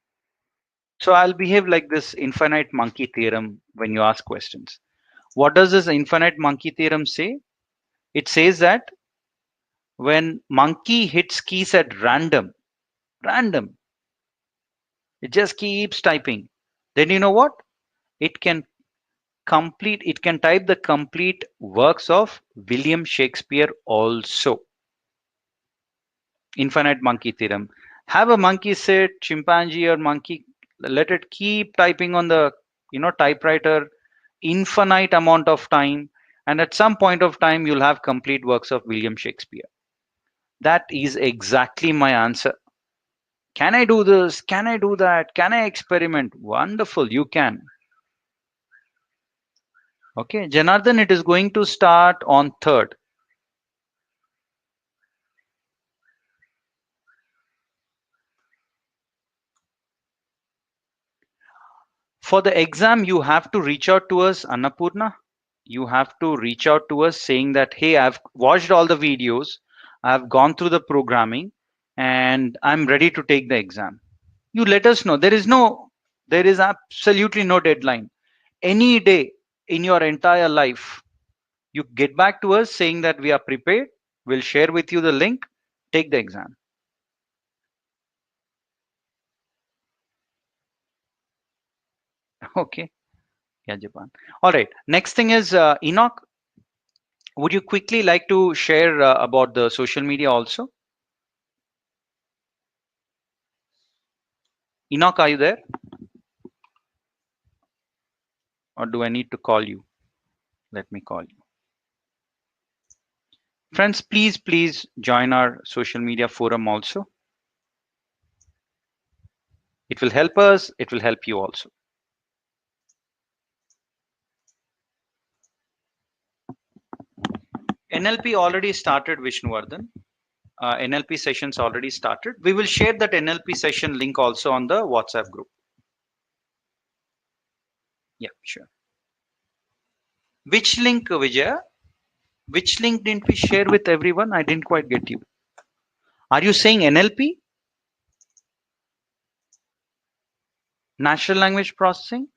So I'll behave like this infinite monkey theorem when you ask questions. What does this infinite monkey theorem say? It says that when monkey hits keys at random, it just keeps typing. Then you know what? It can it can type the complete works of William Shakespeare also. Infinite monkey theorem. Have a monkey sit, chimpanzee or monkey, let it keep typing on the typewriter infinite amount of time, and at some point of time you'll have complete works of William Shakespeare. That is exactly my answer. Can I do this? Can I do that? Can I experiment? Wonderful, you can. Okay, Janardhan, it is going to start on 3rd. For the exam, you have to reach out to us, Annapurna. You have to reach out to us saying that, hey, I've watched all the videos, I've gone through the programming, and I'm ready to take the exam. You let us know. There is absolutely no deadline. Any day in your entire life, you get back to us saying that we are prepared. We'll share with you the link. Take the exam. Okay. Yeah, Japan. All right. Next thing is Enoch. Would you quickly like to share about the social media also? Enoch, are you there? Or do I need to call you? Let me call you. Friends, please join our social media forum also. It will help us. It will help you also. NLP already started, Vishnuvardhan. NLP sessions already started. We will share that NLP session link also on the WhatsApp group. Yeah, sure. Which link, Vijaya? Which link didn't we share with everyone? I didn't quite get you. Are you saying NLP? Natural language processing?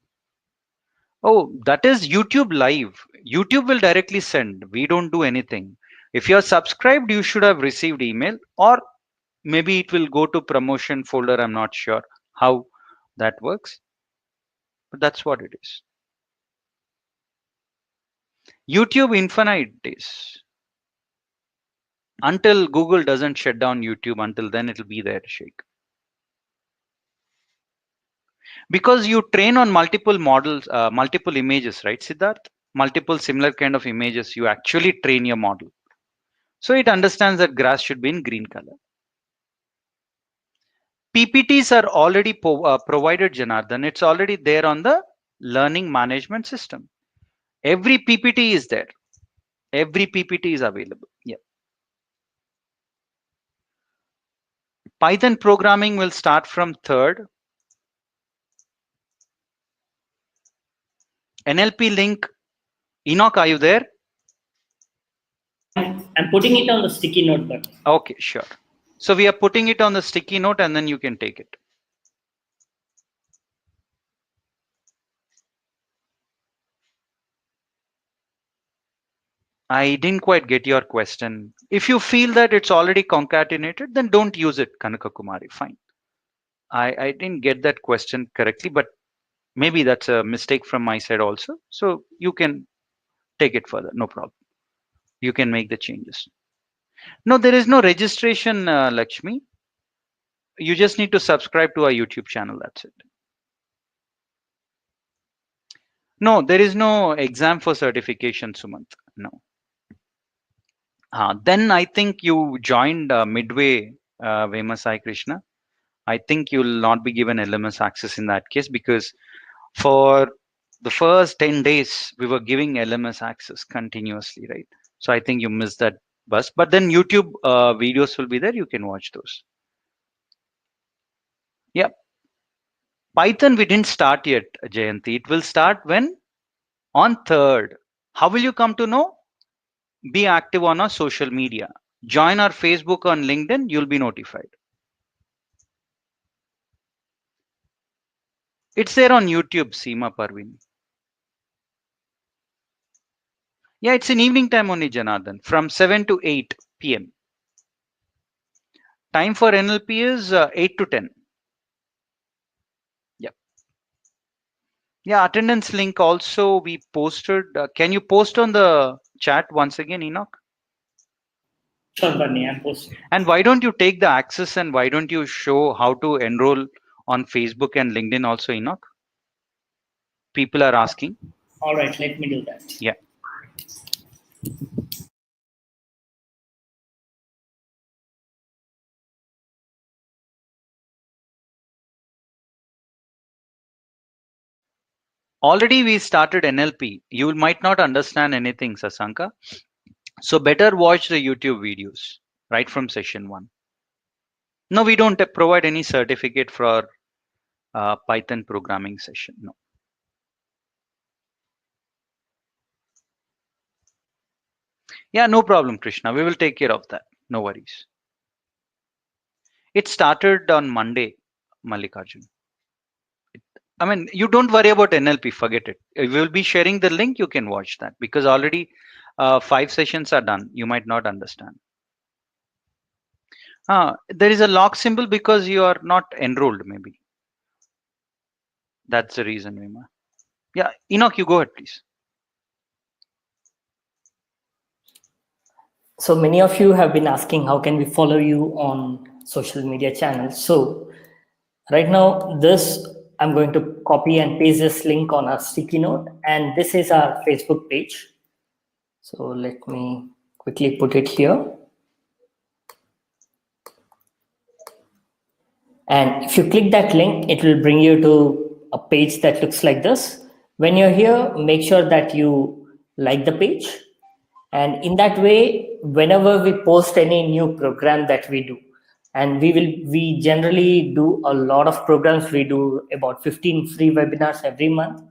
Oh, that is YouTube live. YouTube will directly send. We don't do anything. If you're subscribed, you should have received email, or maybe it will go to promotion folder. I'm not sure how that works, but that's what it is. YouTube infinite days. Until Google doesn't shut down YouTube, until then it'll be there, Sheikh. Because you train on multiple models, multiple images, right, Siddharth? Multiple similar kind of images, you actually train your model. So it understands that grass should be in green color. PPTs are already provided, Janardhan. It's already there on the learning management system. Every PPT is there. Every PPT is available. Yeah. Python programming will start from 3rd. NLP link. Enoch, are you there? I'm putting it on the sticky note button. Okay, sure. So we are putting it on the sticky note and then you can take it. I didn't quite get your question. If you feel that it's already concatenated, then don't use it, Kanaka Kumari. Fine. I didn't get that question correctly, but maybe that's a mistake from my side also. So you can take it further. No problem. You can make the changes. No, there is no registration, Lakshmi. You just need to subscribe to our YouTube channel. That's it. No, there is no exam for certification, Sumant. No. Then I think you joined midway, Vemasai Krishna. I think you'll not be given LMS access in that case, because for the first 10 days, we were giving LMS access continuously, right? So I think you missed that bus. But then YouTube videos will be there. You can watch those. Yeah. Python, we didn't start yet, Jayanti. It will start when? On 3rd. How will you come to know? Be active on our social media. Join our Facebook on LinkedIn. You'll be notified. It's there on YouTube, Seema Parveen. Yeah, it's in evening time only, Janardhan, from 7 to 8 p.m. Time for NLP is 8 to 10. Yeah. Yeah, attendance link also we posted. Can you post on the chat once again, Enoch? Sure, Barney, I'm posting. And why don't you take the access and why don't you show how to enroll on Facebook and LinkedIn also, Enoch? People are asking. All right, let me do that. Yeah. Already we started NLP. You might not understand anything, Sasanka. So better watch the YouTube videos right from session 1. No, we don't provide any certificate for Python programming session. No. Yeah, no problem, Krishna. We will take care of that. No worries. It started on Monday, Mallikarjun. I mean, you don't worry about NLP. Forget it. We will be sharing the link. You can watch that because already 5 sessions are done. You might not understand. There is a lock symbol because you are not enrolled, maybe. That's the reason, Vima. Yeah, Enoch, you go ahead, please. So many of you have been asking how can we follow you on social media channels. So right now, this I'm going to copy and paste this link on our sticky note, and this is our Facebook page. So let me quickly put it here. And if you click that link, it will bring you to a page that looks like this. When you're here, make sure that you like the page. And in that way, whenever we post any new program that we do, and we generally do a lot of programs. We do about 15 free webinars every month.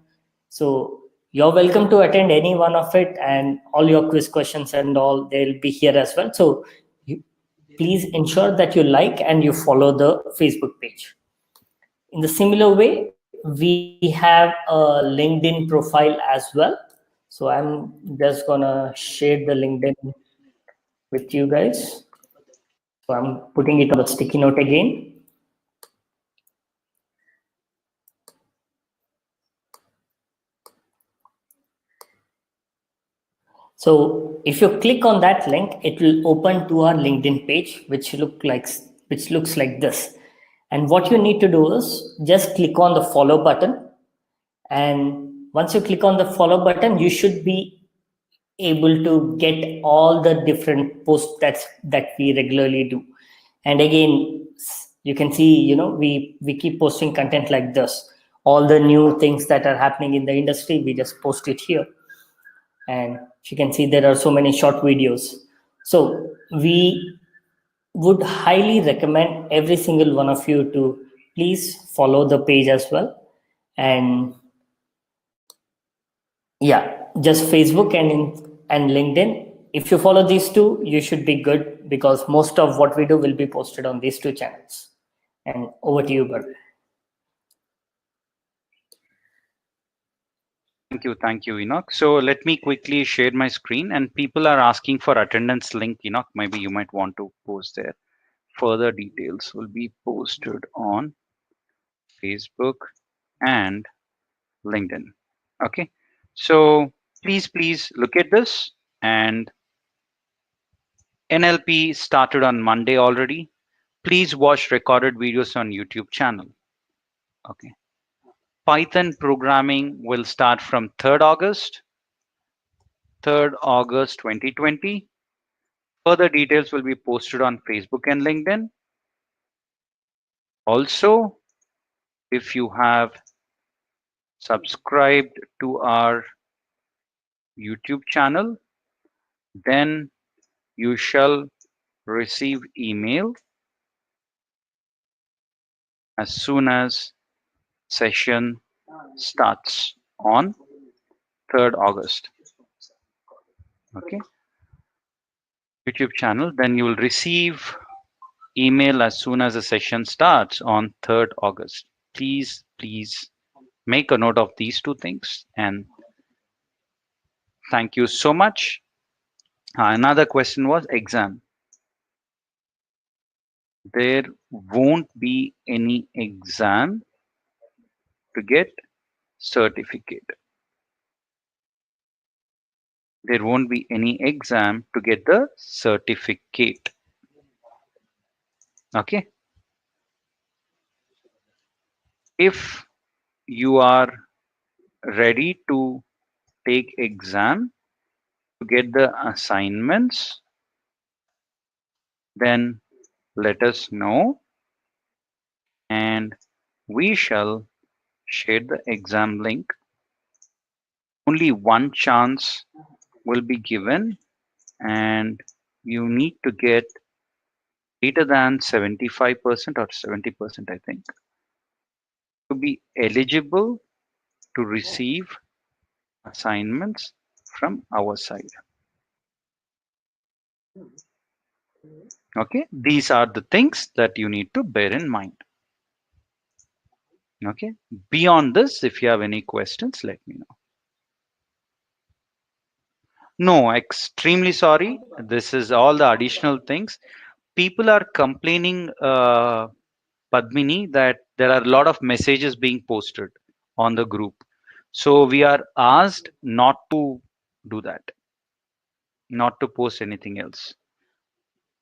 So you're welcome to attend any one of it, and all your quiz questions and all, they'll be here as well. So please ensure that you like and you follow the Facebook page. In the similar way, we have a LinkedIn profile as well. So I'm just gonna share the LinkedIn with you guys. So I'm putting it on the sticky note again. So if you click on that link, it will open to our LinkedIn page, which looks like this. And what you need to do is just click on the follow button. And once you click on the follow button, you should be able to get all the different posts that we regularly do. And again, you can see, we keep posting content like this. All the new things that are happening in the industry, we just post it here. And you can see there are so many short videos. So we would highly recommend every single one of you to please follow the page as well. And yeah, just Facebook and LinkedIn. If you follow these two, you should be good, because most of what we do will be posted on these two channels. And over to you, Bert. Thank you, Enoch. So let me quickly share my screen, and people are asking for attendance link. Enoch, maybe you might want to post there. Further details will be posted on Facebook and LinkedIn. Okay, so please look at this. And NLP started on Monday already. Please watch recorded videos on YouTube channel. Okay, Python programming will start from 3rd August 2020. Further details will be posted on Facebook and LinkedIn. Also, if you have subscribed to our YouTube channel, then you shall receive email as soon as session starts on 3rd August. Okay, YouTube channel, then you will receive email as soon as the session starts on 3rd August. Please make a note of these two things, and thank you so much. Another question was exam. There won't be any exam to get certificate. There won't be any exam to get the certificate. Okay. If you are ready to take exam to get the assignments, then let us know, and we shall share the exam link. Only one chance will be given, and you need to get greater than 75% or 70%, I think, to be eligible to receive assignments from our side. Okay, these are the things that you need to bear in mind. Okay, beyond this, if you have any questions, let me know. No, extremely sorry. This is all the additional things. People are complaining, Padmini, that there are a lot of messages being posted on the group. So we are asked not to do that, not to post anything else.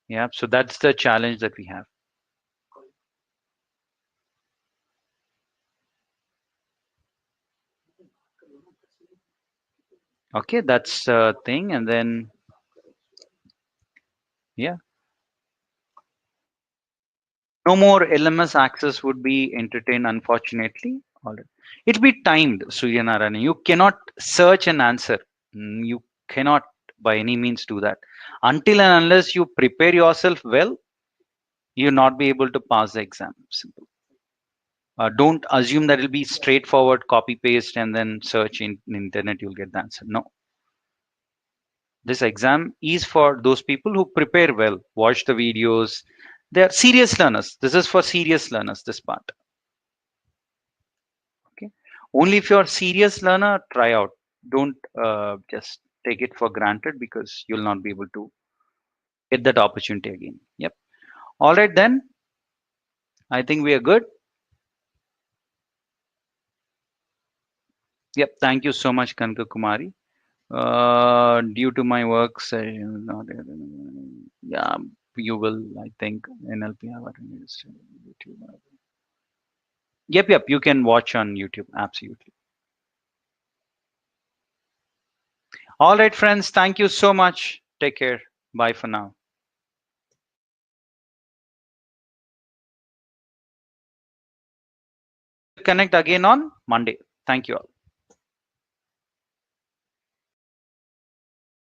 Yeah, so that's the challenge that we have. Okay, that's the thing. And then, yeah, no more LMS access would be entertained, unfortunately. All right. It'll be timed, Suryanarayan. You cannot search an answer. You cannot by any means do that. Until and unless you prepare yourself well, you'll not be able to pass the exam. Simple. Don't assume that it'll be straightforward, copy paste, and then search in internet, you'll get the answer. No. This exam is for those people who prepare well, watch the videos. They are serious learners. This is for serious learners, this part. Okay. Only if you're a serious learner, try out. Don't just take it for granted, because you'll not be able to get that opportunity again. Yep. All right, then. I think we are good. Yep. Thank you so much, Kanka Kumari. Due to my works, yeah, you will, I think, NLP have attended YouTube. Yep, you can watch on YouTube. Absolutely. All right, friends. Thank you so much. Take care. Bye for now. We'll connect again on Monday. Thank you all.